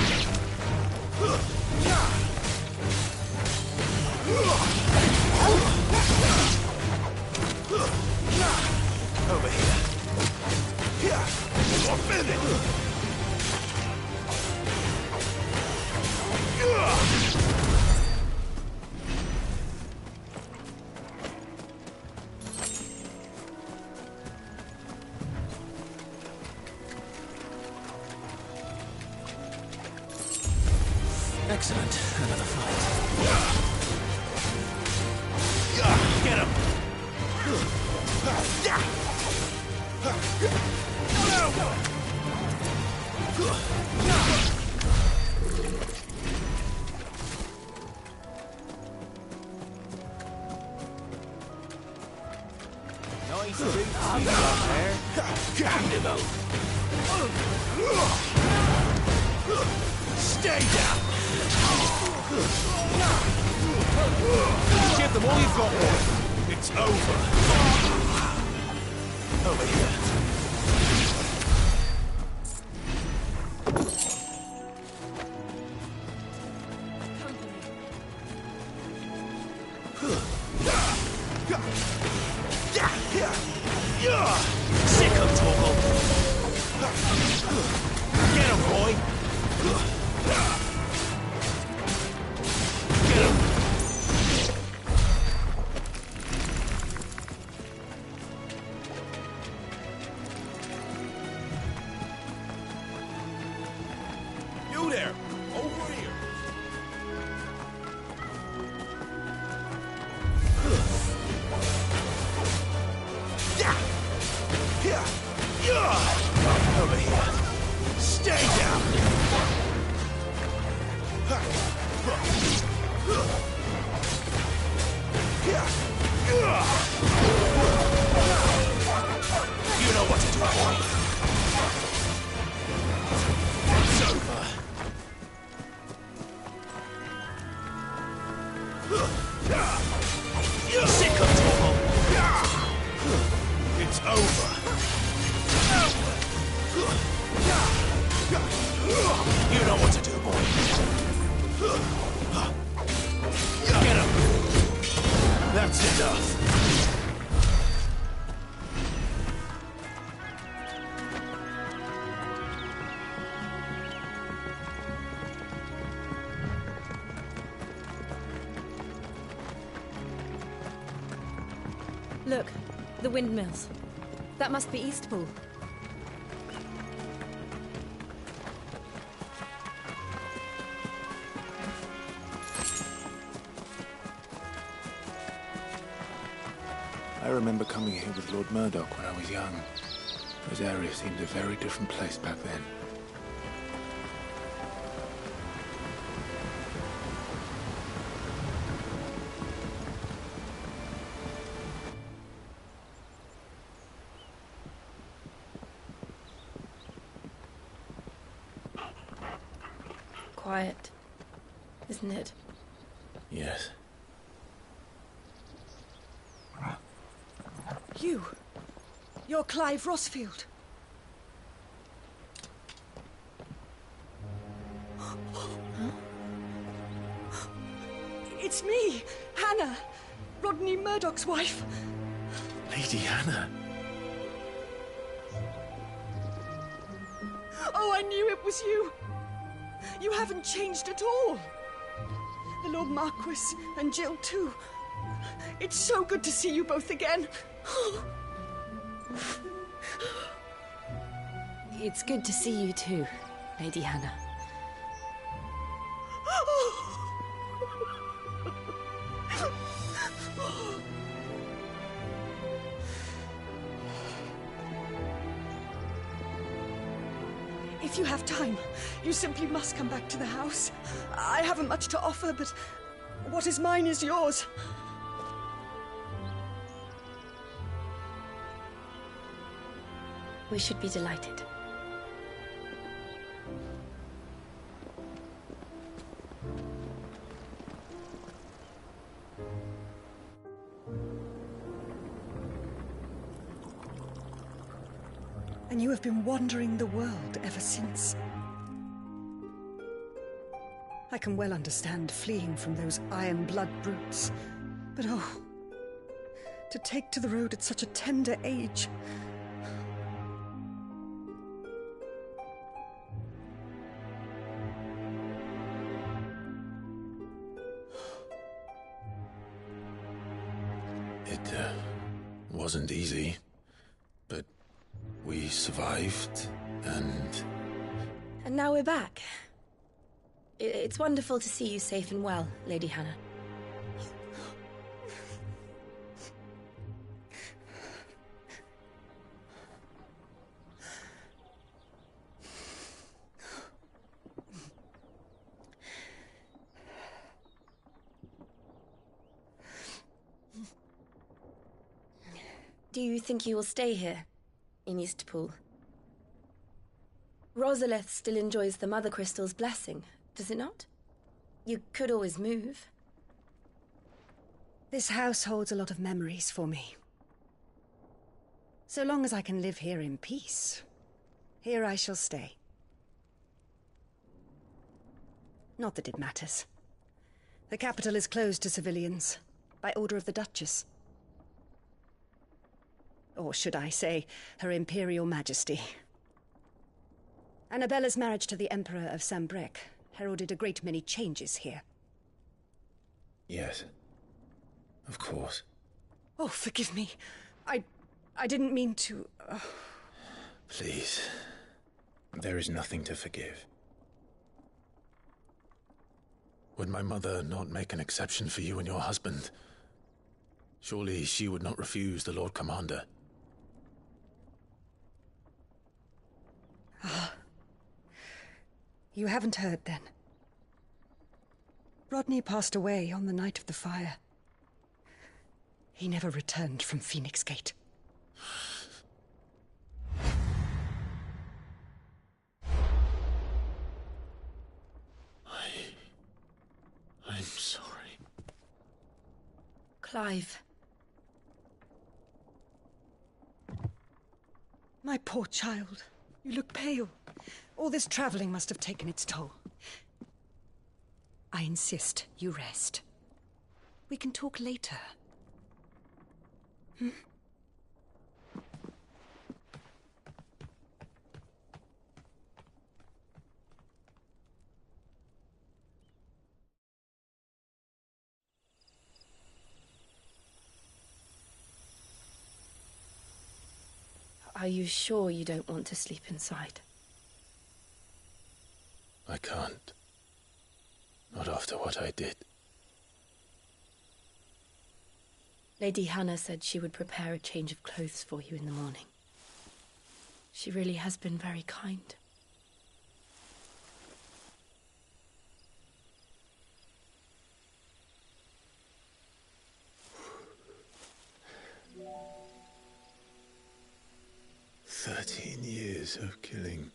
Over here. Here! More minute! Excellent. Another fight. Get him! Nice boots you got there. Candidate! Stay down! Give them all you've got, boy. It's over. Over here. Sick of Torgal. Get him, boy. Get him. You there, over here. Over here. Stay down. You know what to do, boy. It's over. Sick of Torgal. It's over. You know what to do, boy. Get him. That's enough. Look, the windmills. That must be Eastpool. I remember coming here with Lord Murdoch when I was young. This area seemed a very different place back then. Quiet, isn't it? Yes. You're Clive Rossfield. It's me, Hannah, Rodney Murdoch's wife. Lady Hannah. Oh, I knew it was you. You haven't changed at all. The Lord Marquis and Jill too. It's so good to see you both again. It's good to see you too, Lady Hannah. If you have time, you simply must come back to the house. I haven't much to offer, but what is mine is yours. We should be delighted. And you have been wandering the world ever since. I can well understand fleeing from those iron blood brutes. But oh, to take to the road at such a tender age. It wasn't easy, but we survived, and... And now we're back. It's wonderful to see you safe and well, Lady Hannah. Do you think you will stay here, in Eastpool? Rosalith still enjoys the Mother Crystal's blessing, does it not? You could always move. This house holds a lot of memories for me. So long as I can live here in peace, here I shall stay. Not that it matters. The capital is closed to civilians, by order of the Duchess. Or should I say, Her Imperial Majesty. Annabella's marriage to the Emperor of Sambrec heralded a great many changes here. Yes. Of course. Oh, forgive me. I didn't mean to... Please. There is nothing to forgive. Would my mother not make an exception for you and your husband? Surely she would not refuse the Lord Commander. You haven't heard, then. Rodney passed away on the night of the fire. He never returned from Phoenix Gate. I'm sorry. Clive. My poor child. You look pale. All this traveling must have taken its toll. I insist you rest. We can talk later. Hmm? Are you sure you don't want to sleep inside? I can't. Not after what I did. Lady Hannah said she would prepare a change of clothes for you in the morning. She really has been very kind. Years of killing.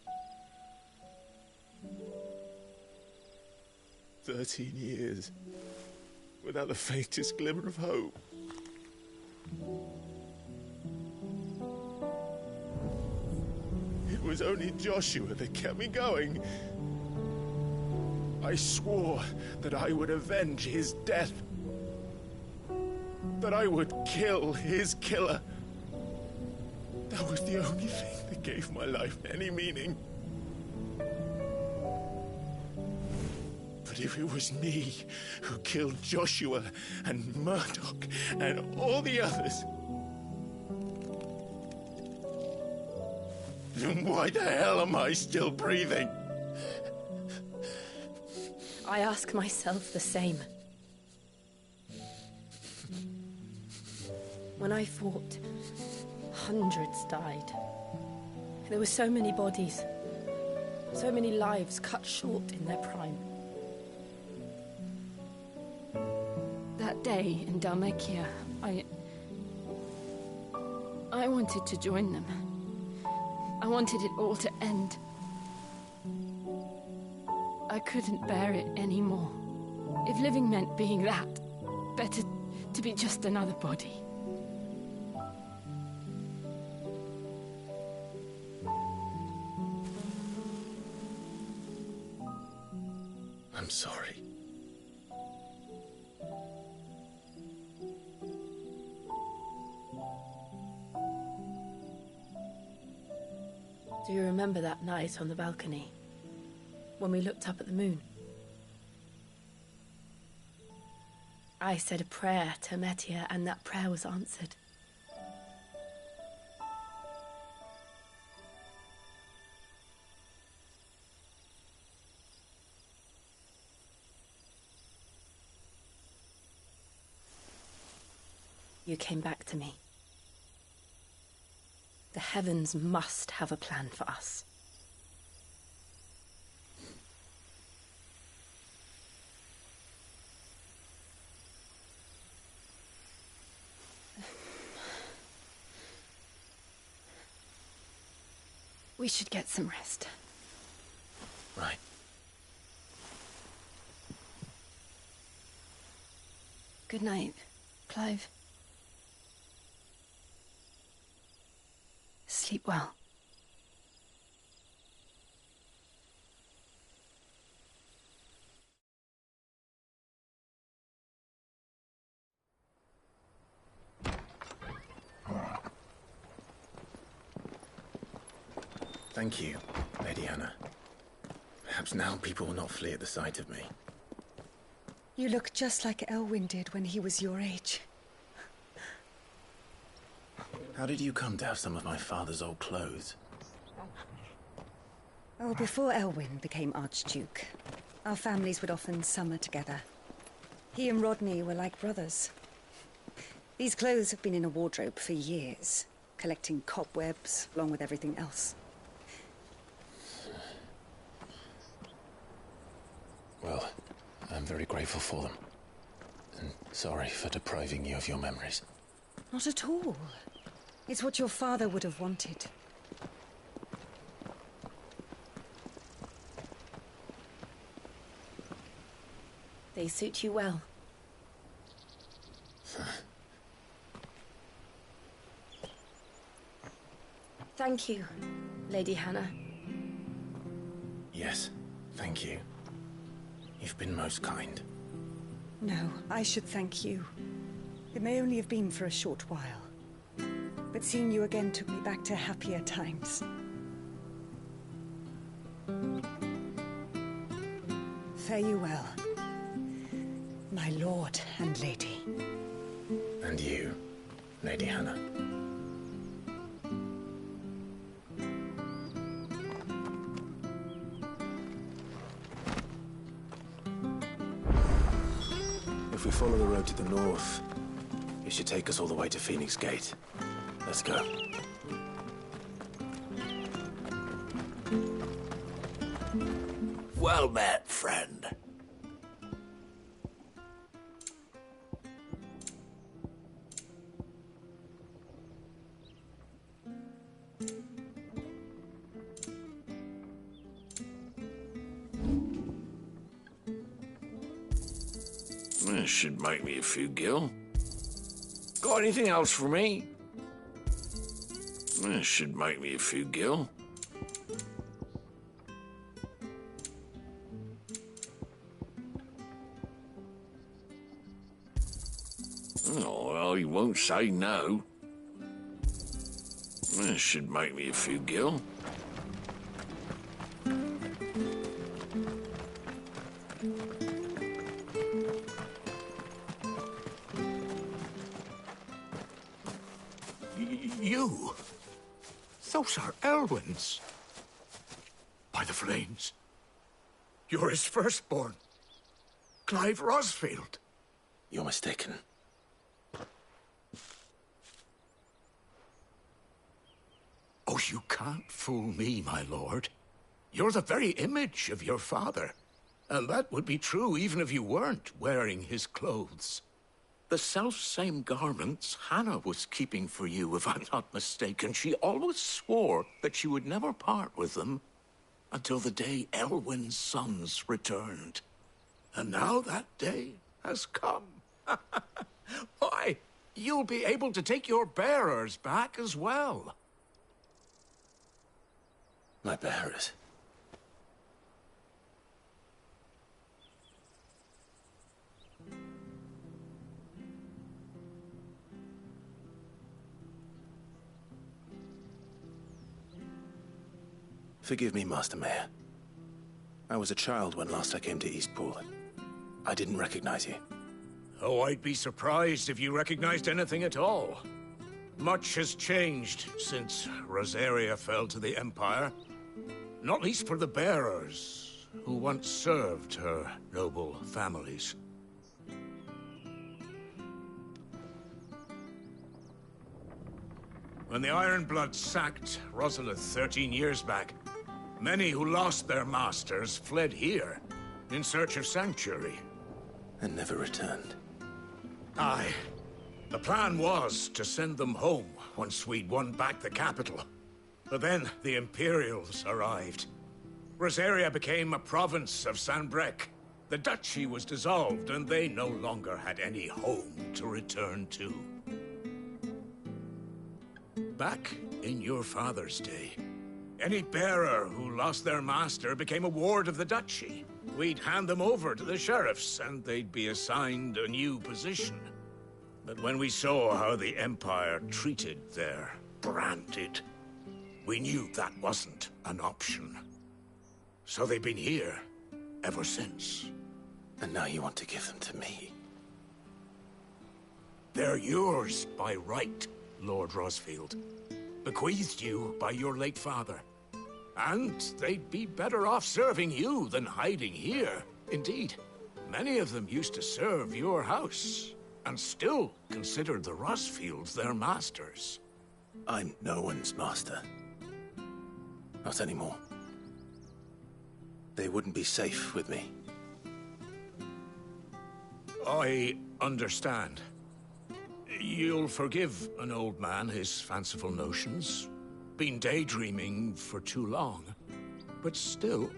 13 years without the faintest glimmer of hope. It was only Joshua that kept me going. I swore that I would avenge his death. That I would kill his killer. That was the only thing that gave my life any meaning. But if it was me who killed Joshua and Murdoch and all the others, then why the hell am I still breathing? I ask myself the same. When I fought, hundreds died. There were so many bodies, so many lives cut short in their prime. That day in Dalmekia, I wanted to join them. I wanted it all to end. I couldn't bear it anymore. If living meant being that, better to be just another body. I'm sorry. Do you remember that night on the balcony, when we looked up at the moon? I said a prayer to Metia, and that prayer was answered. You came back to me. The heavens must have a plan for us. We should get some rest. Right. Good night, Clive. Sleep well. Thank you, Lady Hannah. Perhaps now people will not flee at the sight of me. You look just like Elwyn did when he was your age. How did you come to have some of my father's old clothes? Oh, before Elwyn became Archduke, our families would often summer together. He and Rodney were like brothers. These clothes have been in a wardrobe for years, collecting cobwebs along with everything else. Well, I'm very grateful for them. And sorry for depriving you of your memories. Not at all. It's what your father would have wanted. They suit you well. Thank you, Lady Hannah. Yes, thank you. You've been most kind. No, I should thank you. It may only have been for a short while. But seeing you again took me back to happier times. Fare you well, my lord and lady. And you, Lady Hannah. If we follow the road to the north, it should take us all the way to Phoenix Gate. Let's go. Well met, friend. This should make me a few gil. Got anything else for me? This should make me a few gil. Oh, well, he won't say no. This should make me a few gil. You? Those are Elwyn's. By the flames. You're his firstborn. Clive Rosfield. You're mistaken. Oh, you can't fool me, my lord. You're the very image of your father. And that would be true even if you weren't wearing his clothes. The self-same garments Hannah was keeping for you, if I'm not mistaken. She always swore that she would never part with them until the day Elwyn's sons returned. And now that day has come. Why, you'll be able to take your bearers back as well. My bearers? Forgive me, Master Mayor. I was a child when last I came to Eastpool. I didn't recognize you. Oh, I'd be surprised if you recognized anything at all. Much has changed since Rosaria fell to the Empire. Not least for the bearers, who once served her noble families. When the Ironbloods sacked Rosalith 13 years back, many who lost their masters fled here in search of sanctuary. And never returned. Aye. The plan was to send them home once we'd won back the capital. But then the Imperials arrived. Rosaria became a province of Sanbreque. The duchy was dissolved, and they no longer had any home to return to. Back in your father's day, any bearer who lost their master became a ward of the duchy. We'd hand them over to the sheriffs, and they'd be assigned a new position. But when we saw how the Empire treated their branded, we knew that wasn't an option. So they've been here ever since. And now you want to give them to me? They're yours by right, Lord Rosfield. Bequeathed you by your late father. And they'd be better off serving you than hiding here. Indeed, many of them used to serve your house, and still considered the Rosfields their masters. I'm no one's master. Not anymore. They wouldn't be safe with me. I understand. You'll forgive an old man his fanciful notions. Been daydreaming for too long. But still,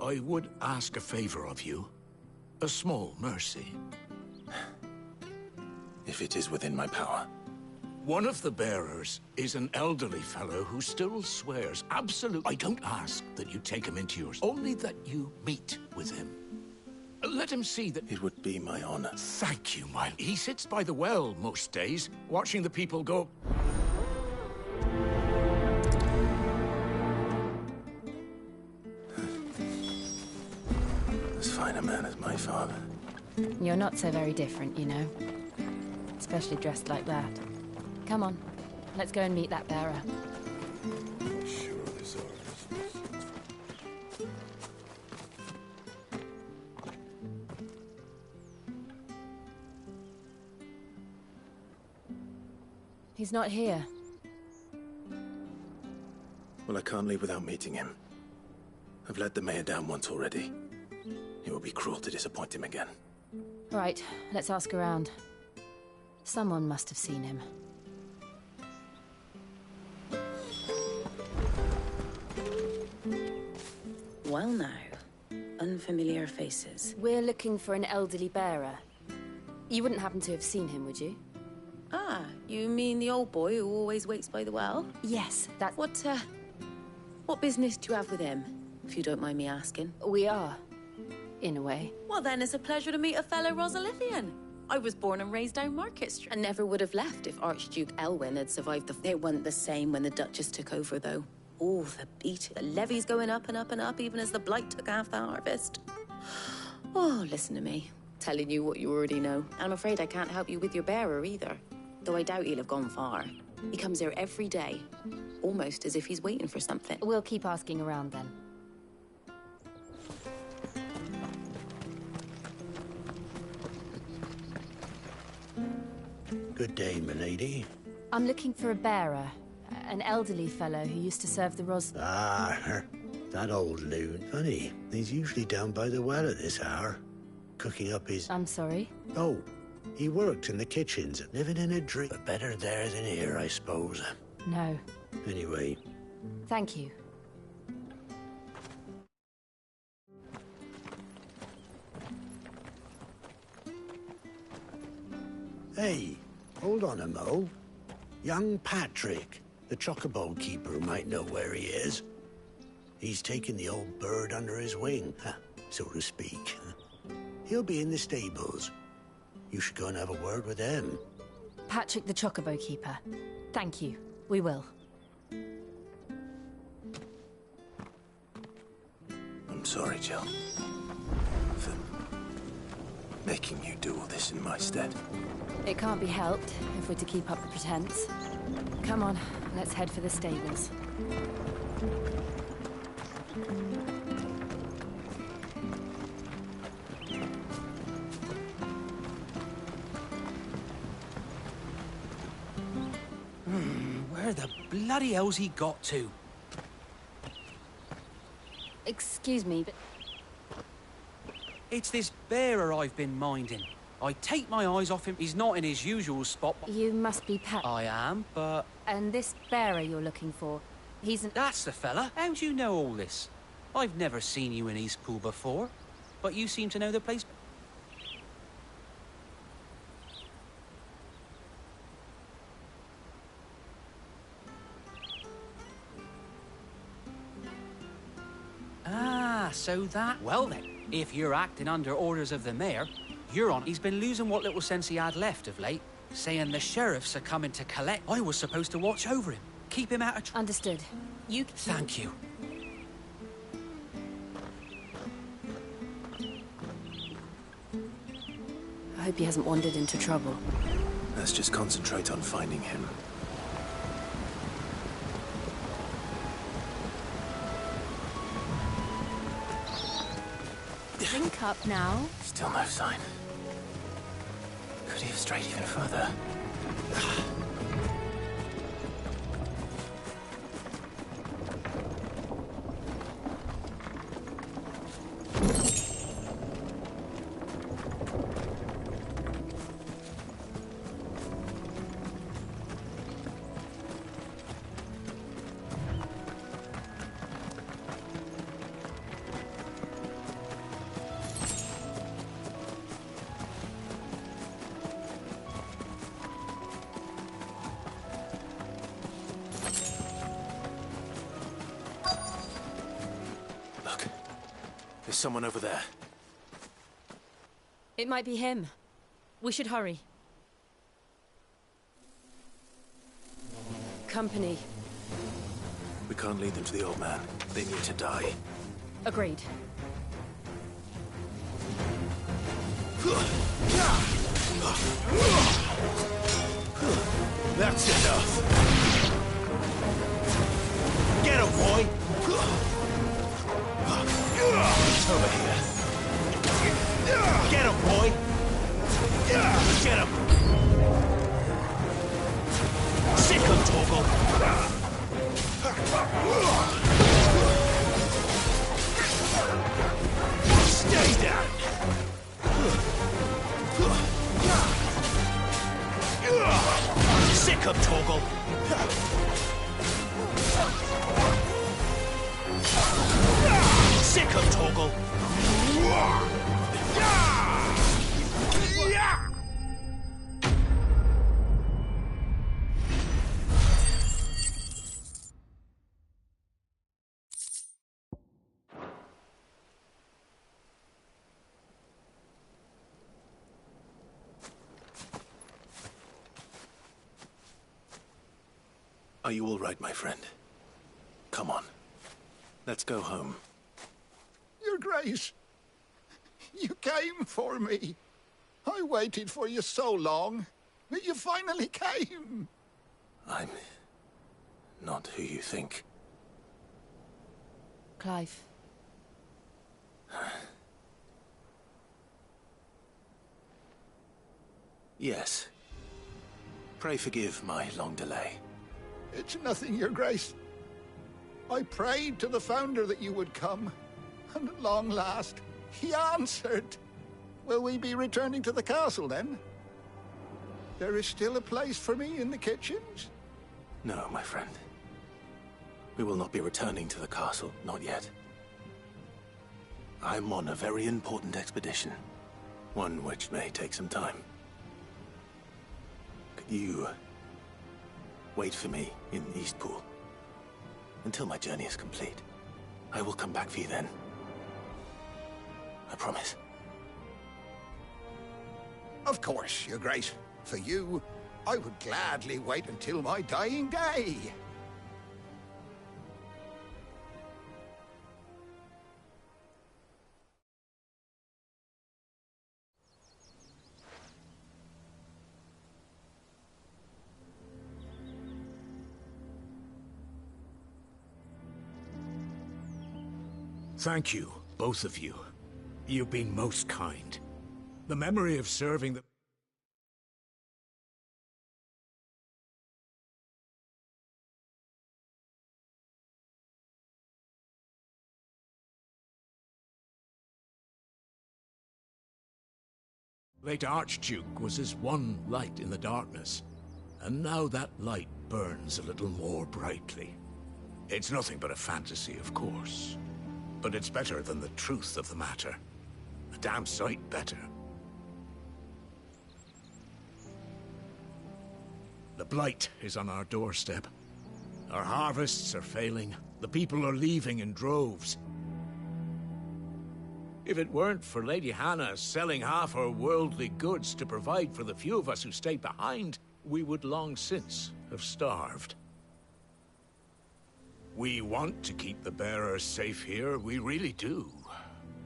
I would ask a favor of you. A small mercy. If it is within my power. One of the bearers is an elderly fellow who still swears absolute. I don't ask that you take him into yours, only that you meet with him. Let him see that... It would be my honor. Thank you, my... He sits by the well most days, watching the people go... As fine a man as my father. You're not so very different, you know. Especially dressed like that. Come on, let's go and meet that bearer. He's not here. Well, I can't leave without meeting him. I've let the mayor down once already. It would be cruel to disappoint him again. Right, let's ask around. Someone must have seen him. Well now, unfamiliar faces. We're looking for an elderly bearer. You wouldn't happen to have seen him, would you? Ah, you mean the old boy who always waits by the well? Yes, that... What business do you have with him, if you don't mind me asking? We are, in a way. Well then, it's a pleasure to meet a fellow Rosalithian. I was born and raised down Market Street and never would have left if Archduke Elwyn had survived the... It wasn't the same when the Duchess took over, though. Oh, the beat. The levies going up and up and up, even as the blight took half the harvest. Oh, listen to me. Telling you what you already know. I'm afraid I can't help you with your bearer either. Though I doubt he'll have gone far. He comes here every day. Almost as if he's waiting for something. We'll keep asking around then. Good day, milady. I'm looking for a bearer. An elderly fellow who used to serve the Ah, that old loon. Funny, he's usually down by the well at this hour, cooking up his... I'm sorry? Oh, he worked in the kitchens, living in a dream. But better there than here, I suppose. No. Anyway. Thank you. Hey, hold on a mo. Young Patrick, the chocobo keeper, might know where he is. He's taken the old bird under his wing, so to speak. He'll be in the stables. You should go and have a word with them. Patrick the chocobo keeper. Thank you. We will. I'm sorry, Jill. For making you do all this in my stead. It can't be helped if we're to keep up the pretense. Come on, let's head for the stables. Where the bloody hell's he got to? Excuse me, but... It's this bearer I've been minding. I take my eyes off him. He's not in his usual spot. You must be Pat. I am, but... And this bearer you're looking for, he's an... That's the fella. How do you know all this? I've never seen you in Eastpool before, but you seem to know the place... Ah, so that... Well then, if you're acting under orders of the mayor, you're on. He's been losing what little sense he had left of late, saying the sheriffs are coming to collect. I was supposed to watch over him, keep him out of trouble. Understood. You... Thank you. I hope he hasn't wandered into trouble. Let's just concentrate on finding him. Drink up now. Still no sign. Could he have strayed even further? There's someone over there. It might be him. We should hurry. Company. We can't lead them to the old man. They need to die. Agreed. That's enough. Get him, boy! Over here. Get him, boy! Get him! careful! Are you all right, my friend? Come on. Let's go home. Your Grace, you came for me. I waited for you so long, but you finally came. I'm not who you think. Clive. Yes. Pray forgive my long delay. It's nothing, Your Grace. I prayed to the Founder that you would come, and at long last, he answered. Will we be returning to the castle, then? There is still a place for me in the kitchens? No, my friend. We will not be returning to the castle, not yet. I'm on a very important expedition, one which may take some time. Could you wait for me in Eastpool until my journey is complete? I will come back for you then. I promise. Of course, Your Grace. For you, I would gladly wait until my dying day. Thank you, both of you. You've been most kind. The memory of serving the... late Archduke was as one light in the darkness, and now that light burns a little more brightly. It's nothing but a fantasy, of course, but it's better than the truth of the matter. A damn sight better. The blight is on our doorstep. Our harvests are failing. The people are leaving in droves. If it weren't for Lady Hannah selling half her worldly goods to provide for the few of us who stayed behind, we would long since have starved. We want to keep the bearers safe here, we really do.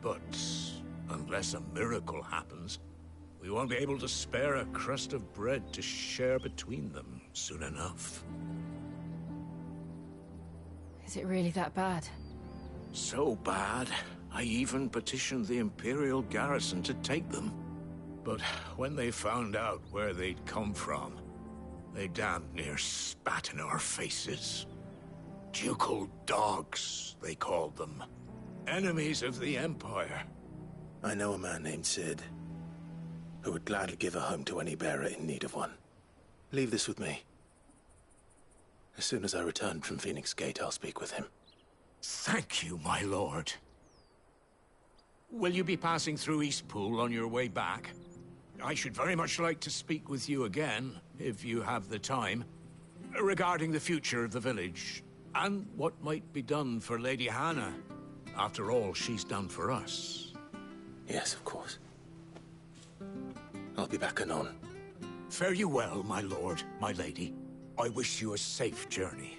But unless a miracle happens, we won't be able to spare a crust of bread to share between them soon enough. Is it really that bad? So bad, I even petitioned the Imperial garrison to take them. But when they found out where they'd come from, they damned near spat in our faces. Ducal dogs, they called them. Enemies of the Empire. I know a man named Sid, who would gladly give a home to any bearer in need of one. Leave this with me. As soon as I return from Phoenix Gate, I'll speak with him. Thank you, my lord. Will you be passing through Eastpool on your way back? I should very much like to speak with you again, if you have the time, regarding the future of the village, and what might be done for Lady Hannah. After all, she's done for us. Yes, of course. I'll be back anon. Fare you well, my lord, my lady. I wish you a safe journey.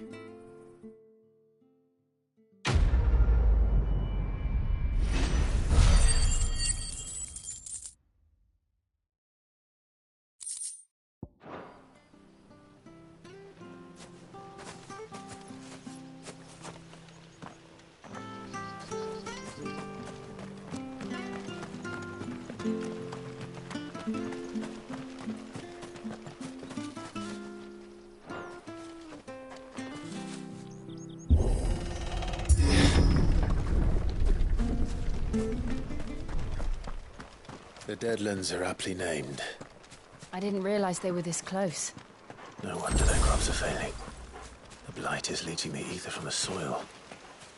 The Deadlands are aptly named. I didn't realize they were this close. No wonder their crops are failing. The blight is leaching the ether from the soil.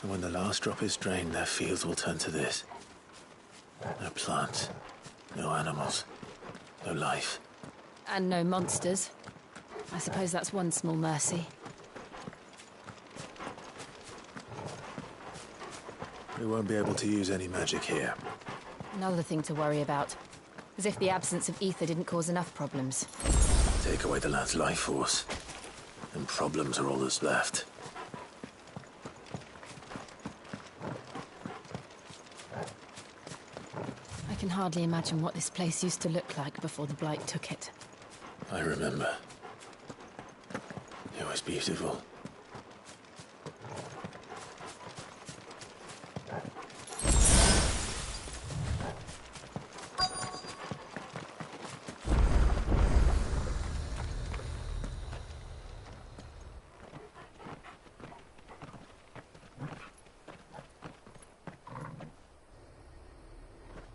And when the last drop is drained, their fields will turn to this. No plants, no animals, no life. And no monsters. I suppose that's one small mercy. We won't be able to use any magic here. Another thing to worry about. As if the absence of ether didn't cause enough problems. Take away the lad's life force, and problems are all that's left. I can hardly imagine what this place used to look like before the Blight took it. I remember. It was beautiful.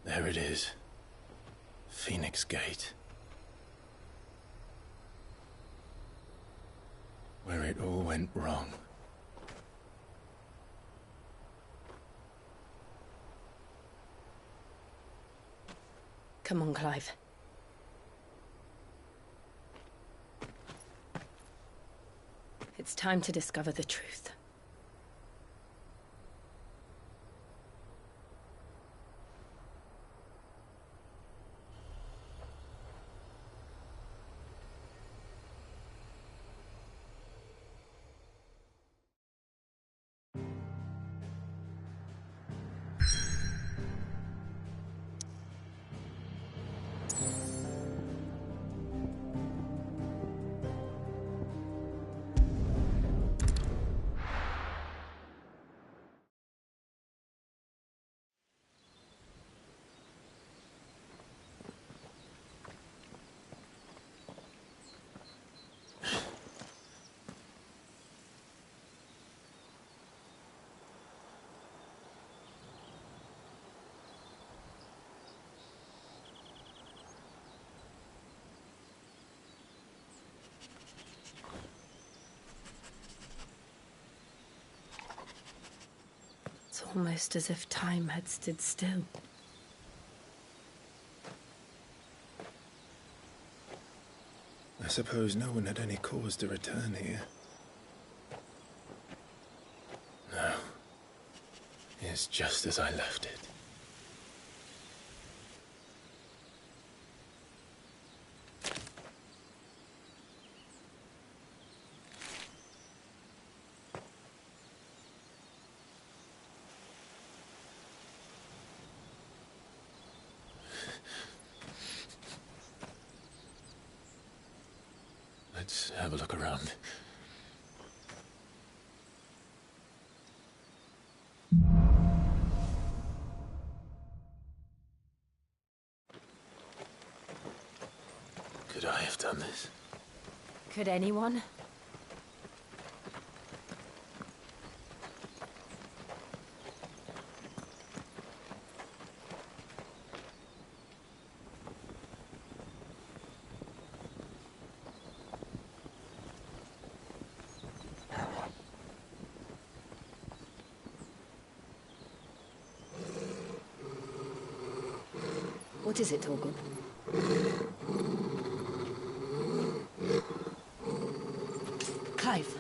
There it is. Phoenix Gate. Where it all went wrong. Come on, Clive. It's time to discover the truth. It's almost as if time had stood still. I suppose no one had any cause to return here. No. It's just as I left it. Let's have a look around. Could I have done this? Could anyone? What is it, Torgal? Clive.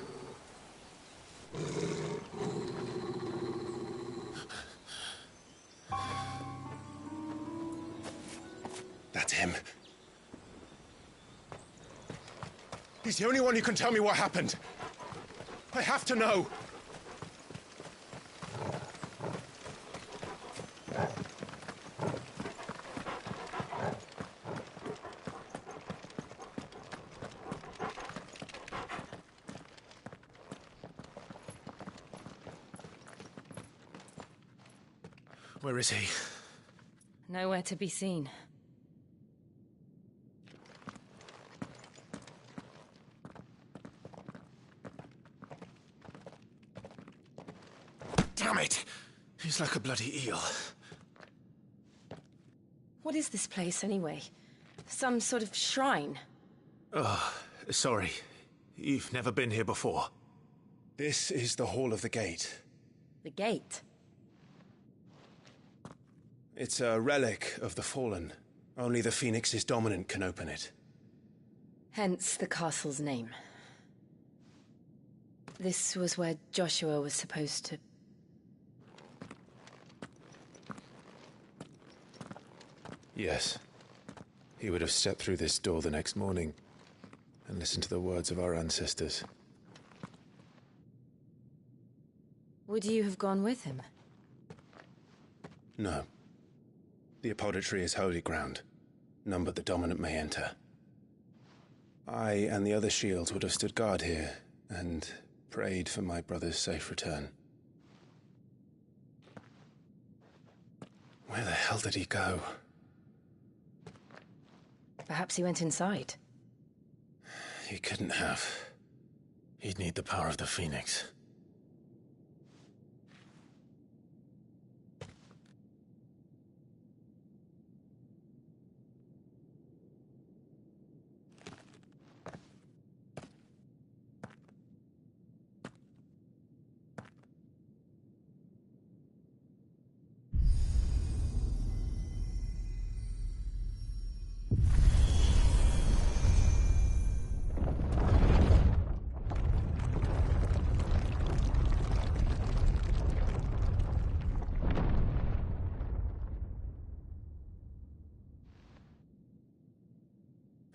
That's him. He's the only one who can tell me what happened. I have to know. Where is he? Nowhere to be seen. Damn it! He's like a bloody eel. What is this place, anyway? Some sort of shrine? Oh, sorry. You've never been here before. This is the Hall of the Gate. The gate? It's a relic of the Fallen. Only the Phoenix's dominant can open it. Hence the castle's name. This was where Joshua was supposed to... Yes. He would have stepped through this door the next morning and listened to the words of our ancestors. Would you have gone with him? No. The apodatory is holy ground. None but the dominant may enter. I and the other shields would have stood guard here and prayed for my brother's safe return. Where the hell did he go? Perhaps he went inside. He couldn't have. He'd need the power of the Phoenix.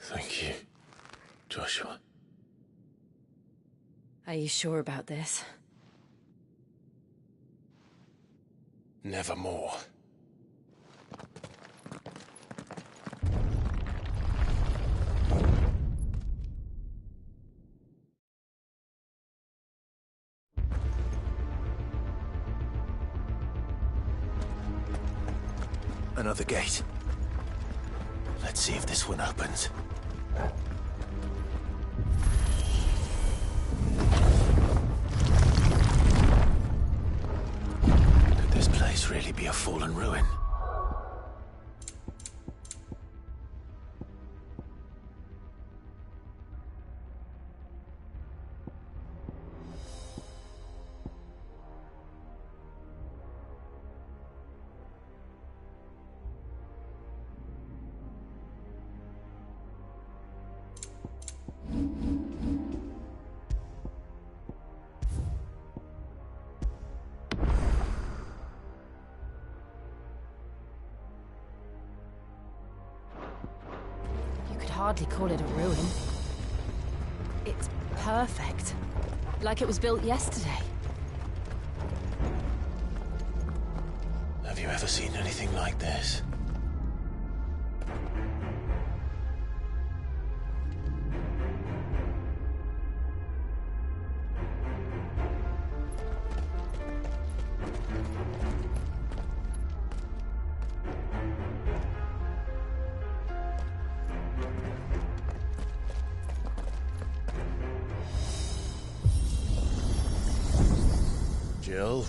Thank you, Joshua. Are you sure about this? Nevermore. Another gate. Let's see if this one opens. Could this place really be a fallen ruin? Hardly call it a ruin. It's perfect. Like it was built yesterday. Have you ever seen anything like this? Jill?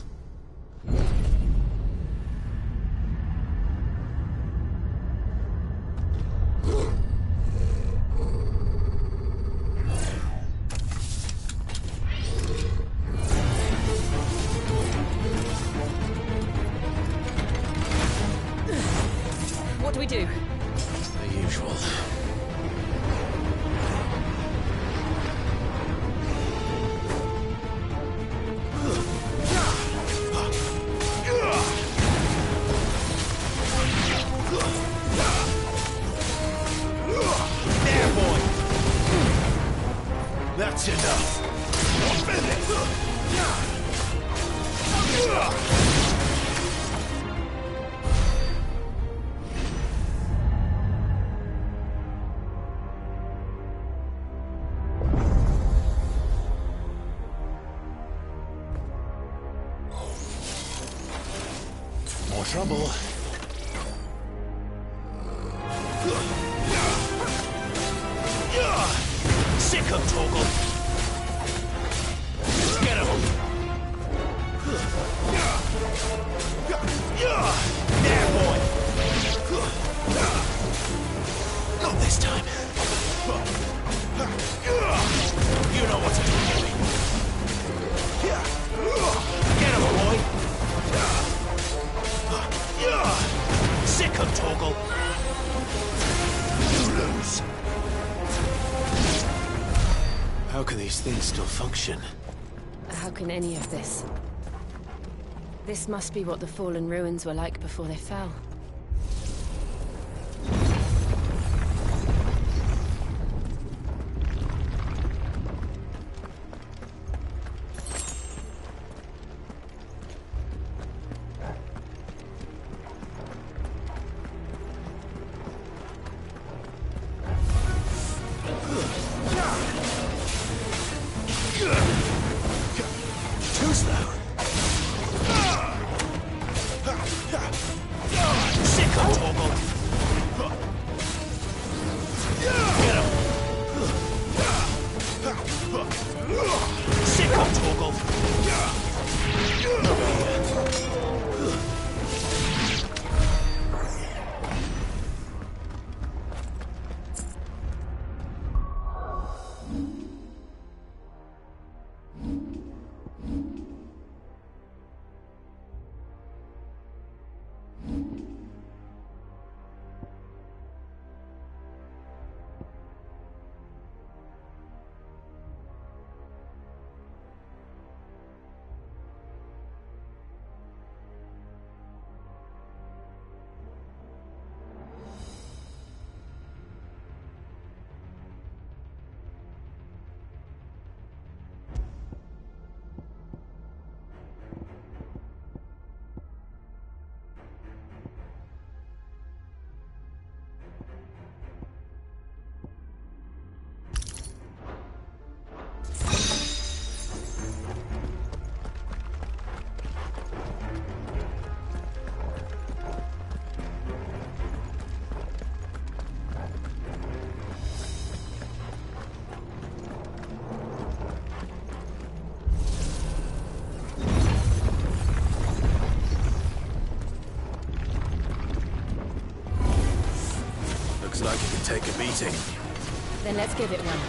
What do we do? The usual. That's enough. More trouble. Sick of Torgal. Let's get him. There, boy. Not this time. You know what to do, Gilly. Get him, boy. things still function? How can any of this? This must be what the fallen ruins were like before they fell. Too slow. Sick of Torgal. Get him. Sick of Torgal. Looks like it can take a beating. Then let's give it one.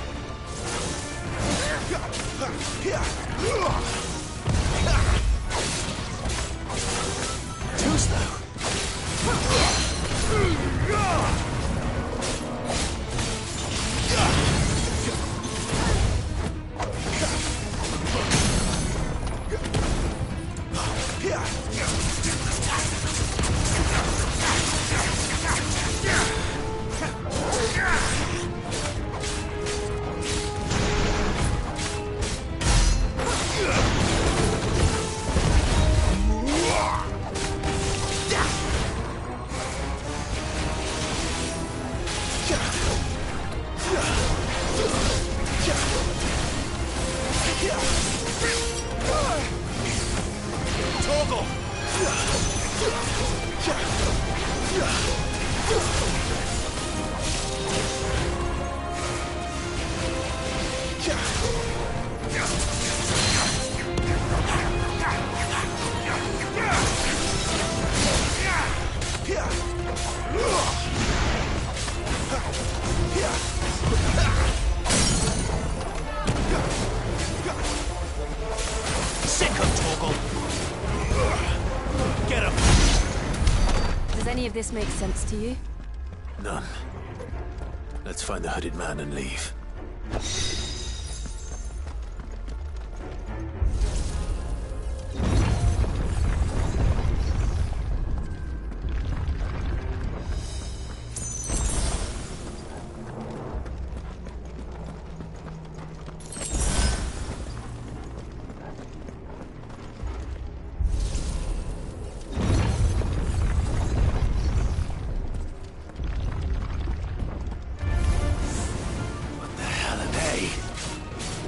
Too slow. Does any of this make sense to you? None. Let's find the hooded man and leave.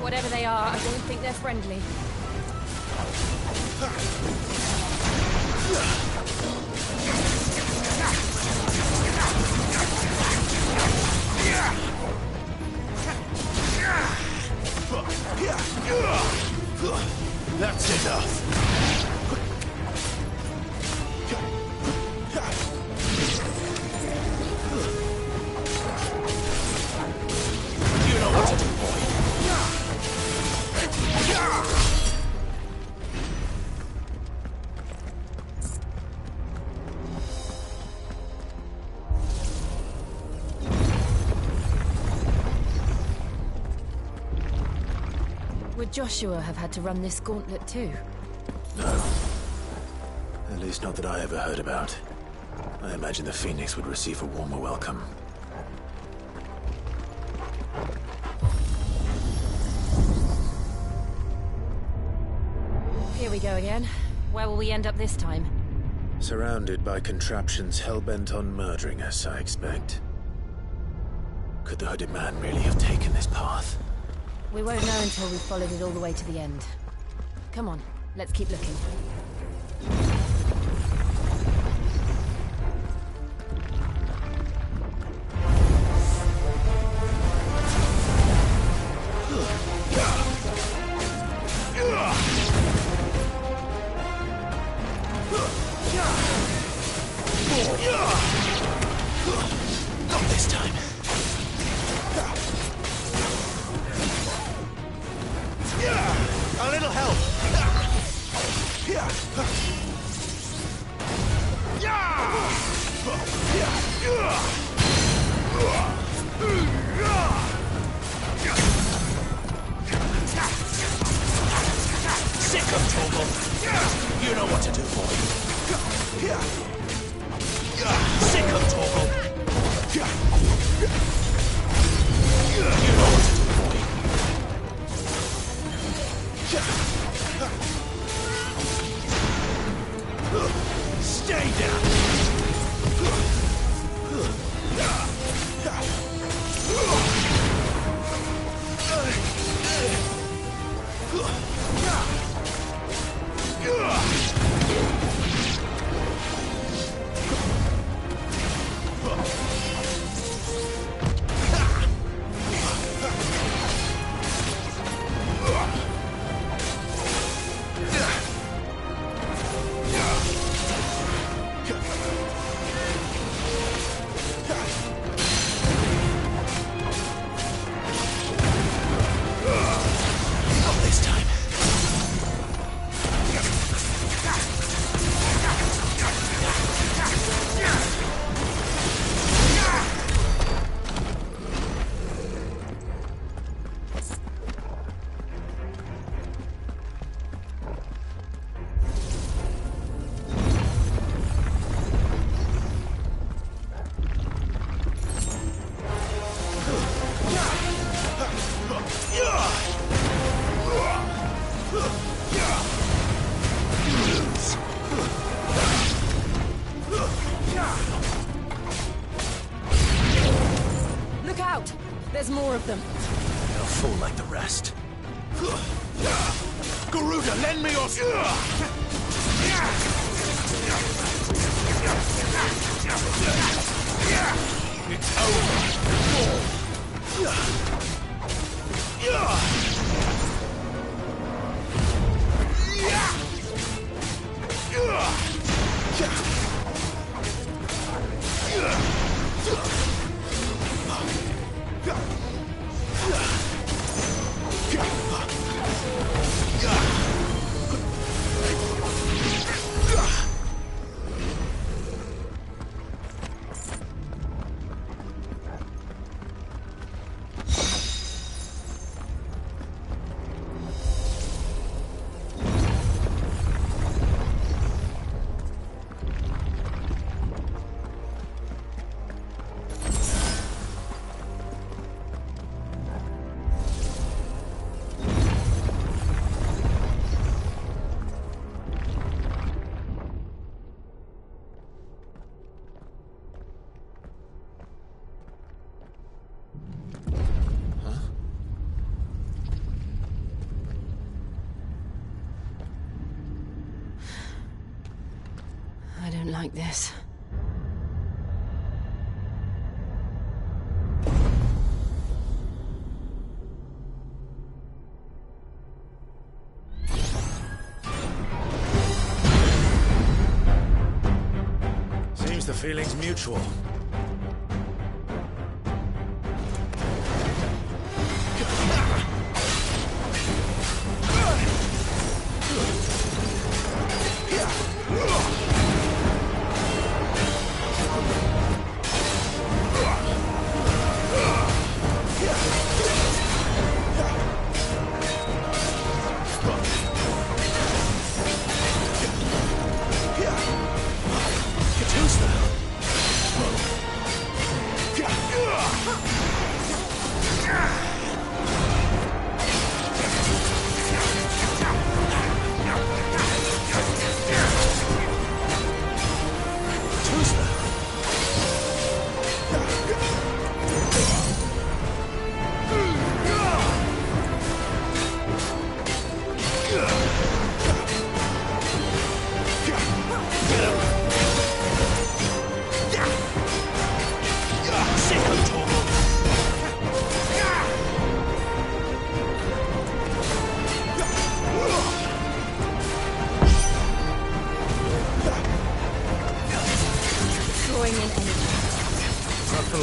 Whatever they are, I don't think they're friendly. That's enough. You know what to do, boy. Joshua have had to run this gauntlet too? No. At least not that I ever heard about. I imagine the Phoenix would receive a warmer welcome. Here we go again. Where will we end up this time? Surrounded by contraptions hell-bent on murdering us, I expect. Could the hooded man really have taken this path? We won't know until we've followed it all the way to the end. Come on, let's keep looking. Not this time. A little help. Sick of trouble. You know what to do, boy. Sick of trouble. You know what to do, boy. Stay down. Look out! There's more of them. They'll fall like the rest. Garuda, lend me your... It's I don't like this. Seems the feeling's mutual.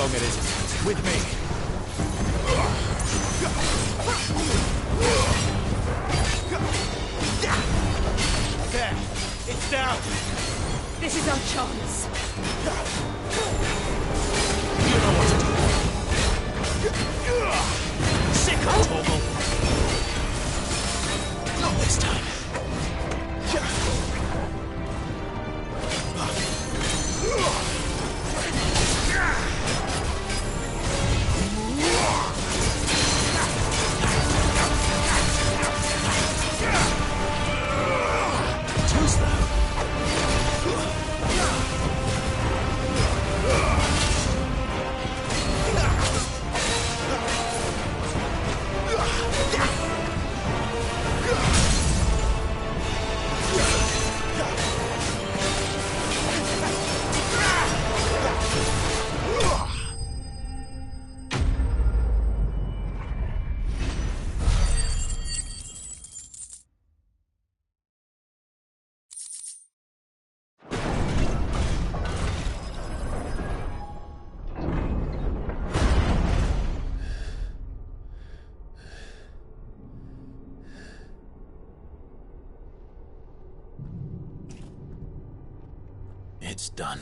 along it is. With me. There. It's down. This is our chance. You know what to do. Sick of Torgal. Not this time. It's done.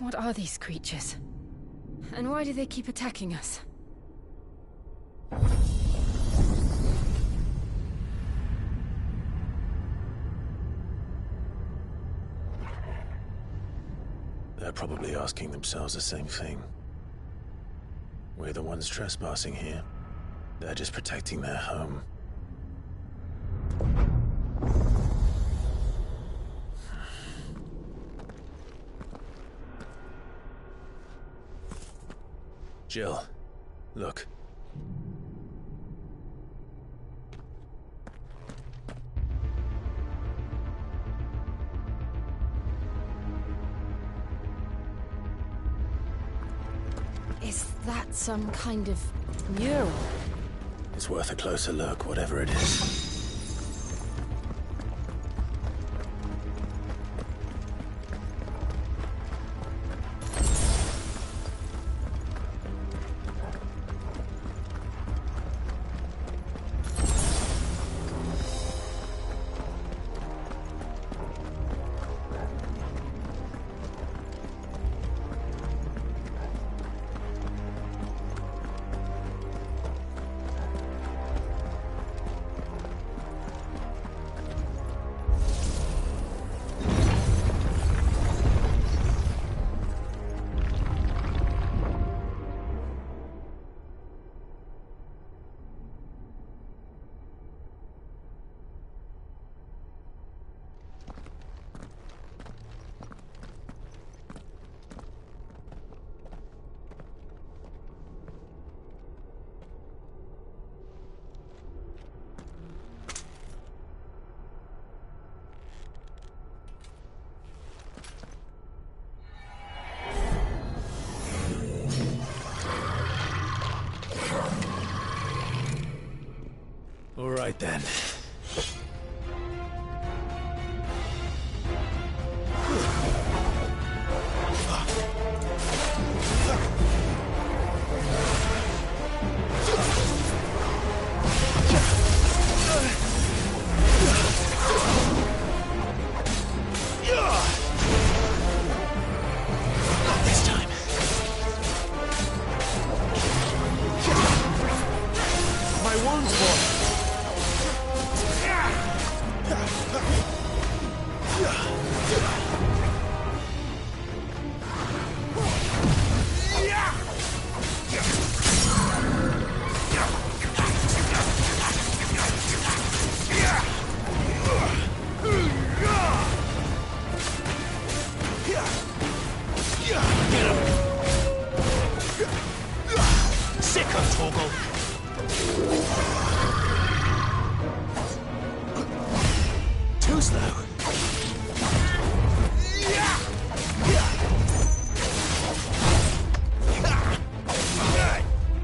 What are these creatures? And why do they keep attacking us? They're probably asking themselves the same thing. We're the ones trespassing here. They're just protecting their home. Jill, look. Is that some kind of mural? It's worth a closer look, whatever it is. All right then. Not this time. My wounds, boy. Sick of Torgal. Too slow.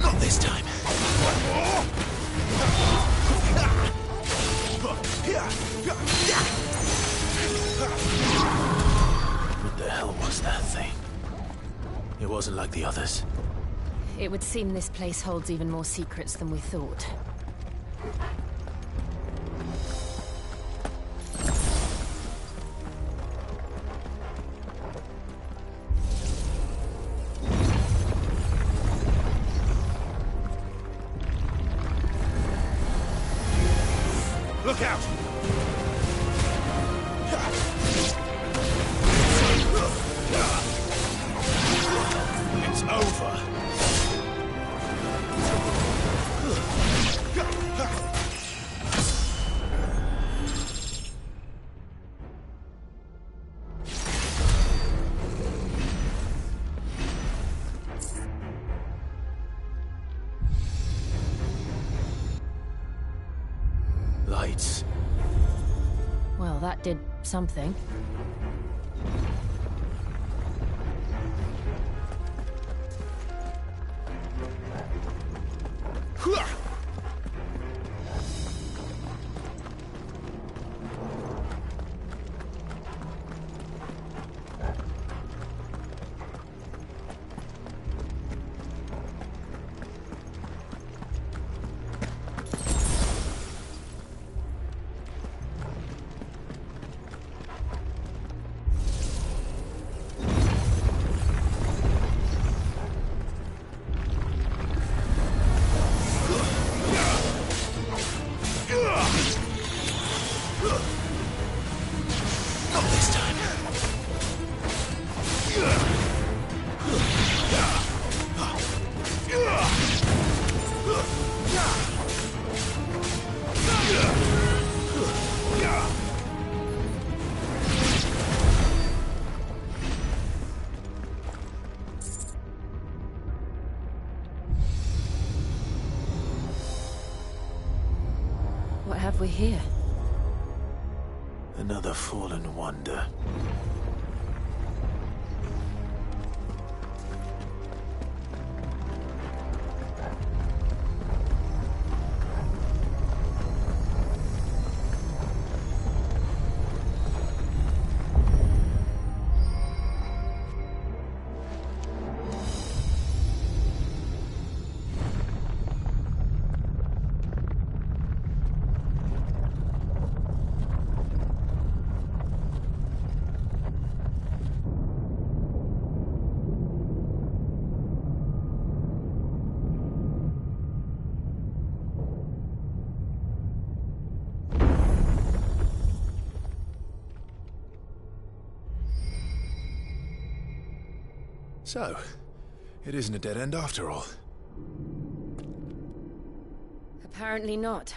Not this time. wasn't like the others. It would seem this place holds even more secrets than we thought. Look out! It's over. Lights. Well, that did something. What have we here? Another fallen wonder. So, it isn't a dead end after all. Apparently not.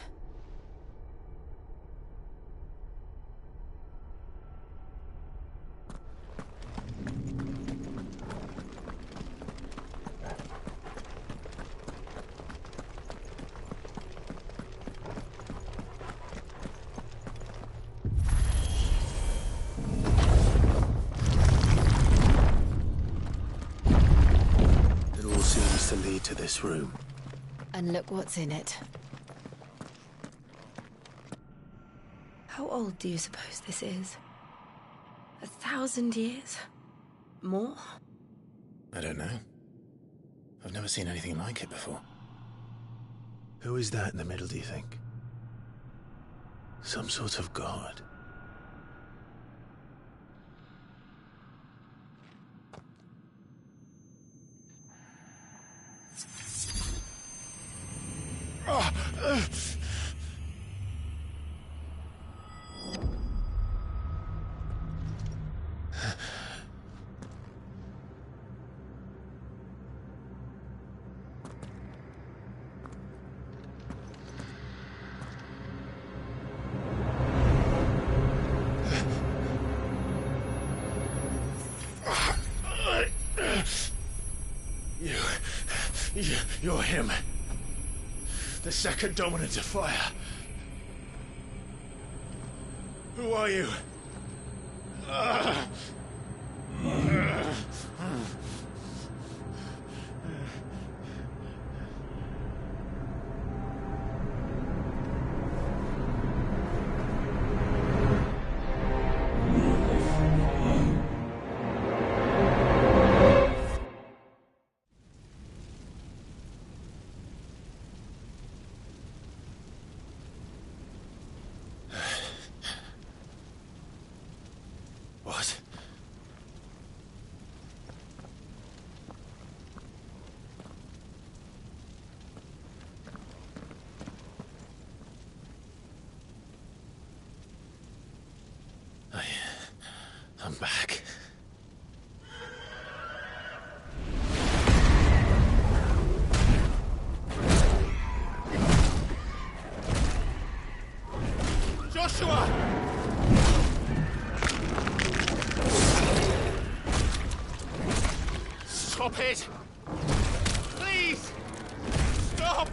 Seems to lead to this room. And look what's in it. How old do you suppose this is? 1,000 years? More? I don't know. I've never seen anything like it before. Who is that in the middle, do you think? Some sort of god? You're him. The second dominant of fire. Who are you? Joshua! Stop it! Please! Stop!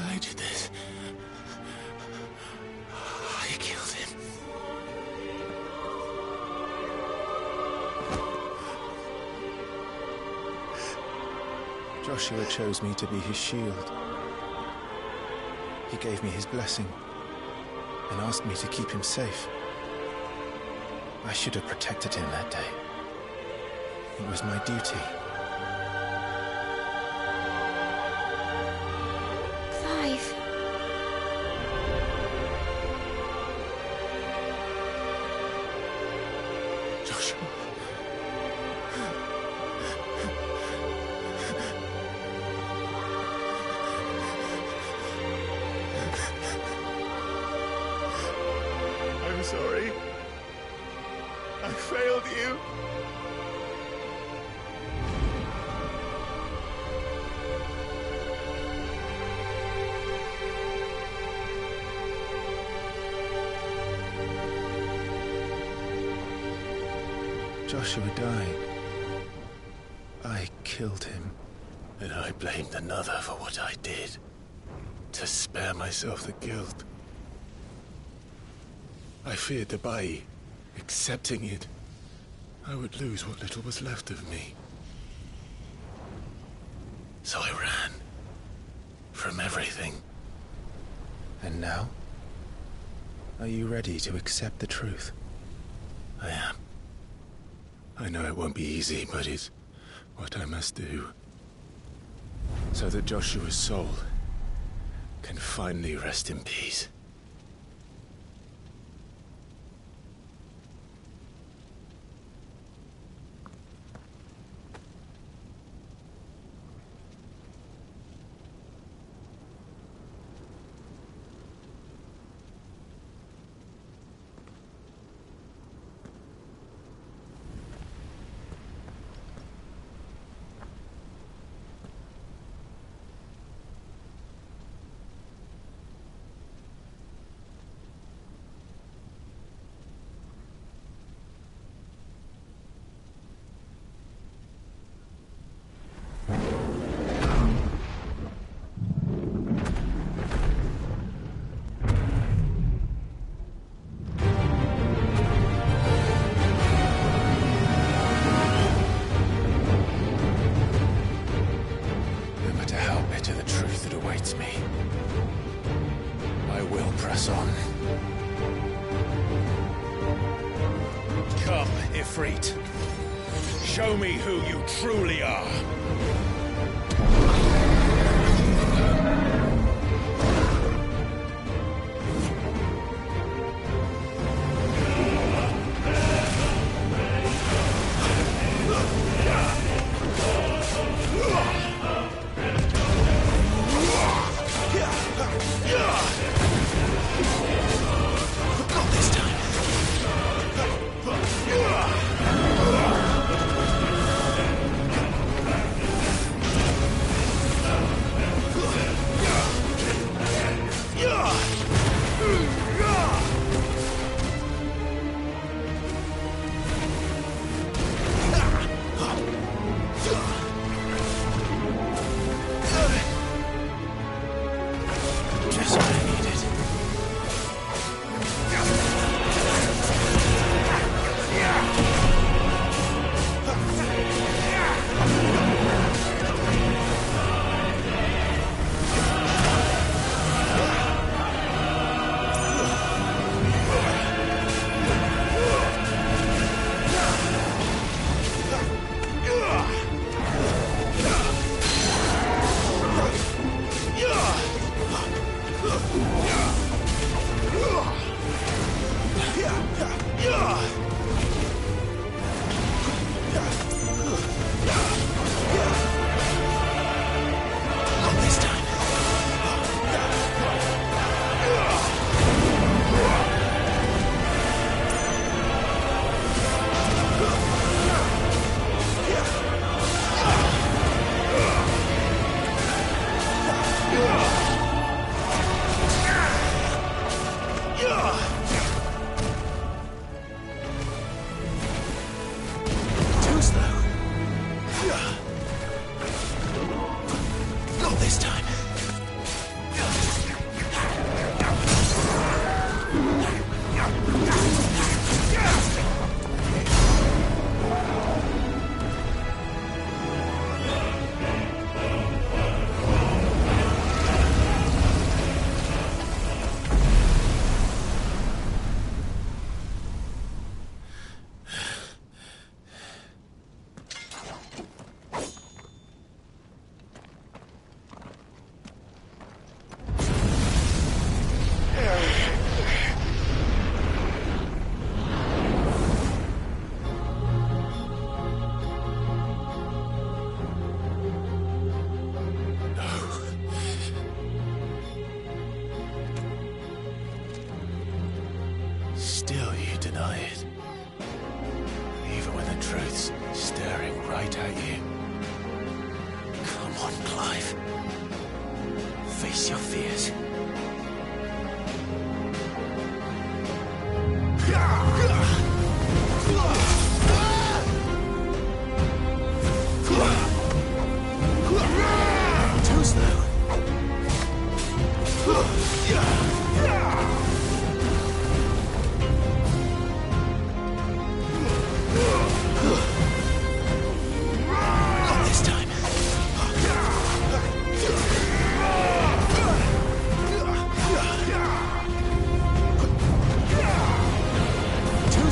I did this. I killed him. Joshua chose me to be his shield. He gave me his blessing and asked me to keep him safe. I should have protected him that day. It was my duty. Clive. Joshua. I'm sorry. I failed you. Joshua died. I killed him. And I blamed another for what I did, to spare myself the guilt. I feared that by accepting it, I would lose what little was left of me. So I ran from everything. And now? Are you ready to accept the truth? I am. I know it won't be easy, but it's what I must do. So that Joshua's soul can finally rest in peace. Come, Ifrit. Show me who you truly are. Even when the truth's staring right at you. Come on, Clive. Face your fears. Too slow. Not this time. Too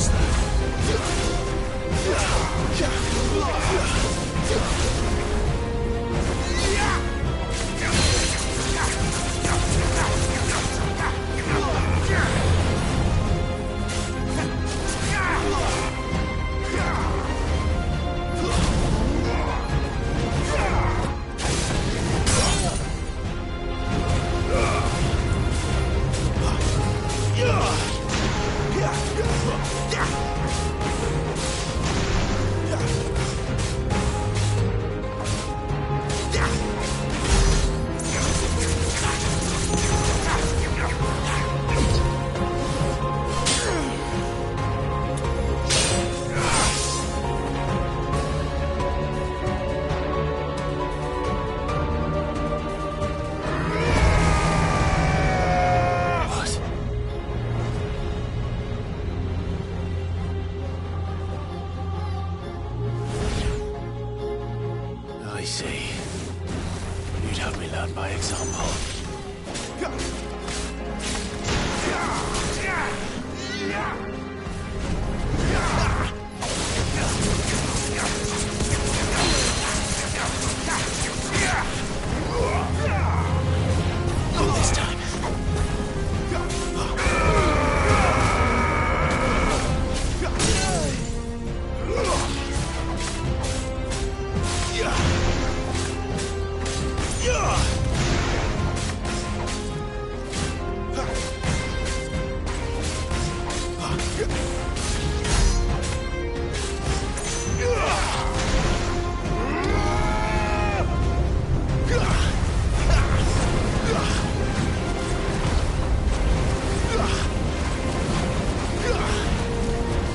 I see. You'd have me learn by example. Not this time.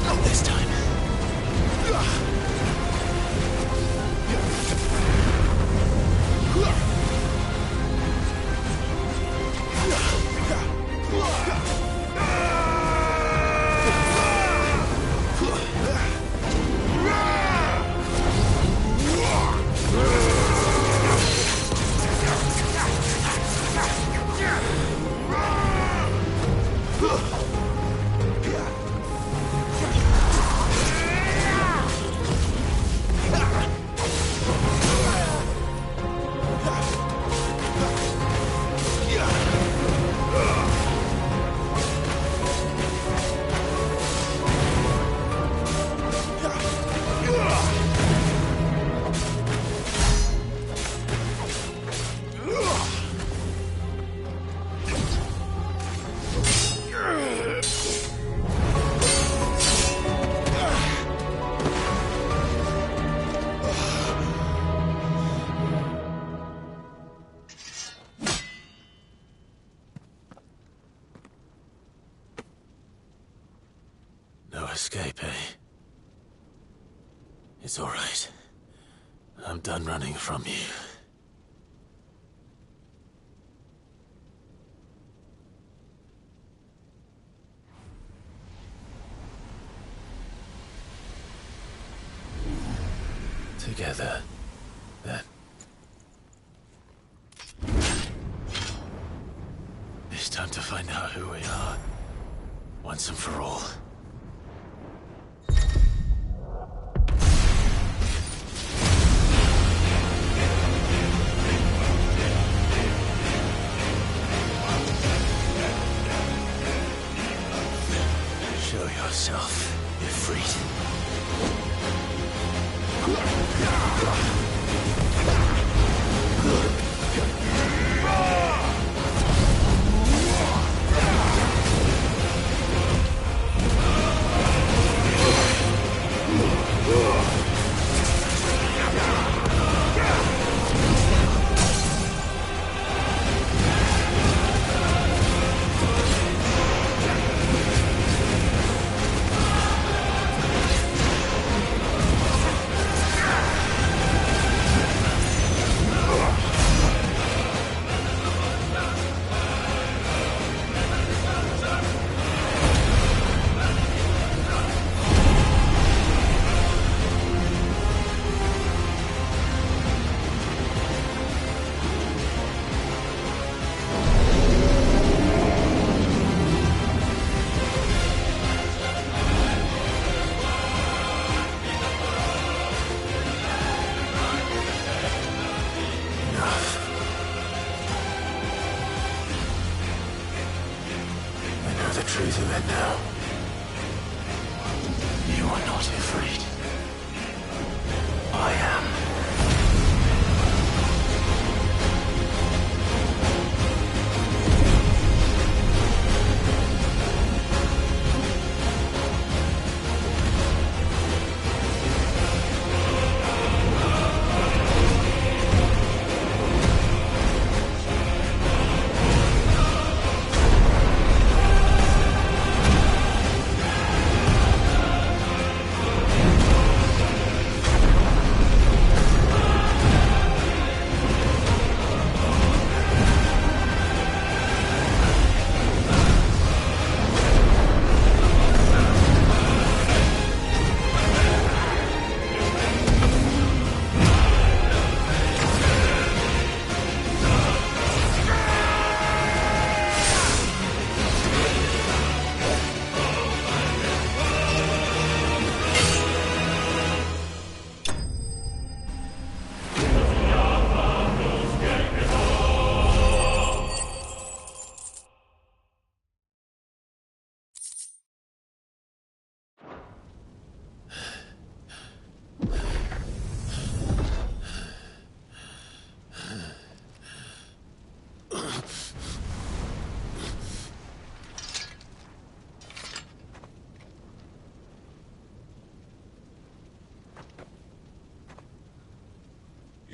Not this time. No escape, eh? It's all right. I'm done running from you. Together, then. It's time to find out who we are, once and for all. Show yourself, Ifrit.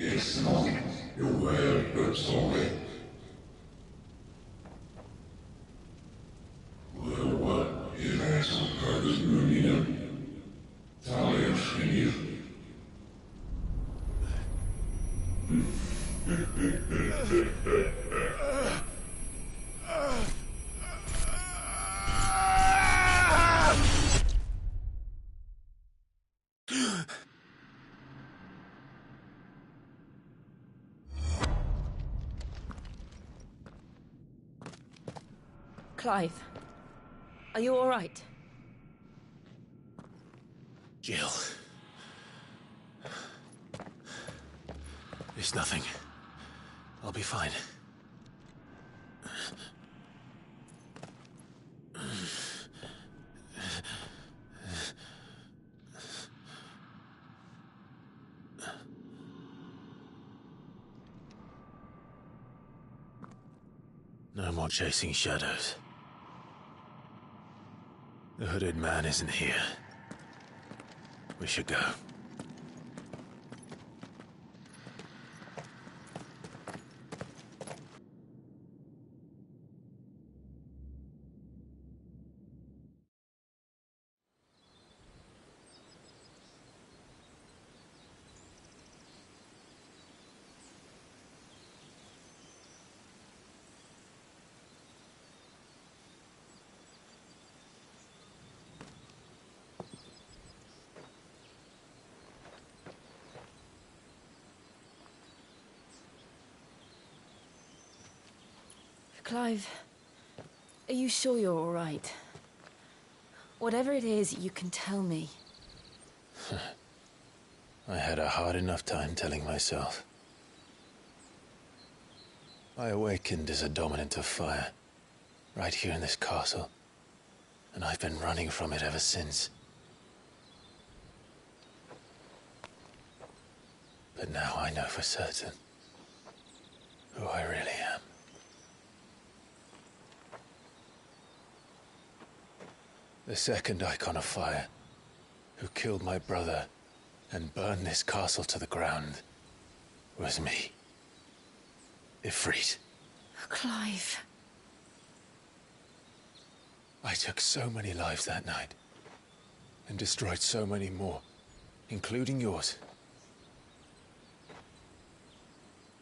It's not your word, but sorry. What is that purpose moving? Tell you. Clive, are you all right? Jill. It's nothing. I'll be fine. No more chasing shadows. The hooded man isn't here. We should go. Clive, are you sure you're all right? Whatever it is, you can tell me. I had a hard enough time telling myself. I awakened as a dominant of fire, right here in this castle, and I've been running from it ever since. But now I know for certain who I really am. The second icon of fire, who killed my brother and burned this castle to the ground, was me. Ifrit. Clive. I took so many lives that night, and destroyed so many more, including yours.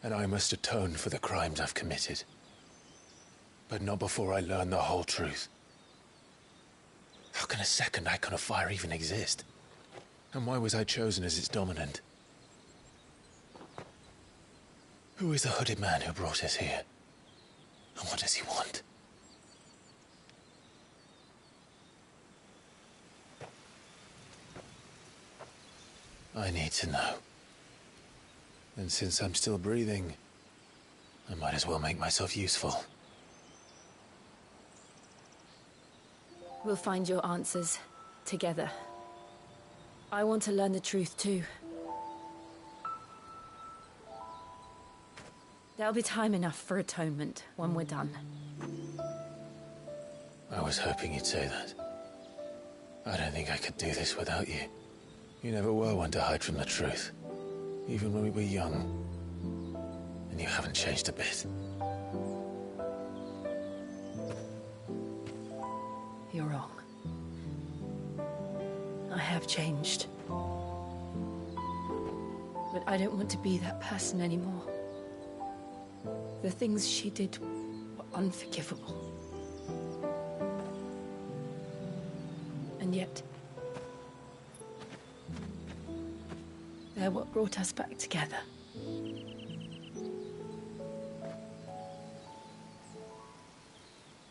And I must atone for the crimes I've committed. But not before I learn the whole truth. How can a second icon of fire even exist? And why was I chosen as its dominant? Who is the hooded man who brought us here? And what does he want? I need to know. And since I'm still breathing, I might as well make myself useful. We'll find your answers together. I want to learn the truth too. There'll be time enough for atonement when we're done. I was hoping you'd say that. I don't think I could do this without you. You never were one to hide from the truth, even when we were young. And you haven't changed a bit. You're wrong. I have changed. But I don't want to be that person anymore. The things she did were unforgivable. And yet, they're what brought us back together.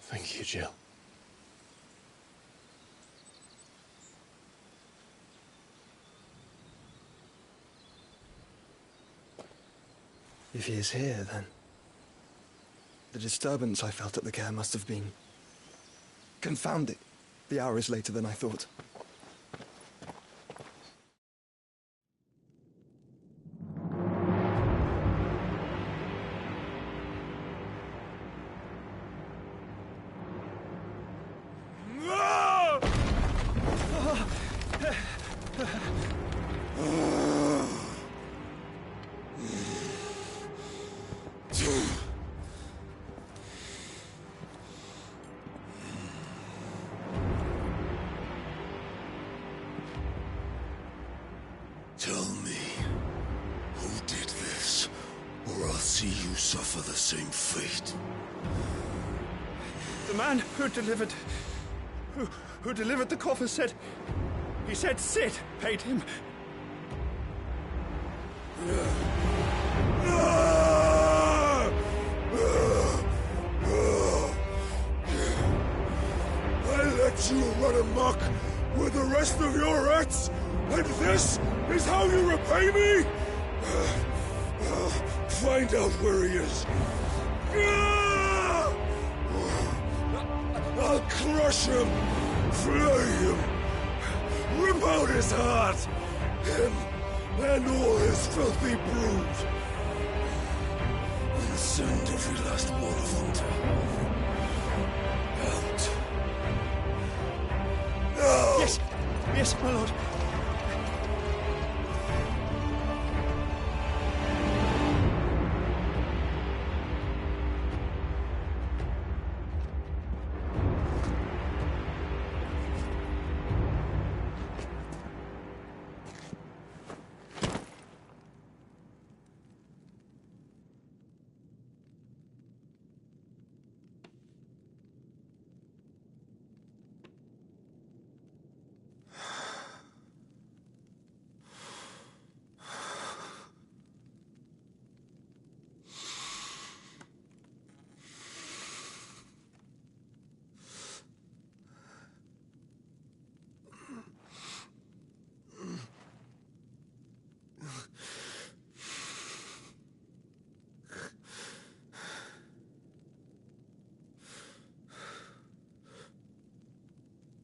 Thank you, Jill. If he is here, then the disturbance I felt at the care must have been confounded. The hour is later than I thought. Tell me, who did this, or I'll see you suffer the same fate. The man who delivered the coffer said... He said Sid paid him. I let you run amok with the rest of your rats, and this is how you repay me? Find out where he is. I'll crush him, flay him, rip out his heart, him and all his filthy brood, and send every last one of them to out. Now! Yes, yes, my lord.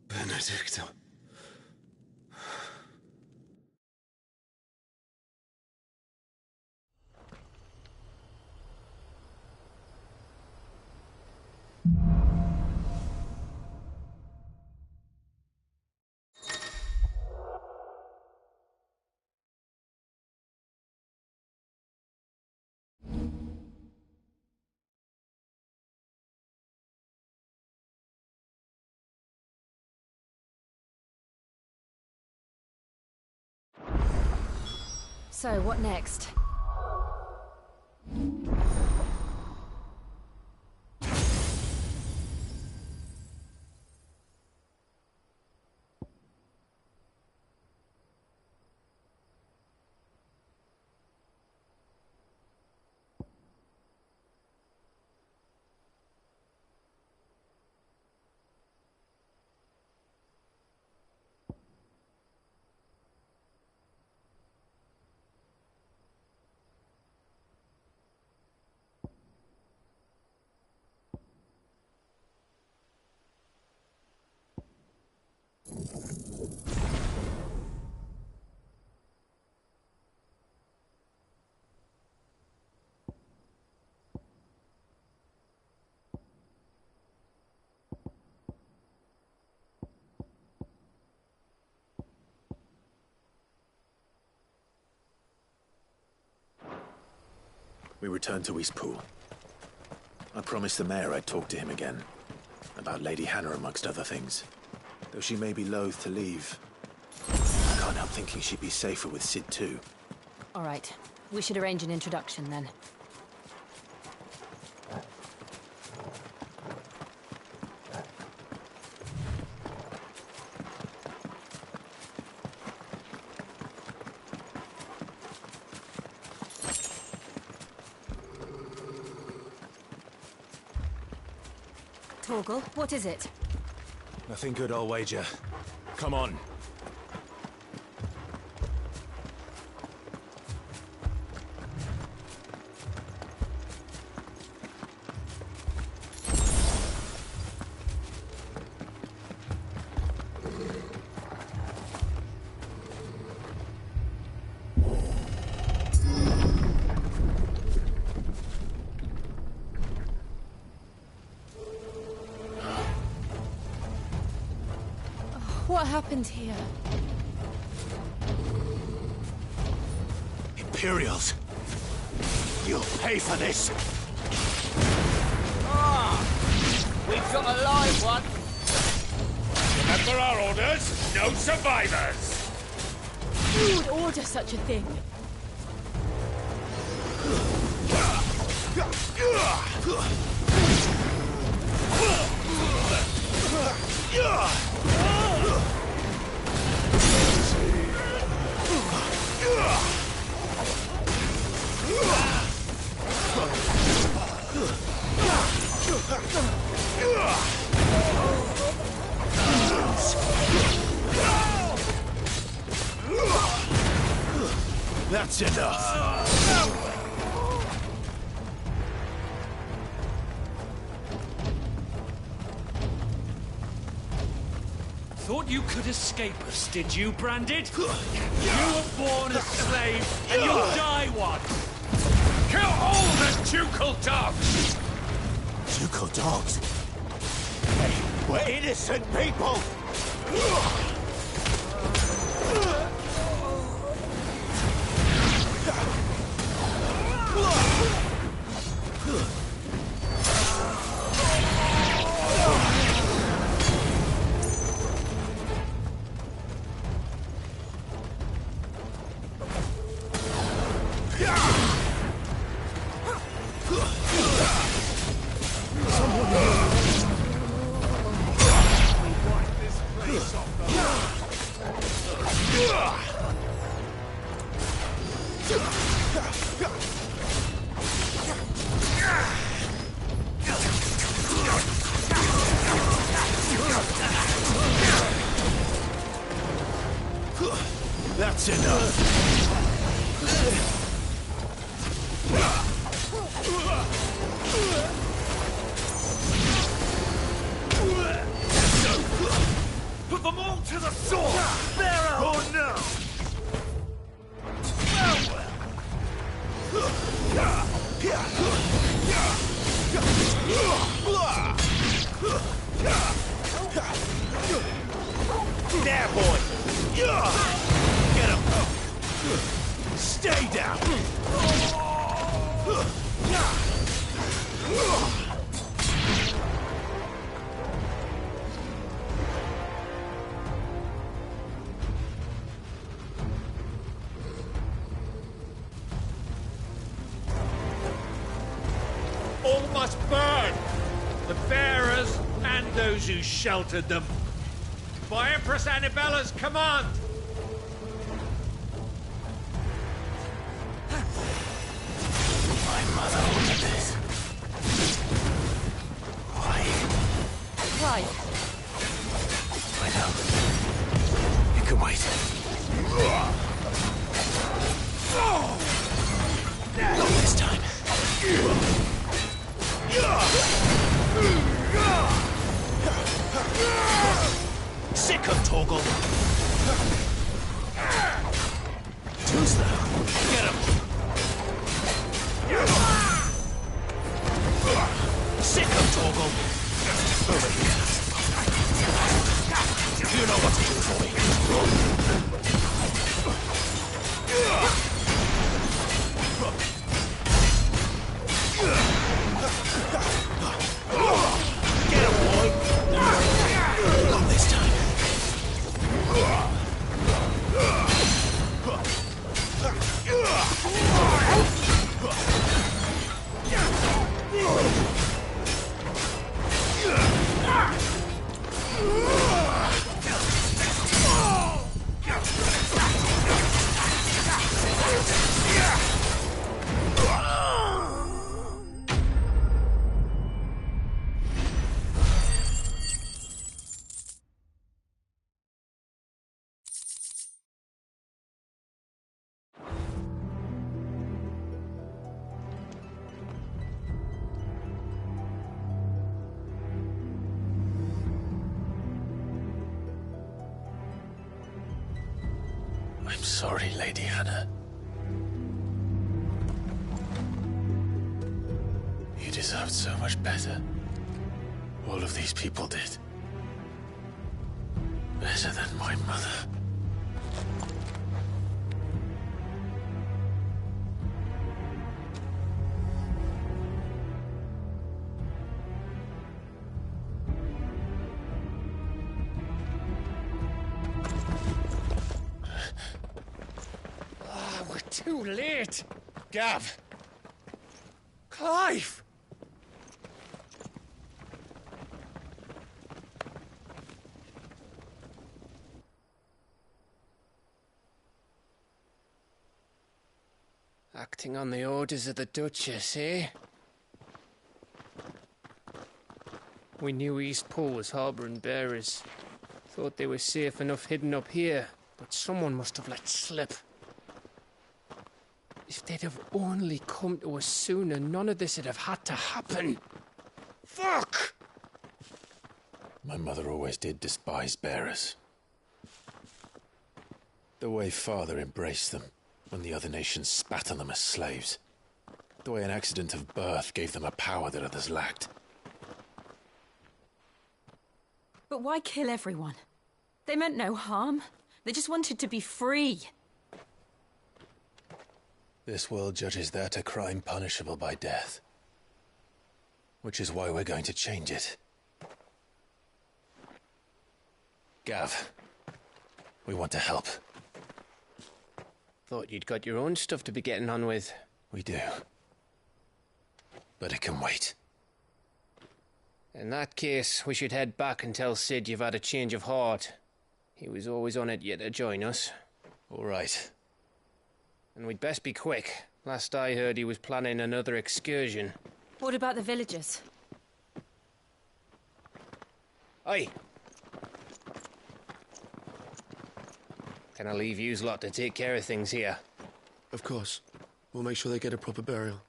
Benedicta. So, what next? We returned to Eastpool. I promised the mayor I'd talk to him again. About Lady Hannah, amongst other things. Though she may be loath to leave, I can't help thinking she'd be safer with Sid too. All right. We should arrange an introduction then. Torgal, what is it? Nothing good, I'll wager. Come on. What happened here? Imperials! You'll pay for this! We've got a live one! Remember our orders? No survivors! Who would order such a thing? That's enough. Thought you could escape us, did you, Branded? You were born a slave, and you'll die one! Kill all the ducal dogs! Ducal dogs? Hey, we're innocent people! That's enough. Put them all to the sword! Pharaoh! Oh no! There, boy! Get him! Stay down! All must burn! The bearers and those who sheltered them. By Empress Annabella's command! My mother ordered this. Why? Why? I know. You can wait. Not this time. Sick of Torgal. Tuzla, get him. Sick of Torgal. Over here. You know what to do for me. Get him, boy. Not this time. I'm sorry, Lady Hannah. You deserved so much better. All of these people did. Better than my mother. Too late! Gav! Clive! Acting on the orders of the Duchess, eh? We knew Eastport was harbouring bearers. Thought they were safe enough hidden up here, but someone must have let slip. If they'd have only come to us sooner, none of this would have had to happen. Fuck! My mother always did despise bearers. The way Father embraced them when the other nations spat on them as slaves. The way an accident of birth gave them a power that others lacked. But why kill everyone? They meant no harm. They just wanted to be free. This world judges that a crime punishable by death. Which is why we're going to change it. Gav, we want to help. Thought you'd got your own stuff to be getting on with. We do. But it can wait. In that case, we should head back and tell Sid you've had a change of heart. He was always on it yet to join us. All right. And we'd best be quick. Last I heard, he was planning another excursion. What about the villagers? Aye. Can I leave yous lot to take care of things here? Of course. We'll make sure they get a proper burial.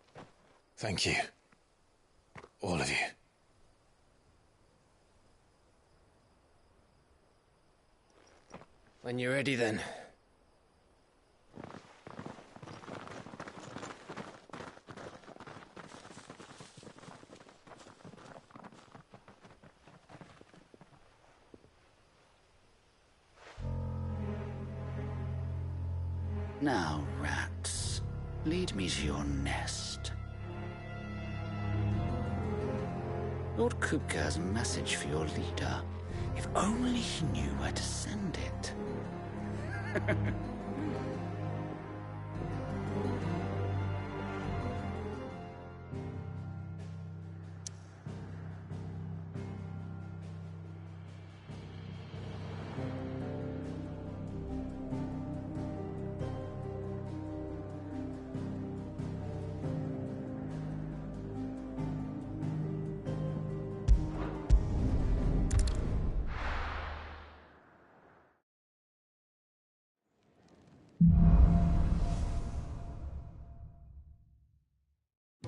Thank you. All of you. When you're ready, then. Now, rats, lead me to your nest. Lord Kupka has a message for your leader. If only he knew where to send it.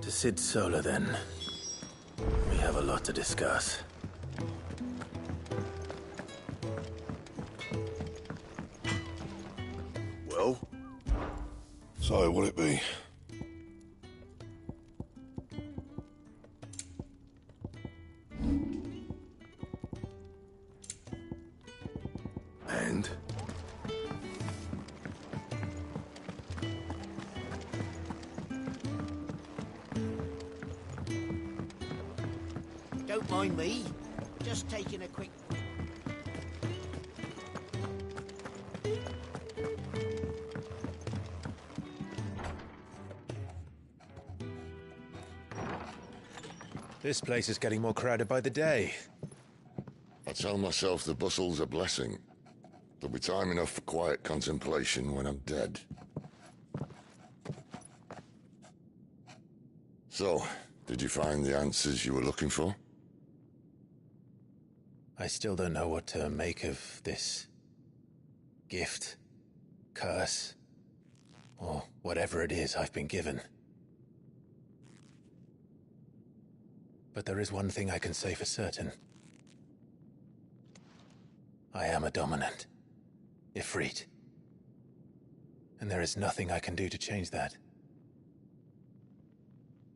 To Sid Solar, then. We have a lot to discuss. Well? So, what'll it be? And? Don't mind me. Just taking a quick... This place is getting more crowded by the day. I tell myself the bustle's a blessing. There'll be time enough for quiet contemplation when I'm dead. So, did you find the answers you were looking for? I still don't know what to make of this gift, curse, or whatever it is I've been given. But there is one thing I can say for certain. I am a dominant, Ifrit. And there is nothing I can do to change that.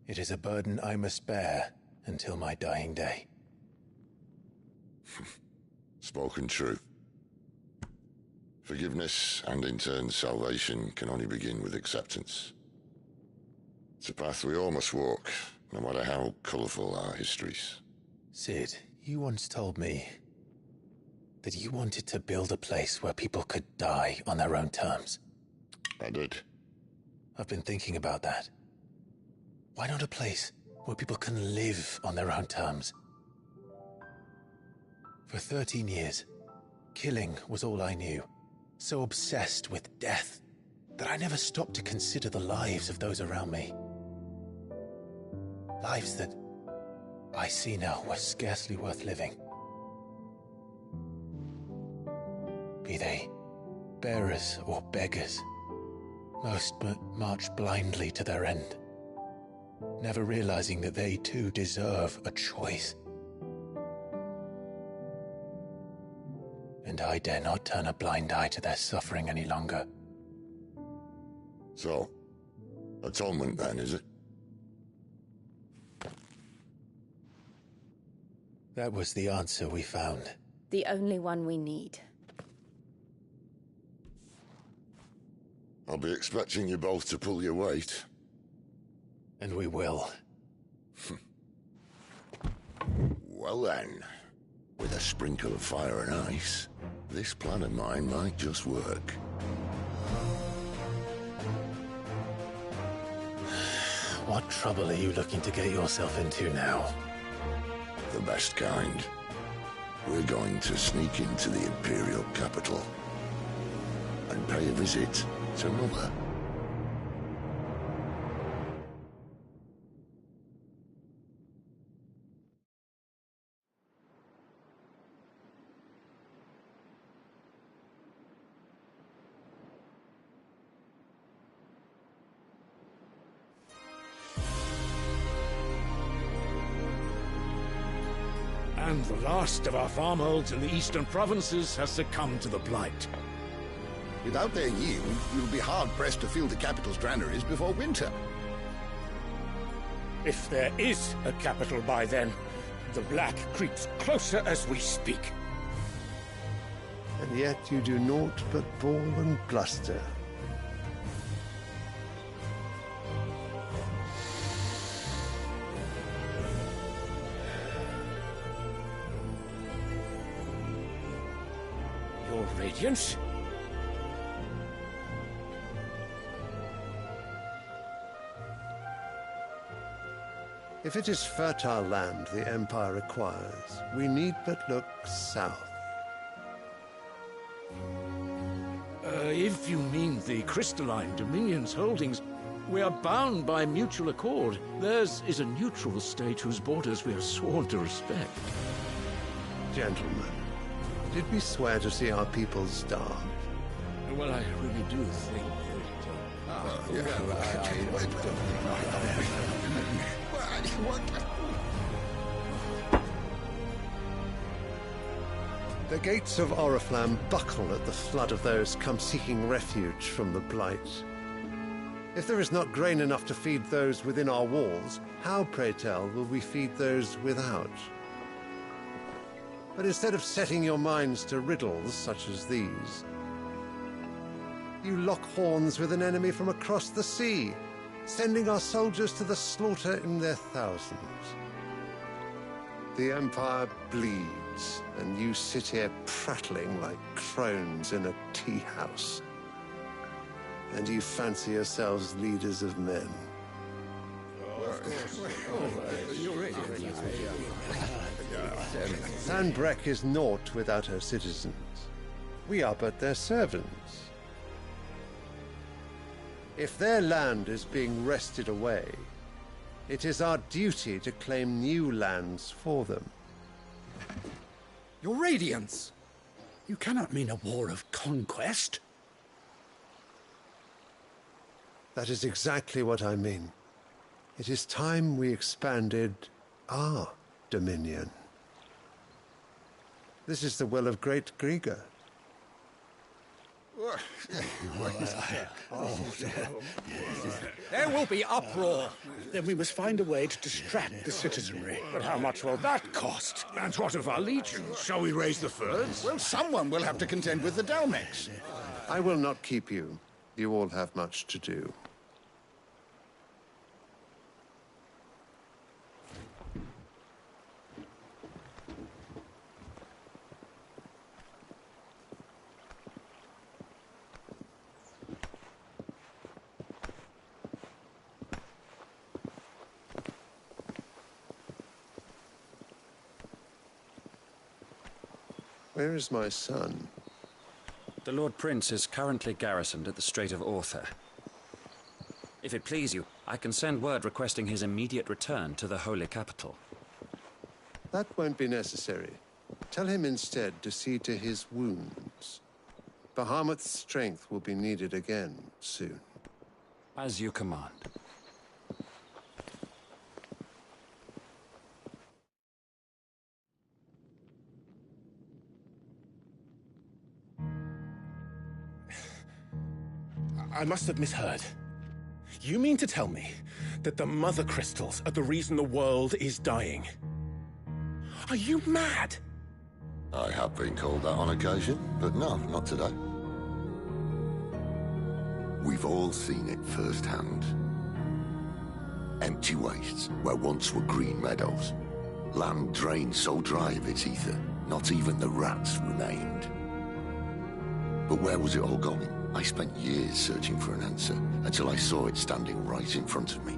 It is a burden I must bear until my dying day. Spoken true. Forgiveness and in turn salvation can only begin with acceptance. It's a path we all must walk, no matter how colourful our histories. Sid, you once told me that you wanted to build a place where people could die on their own terms. I did. I've been thinking about that. Why not a place where people can live on their own terms? For 13 years, killing was all I knew. So obsessed with death that I never stopped to consider the lives of those around me. Lives that I see now were scarcely worth living. Be they bearers or beggars, most march blindly to their end, never realizing that they too deserve a choice. And I dare not turn a blind eye to their suffering any longer. So, atonement then, is it? That was the answer we found. The only one we need. I'll be expecting you both to pull your weight. And we will. Well then, with a sprinkle of fire and ice, this plan of mine might just work. What trouble are you looking to get yourself into now? The best kind. We're going to sneak into the Imperial capital and pay a visit to Mother. And the last of our farmholds in the eastern provinces has succumbed to the blight. Without their yield, we'll be hard-pressed to fill the capital's granaries before winter. If there is a capital by then, the black creeps closer as we speak. And yet you do naught but bawl and bluster. Your Radiance? If it is fertile land the Empire requires, we need but look south. If you mean the crystalline Dominion's holdings, we are bound by mutual accord. Theirs is a neutral state whose borders we are sworn to respect. Gentlemen, did we swear to see our people starve? Well, I really do think The gates of Oriflamme buckle at the flood of those come seeking refuge from the Blight. If there is not grain enough to feed those within our walls, how, pray tell, will we feed those without? But instead of setting your minds to riddles such as these, you lock horns with an enemy from across the sea, sending our soldiers to the slaughter in their thousands. The Empire bleeds, and you sit here prattling like crones in a tea-house. And you fancy yourselves leaders of men. Sanbreque is naught without her citizens. We are but their servants. If their land is being wrested away, it is our duty to claim new lands for them. Your Radiance! You cannot mean a war of conquest. That is exactly what I mean. It is time we expanded our dominion. This is the will of great Grieger. There will be uproar. Then we must find a way to distract the citizenry. But how much will that cost? And what of our legions? Shall we raise the furs? Well, someone will have to contend with the Dalmex. I will not keep you. You all have much to do. Where is my son? The Lord Prince is currently garrisoned at the Strait of Arthur. If it please you, I can send word requesting his immediate return to the Holy Capital. That won't be necessary. Tell him instead to see to his wounds. Bahamut's strength will be needed again soon. As you command. I must have misheard. You mean to tell me that the Mother Crystals are the reason the world is dying? Are you mad? I have been called that on occasion, but no, not today. We've all seen it firsthand. Empty wastes where once were green meadows. Land drained so dry of its ether, not even the rats remained. But where was it all going? I spent years searching for an answer, until I saw it standing right in front of me.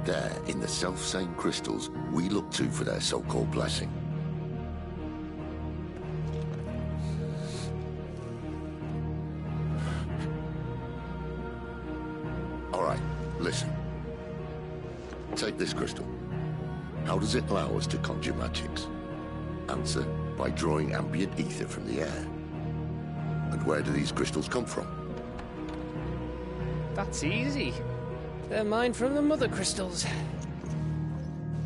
There, in the self-same crystals we look to for their so-called blessing. All right, listen. Take this crystal. How does it allow us to conjure magics? Answer, by drawing ambient ether from the air. And where do these crystals come from? That's easy. They're mine from the Mother Crystals.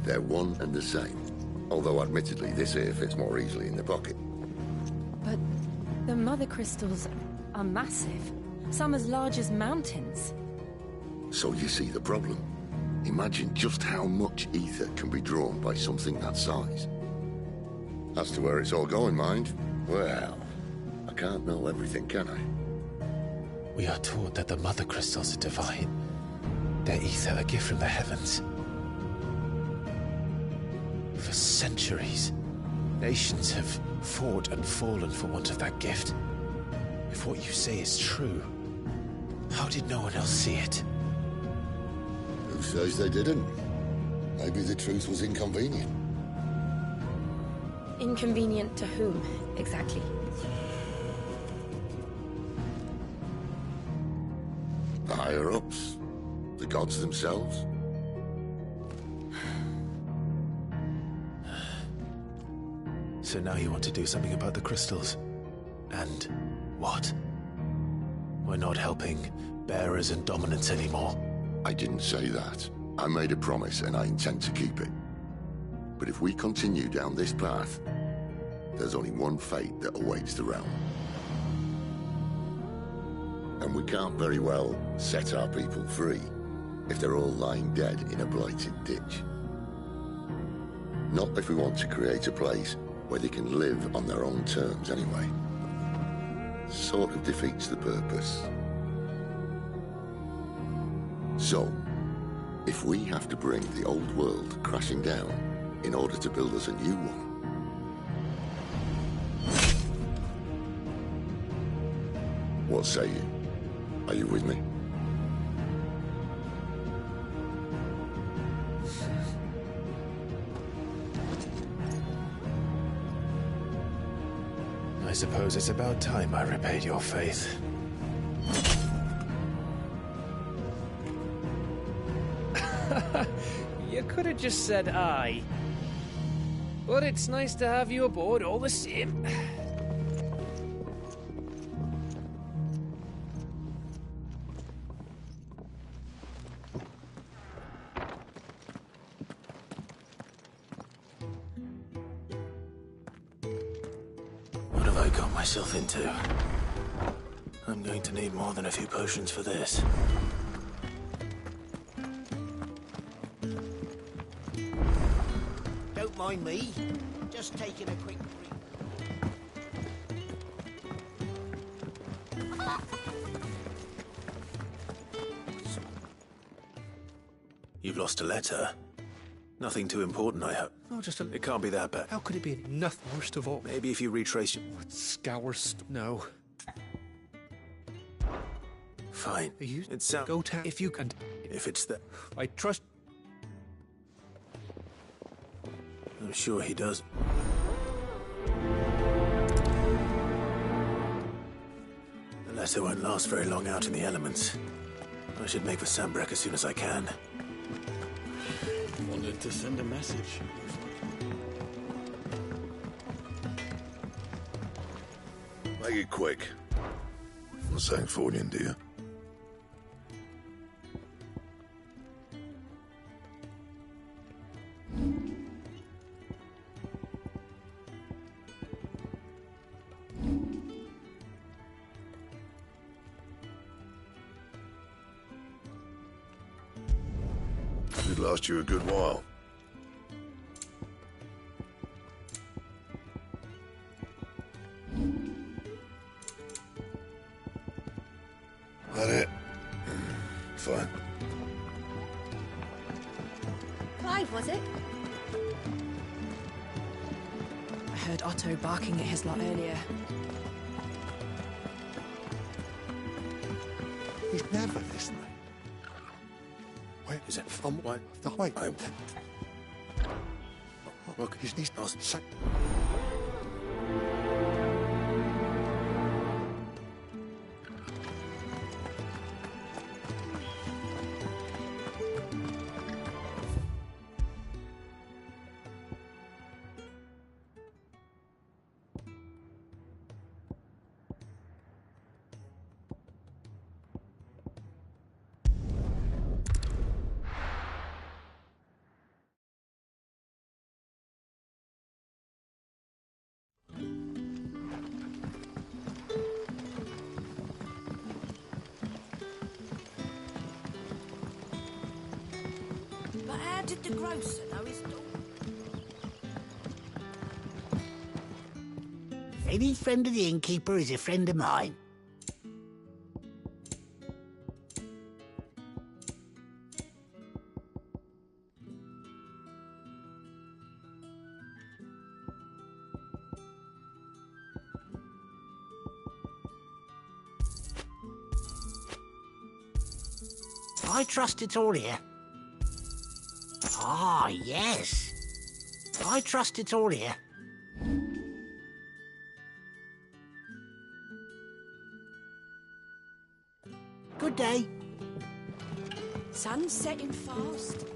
They're one and the same. Although admittedly, this here fits more easily in the pocket. But the Mother Crystals are massive. Some as large as mountains. So you see the problem. Imagine just how much ether can be drawn by something that size. As to where it's all going, mind, well, I can't know everything, can I? We are taught that the Mother Crystals are divine. Their ether a gift from the heavens. For centuries, nations have fought and fallen for want of that gift. If what you say is true, how did no one else see it? Who says they didn't? Maybe the truth was inconvenient. Inconvenient to whom, exactly? The higher-ups? The gods themselves? So now you want to do something about the crystals. And what? We're not helping bearers and dominants anymore. I didn't say that. I made a promise and I intend to keep it. But if we continue down this path, there's only one fate that awaits the realm. And we can't very well set our people free if they're all lying dead in a blighted ditch. Not if we want to create a place where they can live on their own terms anyway. Sort of defeats the purpose. So, if we have to bring the old world crashing down in order to build us a new one, what say you? Are you with me? I suppose it's about time I repaid your faith. You could have just said aye. But it's nice to have you aboard all the same. What have I got myself into? I'm going to need more than a few potions for this. Don't mind me. Just taking a quick break. You've lost a letter. Nothing too important, I hope. No, just a... It can't be that bad. How could it be nothing worst of all? Maybe if you retrace your... No. Fine. You it's go to... If you can... If it's that... I trust... I'm sure he does. Guess they won't last very long out in the elements. I should make for Sambrek as soon as I can. Wanted to send a message. Make it quick. Not saying Fornian, do you? It'd last you a good while. That it? Fine. Clive, was it? I heard Otto barking at his lot earlier. He's never listening. Wait, is it? What? The white. Look, he's not. But how did the grocer know his door? Any friend of the innkeeper is a friend of mine. I trust it's all here. Ah, yes. I trust it's all here. Good day. Sun's setting fast.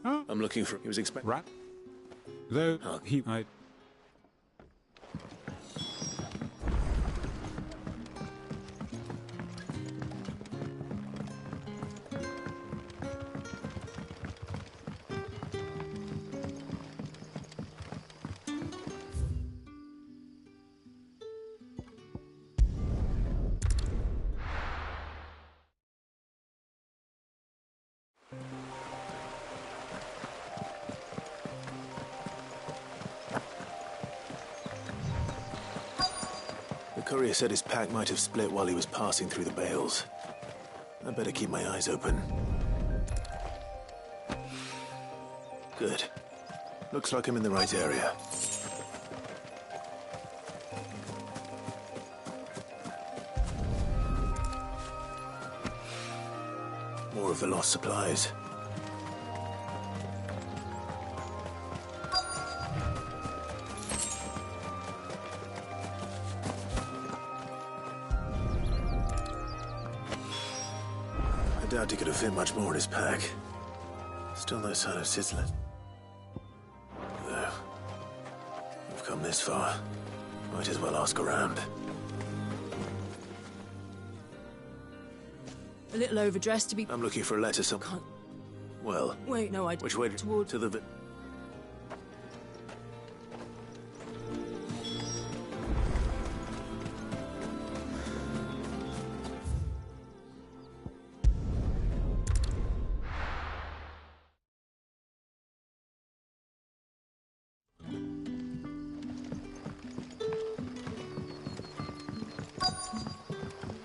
I'm looking for... He was expecting... Right. Though he might... The courier said his pack might have split while he was passing through the bales. I better keep my eyes open. Good. Looks like I'm in the right area. More of the lost supplies. I doubt he could have fit much more in his pack. Still no sign of sizzling. Though, we've come this far. Might as well ask around. A little overdressed to be... I'm looking for a letter Can't... Well... Wait, no, Which way? Toward... To the...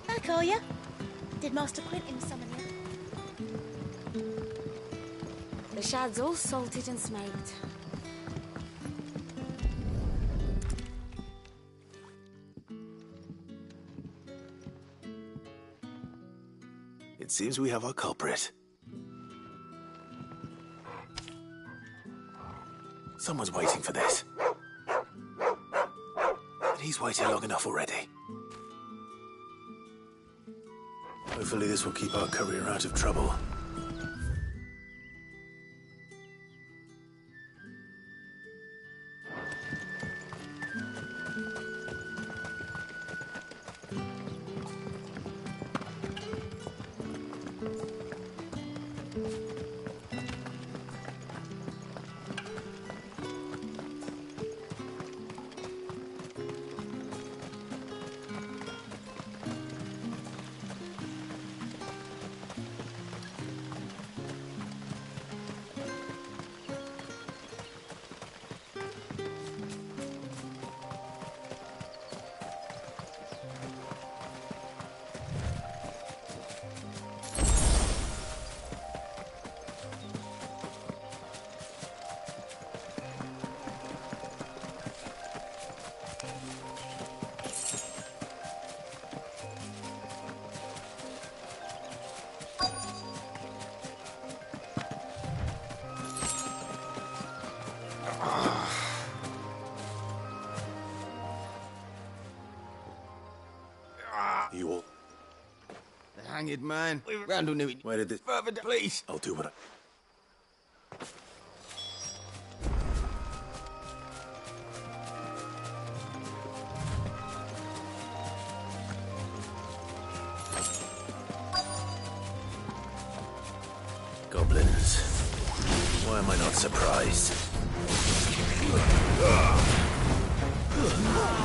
I call you. Did Master Quentin summon you? The shad's all salted and smoked. It seems we have our culprit. Someone's waiting for this. He's waited long enough already. Hopefully this will keep our courier out of trouble. You all... Hang it, man. Randall knew it. Where did this... Further down, please. I'll do what I... Goblins. Why am I not surprised?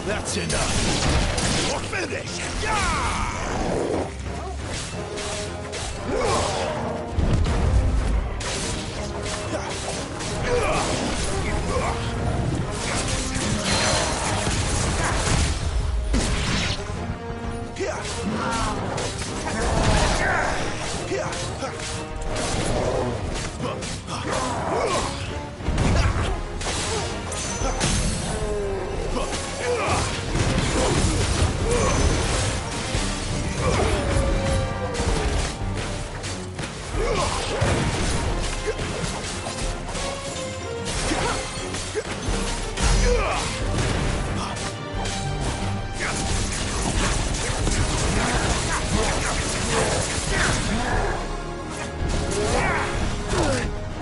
That's enough. You're finished.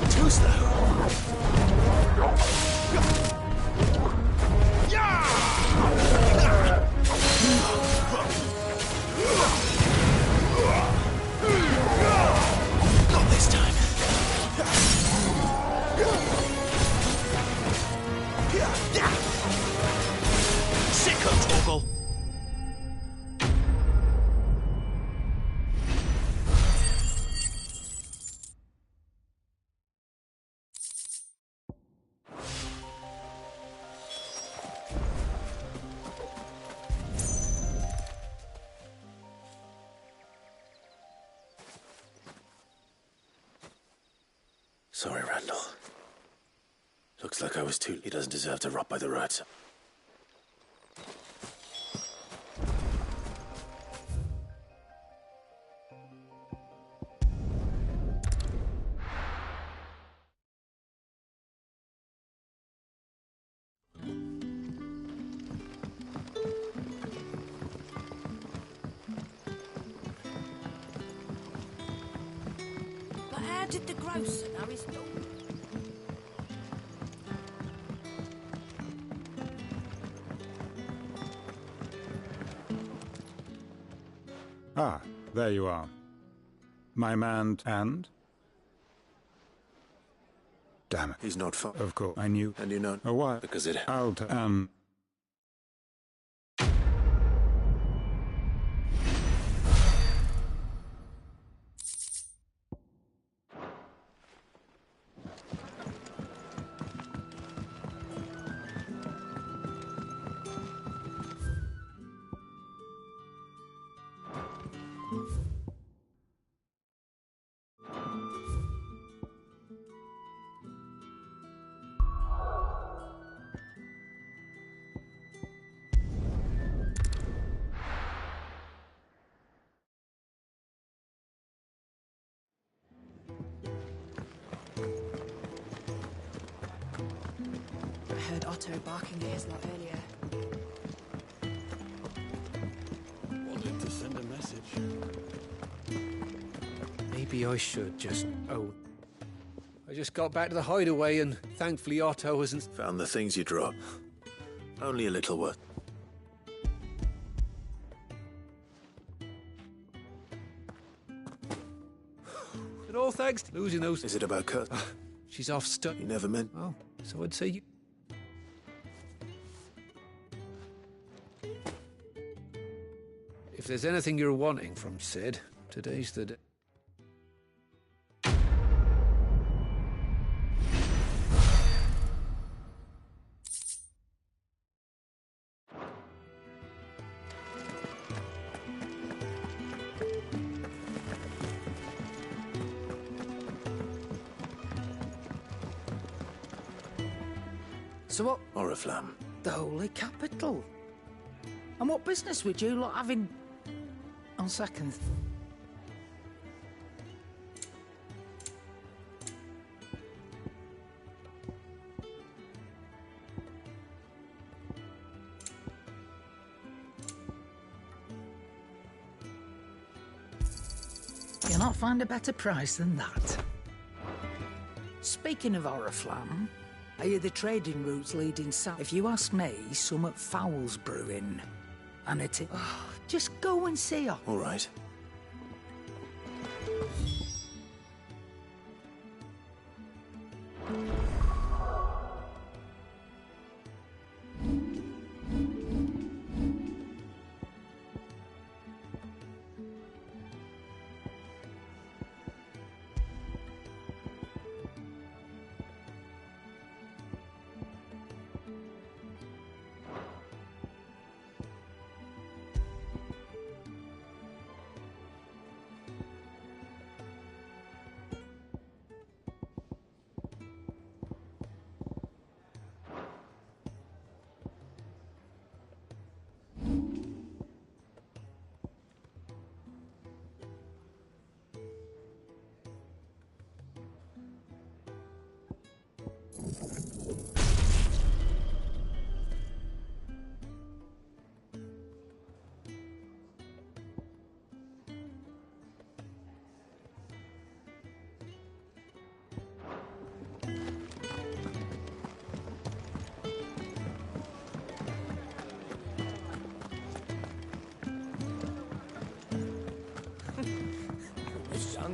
Too slow. Not this time. Sicko Torgal. Sorry, Randall. Looks like I was too... He doesn't deserve to rot by the roads. But how did the grocer know his dog? Ah, there you are. My man and? Damn it. He's not far. Of course, I knew. And you know... Oh, why? Because it... I'll I heard Otto barking at his lot earlier. message. Maybe I should just... Oh. I just got back to the hideaway and thankfully Otto hasn't... Found the things you dropped. Only a little worth. And all thanks to losing those... Is it about Kurt? She's off stuck. You never meant... Oh, so I'd say you... If there's anything you're wanting from Sid, today's the day. So what? Oriflamme. The Holy Capital. And what business would you lot having on second? You'll not find a better price than that. Speaking of Oriflamme, are you the trading routes leading south? If you ask me, some foul's brewing. And it... Oh, just go and see her. All right.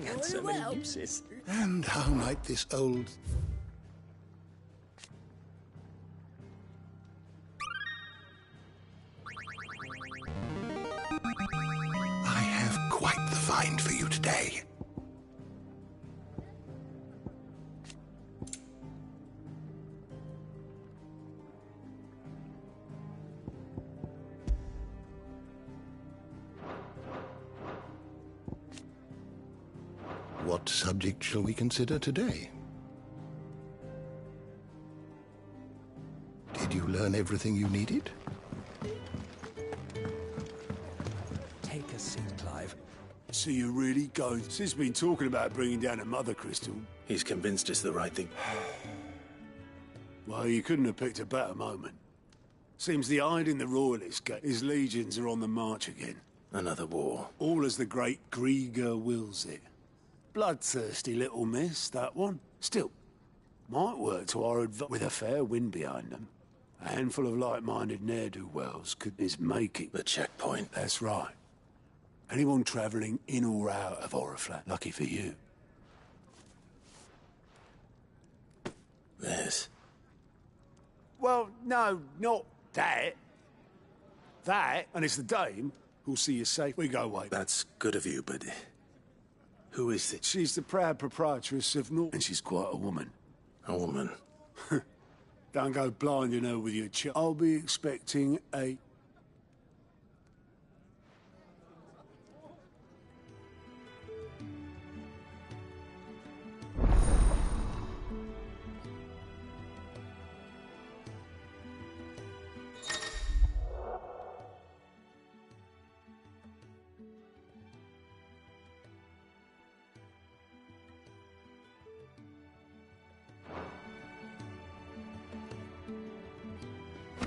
Had so many uses. And how might this old... I have quite the find for you today. What subject shall we consider today? Did you learn everything you needed? Take a seat, Clive. So you're really going... Sid's been talking about bringing down a mother crystal. He's convinced it's the right thing. Well, you couldn't have picked a better moment. Seems the Hyde in the Royalist gate. His legions are on the march again. Another war. All as the great Grieger wills it. Bloodthirsty little miss, that one. Still, might work to our advantage with a fair wind behind them. A handful of like-minded ne'er-do-wells could is making... The checkpoint. That's right. Anyone travelling in or out of Oriflamme, lucky for you. This? Well, no, not that. That, and it's the dame who'll see you safe. We go away. That's good of you, but... Who is it? She's the proud proprietress of North, and she's quite a woman. A woman? Don't go blinding her with your I'll be expecting a...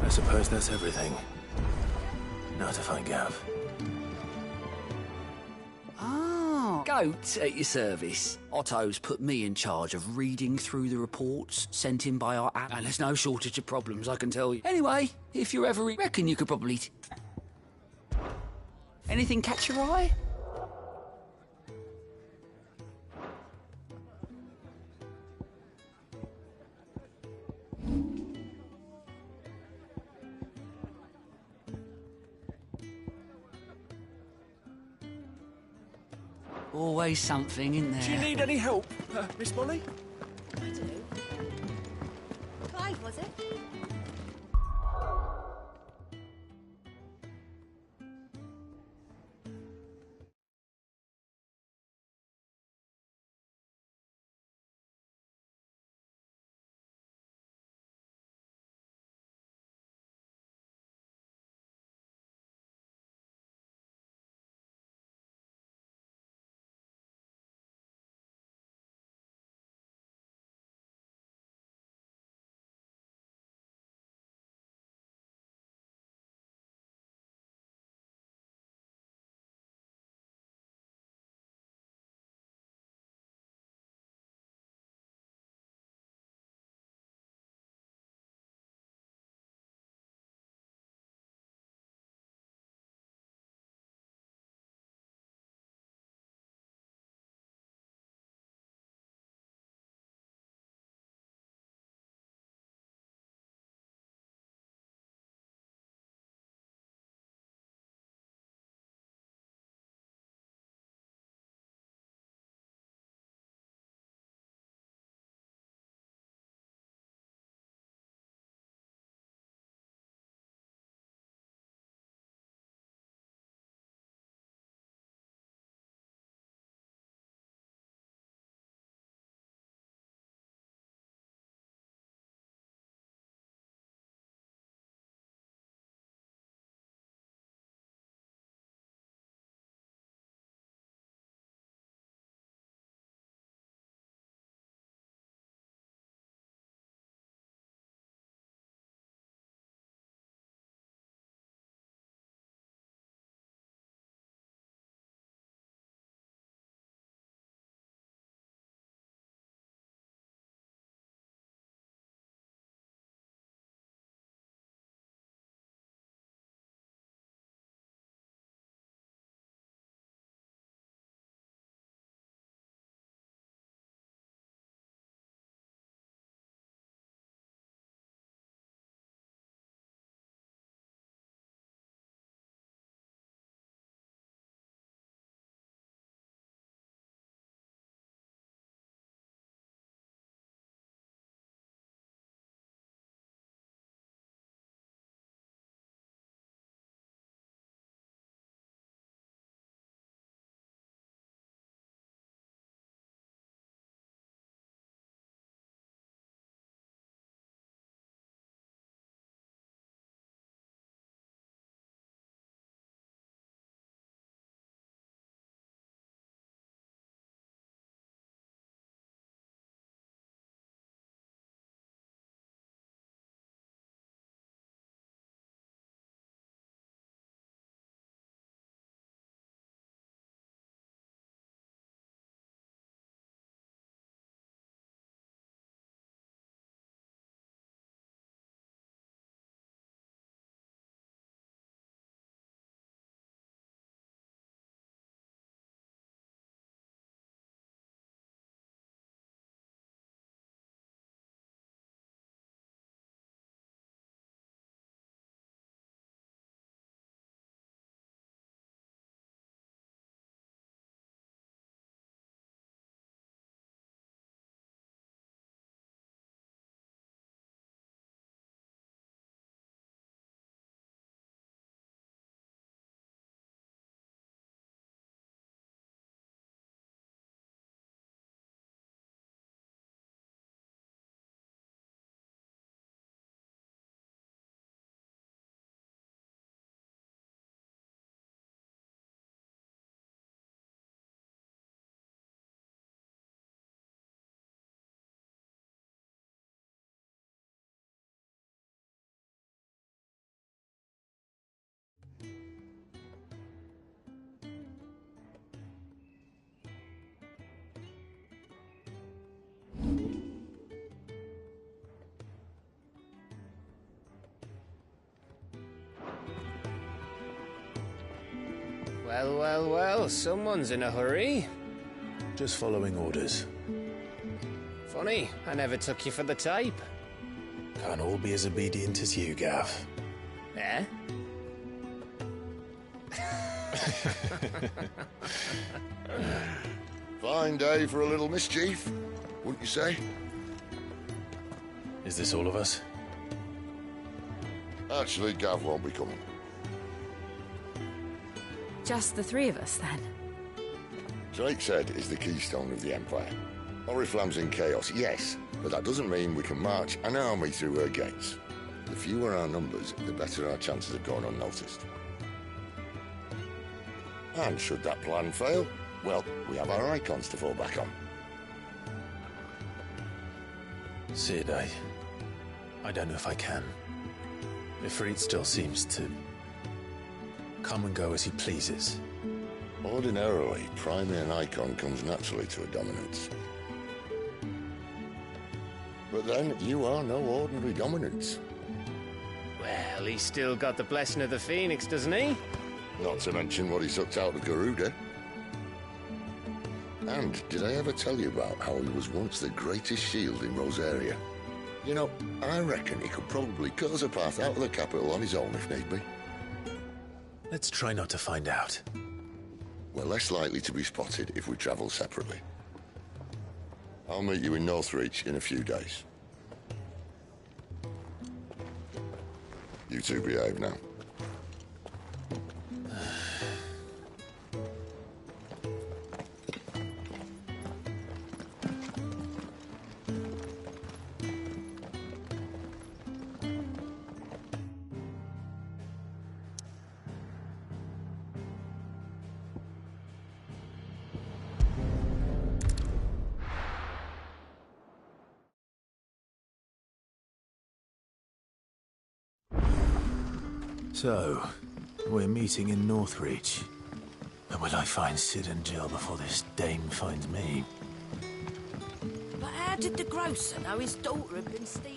I suppose that's everything. Now to find Gav. Goat at your service. Otto's put me in charge of reading through the reports sent in by our app, and there's no shortage of problems, I can tell you. Anyway, if you ever reckon you could probably... Anything catch your eye? Always something, isn't there? Do you need any help, Miss Molly? I do. Clive, was it? Well, well, well, someone's in a hurry. Just following orders. Funny, I never took you for the type. Can't all be as obedient as you, Gav. Eh? Fine day for a little mischief, wouldn't you say? Is this all of us? Actually, Gav won't be coming. Just the three of us, then? Drake's Head is the keystone of the Empire. Oriflamme's in chaos, yes, but that doesn't mean we can march an army through her gates. The fewer our numbers, the better our chances of going unnoticed. And should that plan fail, well, we have our icons to fall back on. Sid, I don't know if I can. Ifrit still seems to come and go as he pleases. Ordinarily, priming an icon comes naturally to a dominance. But then, you are no ordinary dominance. Well, he's still got the blessing of the Phoenix, doesn't he? Not to mention what he sucked out of Garuda. And did I ever tell you about how he was once the greatest shield in Rosaria? You know, I reckon he could probably cut us a path out of the capital on his own if need be. Let's try not to find out. We're less likely to be spotted if we travel separately. I'll meet you in Northreach in a few days. You two behave now. So, we're meeting in Northreach. But will I find Sid and Jill before this dame finds me? But how did the grocer know his daughter had been stealing?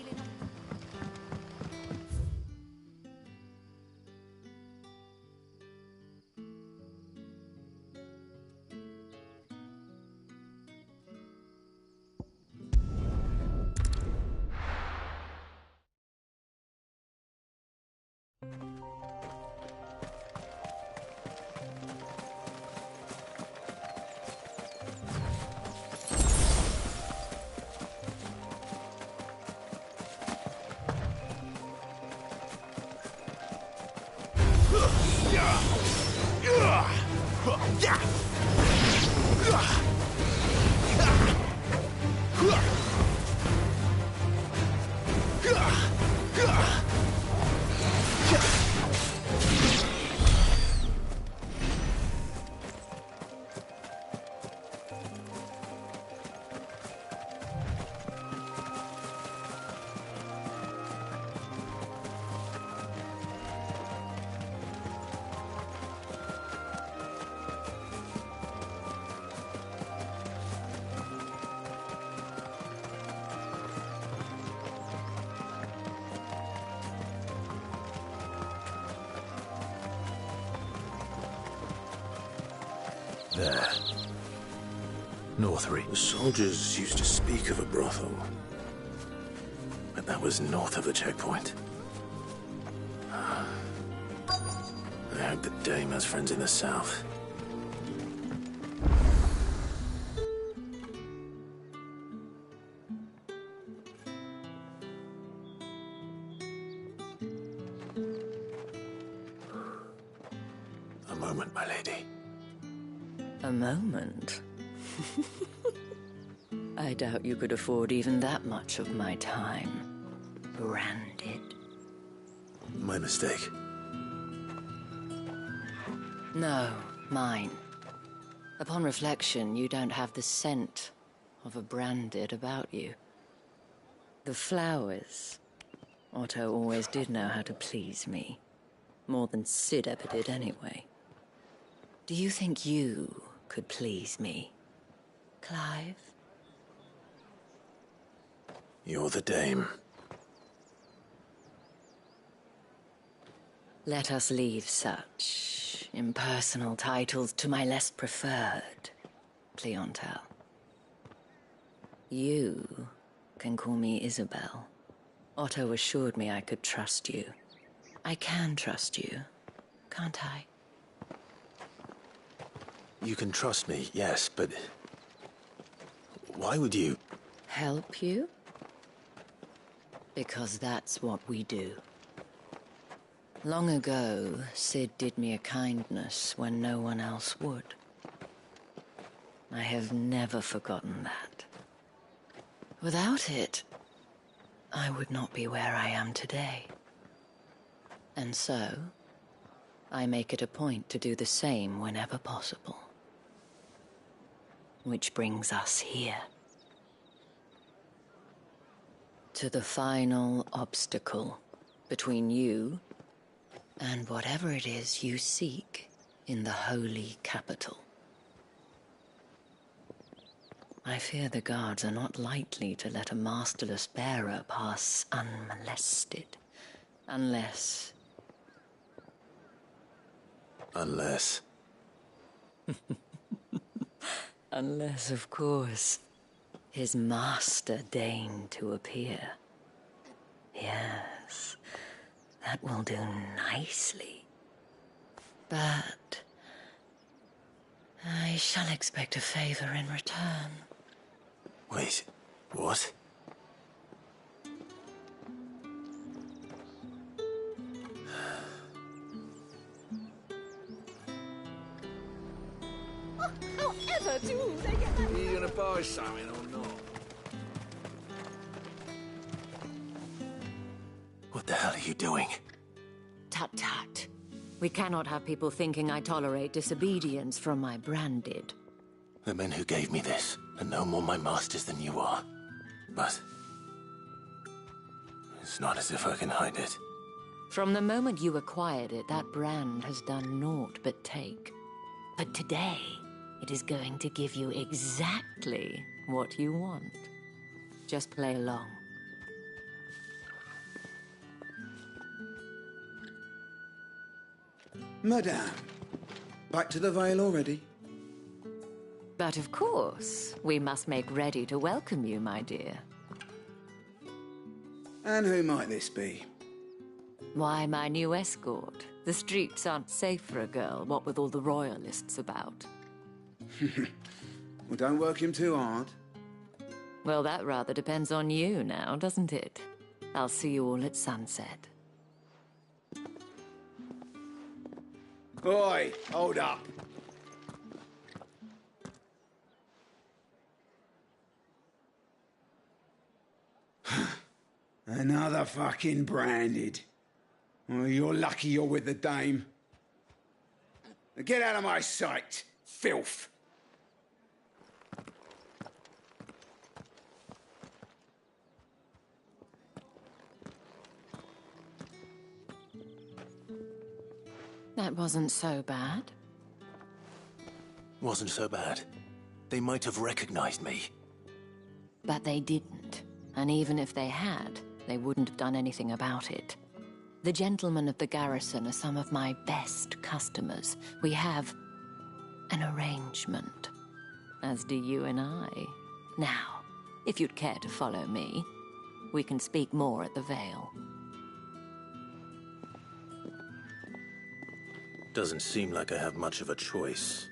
There. Northreach. The soldiers used to speak of a brothel, But that was north of the checkpoint. I hope the dame has friends in the south. A moment, my lady. A moment? I doubt you could afford even that much of my time. Branded. My mistake. No, mine. Upon reflection, you don't have the scent of a branded about you. The flowers. Otto always did know how to please me. More than Sid ever did anyway. Do you think you could please me, Clive? You're the dame. Let us leave such impersonal titles to my less preferred clientele. You can call me Isabel. Otto assured me I could trust you. I can trust you, can't I? You can trust me, yes, but... why would you... Help you? Because that's what we do. Long ago, Sid did me a kindness when no one else would. I have never forgotten that. Without it, I would not be where I am today. And so, I make it a point to do the same whenever possible. Which brings us here. To the final obstacle between you and whatever it is you seek in the holy capital. I fear the guards are not likely to let a masterless bearer pass unmolested, unless... Unless... Unless, of course, his master deigned to appear. Yes, that will do nicely. But I shall expect a favor in return. Wait, what? However do they get that? Are you gonna buy something or not? What the hell are you doing? Tut-tut. We cannot have people thinking I tolerate disobedience from my branded. The men who gave me this are no more my masters than you are. But... it's not as if I can hide it. From the moment you acquired it, that brand has done naught but take. But today, it is going to give you exactly what you want. Just play along. Madame, back to the Vale already? But of course, we must make ready to welcome you, my dear. And who might this be? Why, my new escort. The streets aren't safe for a girl, what with all the royalists about. Well, don't work him too hard. Well, that rather depends on you now, doesn't it? I'll see you all at sunset. Oi, hold up. Another fucking branded. Oh, you're lucky you're with the dame. Now get out of my sight, filth. That wasn't so bad. Wasn't so bad. They might have recognized me. But they didn't. And even if they had, they wouldn't have done anything about it. The gentlemen of the garrison are some of my best customers. We have an arrangement, as do you and I. Now, if you'd care to follow me, we can speak more at the Vale. Doesn't seem like I have much of a choice.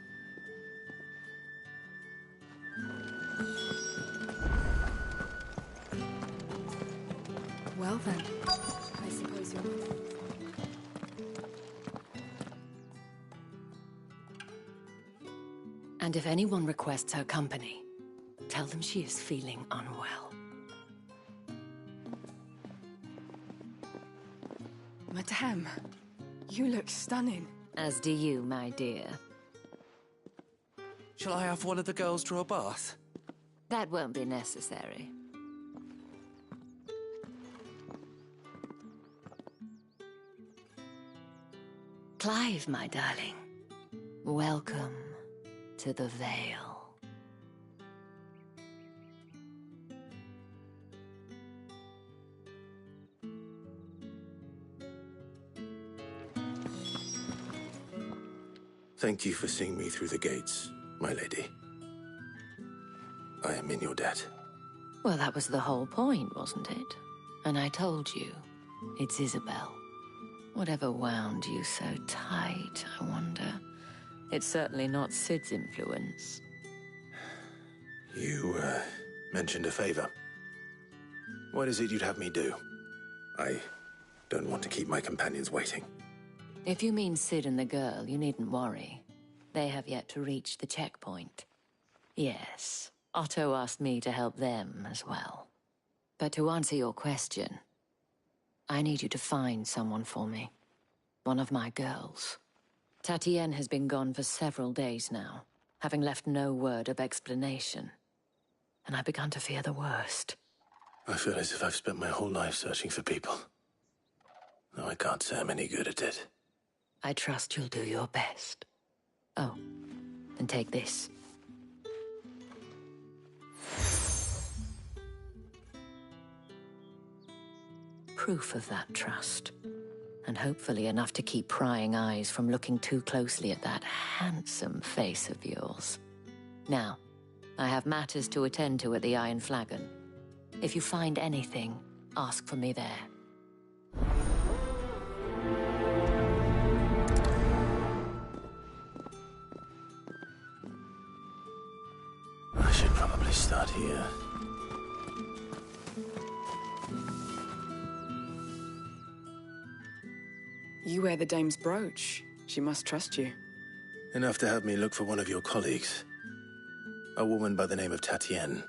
Well then, I suppose you're... And if anyone requests her company, tell them she is feeling unwell. Madame, you look stunning. As do you, my dear. Shall I have one of the girls draw a bath? That won't be necessary. Clive, my darling. Welcome to the Vale. Thank you for seeing me through the gates, my lady. I am in your debt. Well, that was the whole point, wasn't it? And I told you, it's Isabel. Whatever wound you so tight, I wonder. It's certainly not Sid's influence. You, mentioned a favor. What is it you'd have me do? I don't want to keep my companions waiting. If you mean Sid and the girl, you needn't worry. They have yet to reach the checkpoint. Yes, Otto asked me to help them as well. But to answer your question, I need you to find someone for me. One of my girls. Tatienne has been gone for several days now, having left no word of explanation. And I've begun to fear the worst. I feel as if I've spent my whole life searching for people. Though I can't say I'm any good at it. I trust you'll do your best. Oh, and take this. Proof of that trust. And hopefully enough to keep prying eyes from looking too closely at that handsome face of yours. Now, I have matters to attend to at the Iron Flagon. If you find anything, ask for me there. I should probably start here. You wear the dame's brooch. She must trust you. Enough to have me look for one of your colleagues. A woman by the name of Tatienne.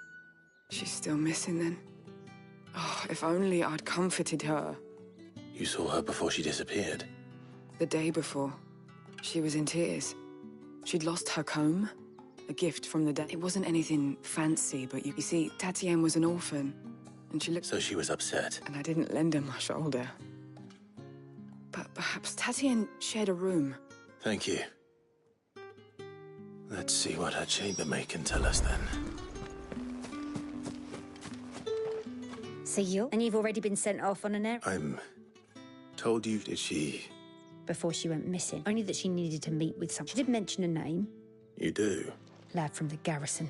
She's still missing then. Oh, if only I'd comforted her. You saw her before she disappeared? The day before. She was in tears. She'd lost her comb. A gift from the dead. It wasn't anything fancy, but you see, Tatienne was an orphan. And she looked... So she was upset. And I didn't lend her my shoulder. But perhaps Tatienne shared a room. Thank you. Let's see what her chambermaid can tell us then. So and you've already been sent off on an errand? I'm told you, did she? Before she went missing. Only that she needed to meet with someone. She did mention a name. You do? Lad from the garrison.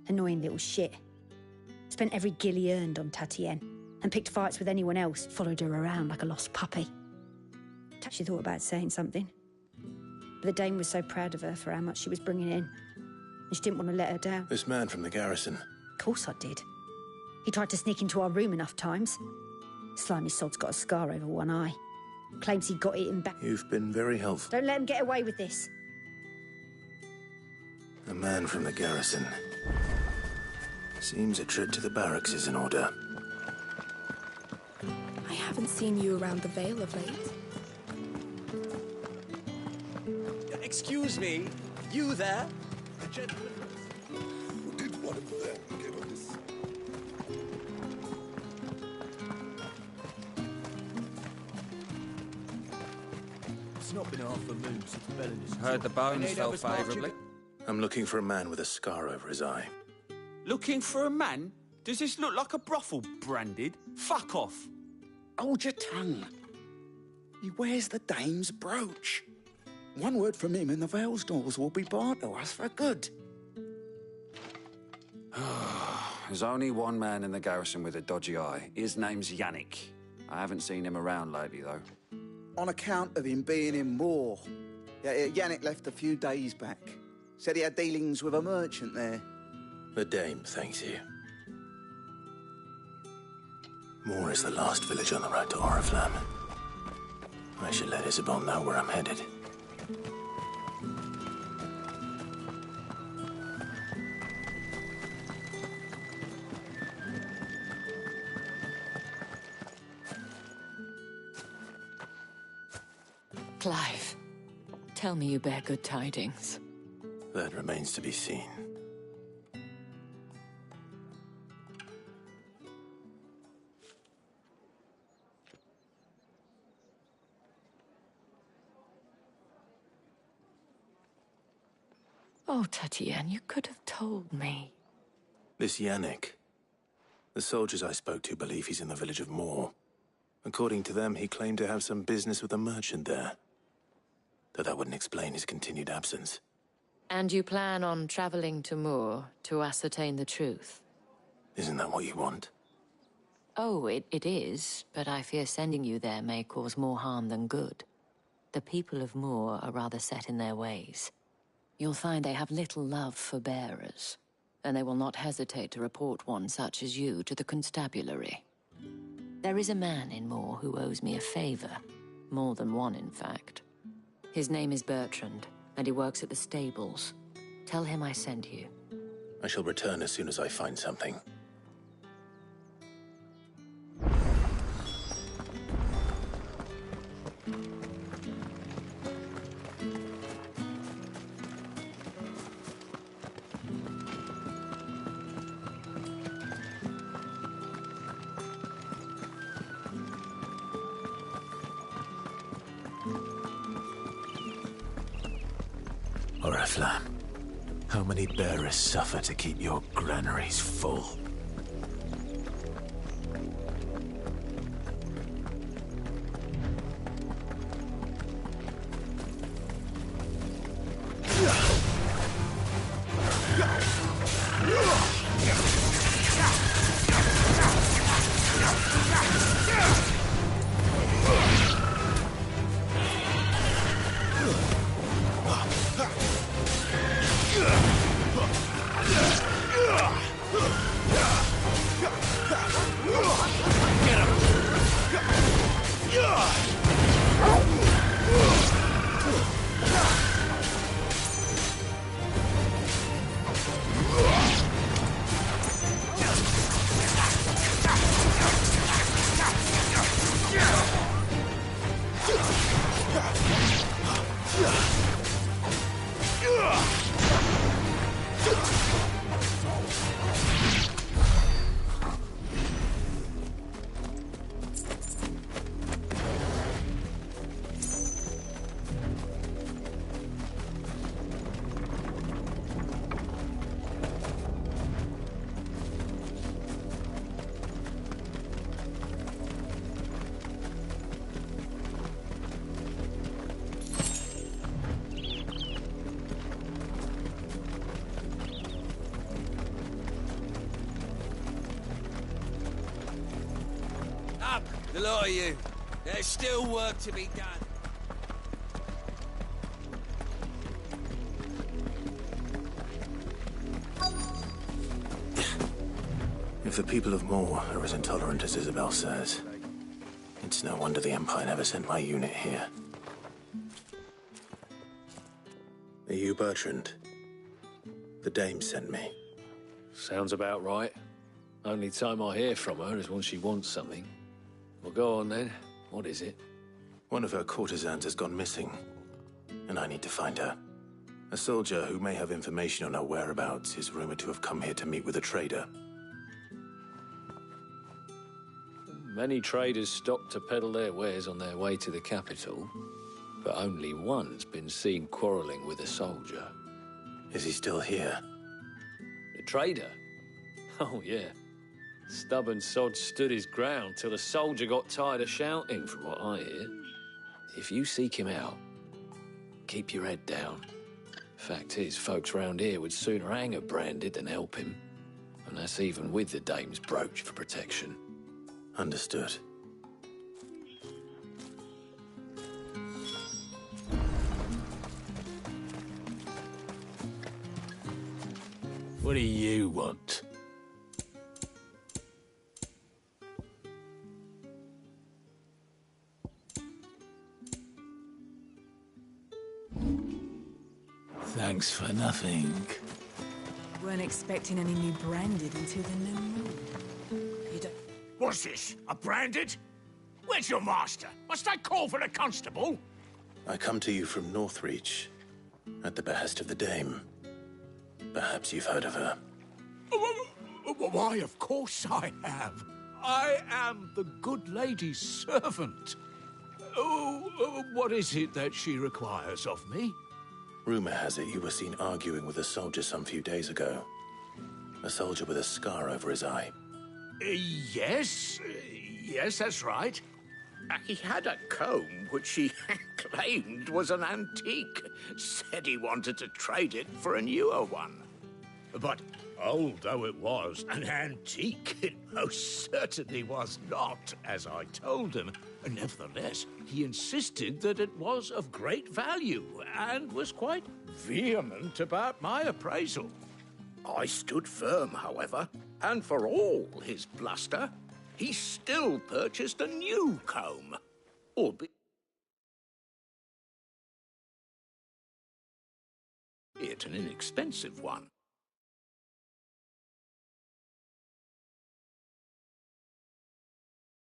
Annoying little shit. Spent every guil he earned on Tatienne. And picked fights with anyone else. Followed her around like a lost puppy. She thought about saying something. But the dame was so proud of her for how much she was bringing in. And she didn't want to let her down. This man from the garrison? Of course I did. He tried to sneak into our room enough times. Slimy sod's got a scar over one eye. Claims he got it in back. You've been very helpful. Don't let him get away with this. A man from the garrison. Seems a trip to the barracks is in order. I haven't seen you around the Vale of late. Excuse me, you there? The gentleman... Did one of them give us? It's not been half a moon since Belinda's... Heard the bones fell favourably. I'm looking for a man with a scar over his eye. Looking for a man? Does this look like a brothel, Branded? Fuck off. Hold your tongue. He wears the dame's brooch. One word from him and the Vale's doors will be barred to us for good. There's only one man in the garrison with a dodgy eye. His name's Yannick. I haven't seen him around lately, though. On account of him being in war. Yeah, Yannick left a few days back. Said he had dealings with a merchant there. The dame thanks you. Moor is the last village on the road to Oriflamme. I should let Isabel know where I'm headed. Clive, tell me you bear good tidings. That remains to be seen. Oh, Tatienne, you could have told me. This Yannick. The soldiers I spoke to believe he's in the village of Moor. According to them, he claimed to have some business with a merchant there. though that wouldn't explain his continued absence. And you plan on traveling to Moor to ascertain the truth? Isn't that what you want? Oh, it is, but I fear sending you there may cause more harm than good. The people of Moor are rather set in their ways. You'll find they have little love for bearers, and they will not hesitate to report one such as you to the constabulary. There is a man in Moor who owes me a favor. More than one, in fact. His name is Bertrand, and he works at the stables. Tell him I sent you. I shall return as soon as I find something. Oriflamme, how many bearers suffer to keep your granaries full? The lot of you. There's still work to be done. If the people of Moor are as intolerant as Isabel says, it's no wonder the Empire never sent my unit here. Are you Bertrand? The dame sent me. Sounds about right. Only time I hear from her is when she wants something. Well, go on then. What is it? One of her courtesans has gone missing, and I need to find her. A soldier who may have information on her whereabouts is rumored to have come here to meet with a trader. Many traders stop to peddle their wares on their way to the capital, but only one's been seen quarreling with a soldier. Is he still here? The trader? Oh, yeah. Stubborn sod stood his ground till the soldier got tired of shouting, from what I hear. If you seek him out, keep your head down. Fact is, folks round here would sooner hang a branded than help him. And that's even with the dame's brooch for protection. Understood. What do you want? Thanks for nothing. Weren't expecting any new branded until the new moon. You don't... What's this? A branded? Where's your master? Must I call for the constable? I come to you from Northreach, at the behest of the dame. Perhaps you've heard of her. Why, of course I have. I am the good lady's servant. What is it that she requires of me? Rumor has it you were seen arguing with a soldier some few days ago. A soldier with a scar over his eye. Yes, that's right. He had a comb which he claimed was an antique. Said he wanted to trade it for a newer one. But old though it was, an antique it most certainly was not, as I told him. Nevertheless, he insisted that it was of great value and was quite vehement about my appraisal. I stood firm, however, and for all his bluster, he still purchased a new comb, albeit an inexpensive one.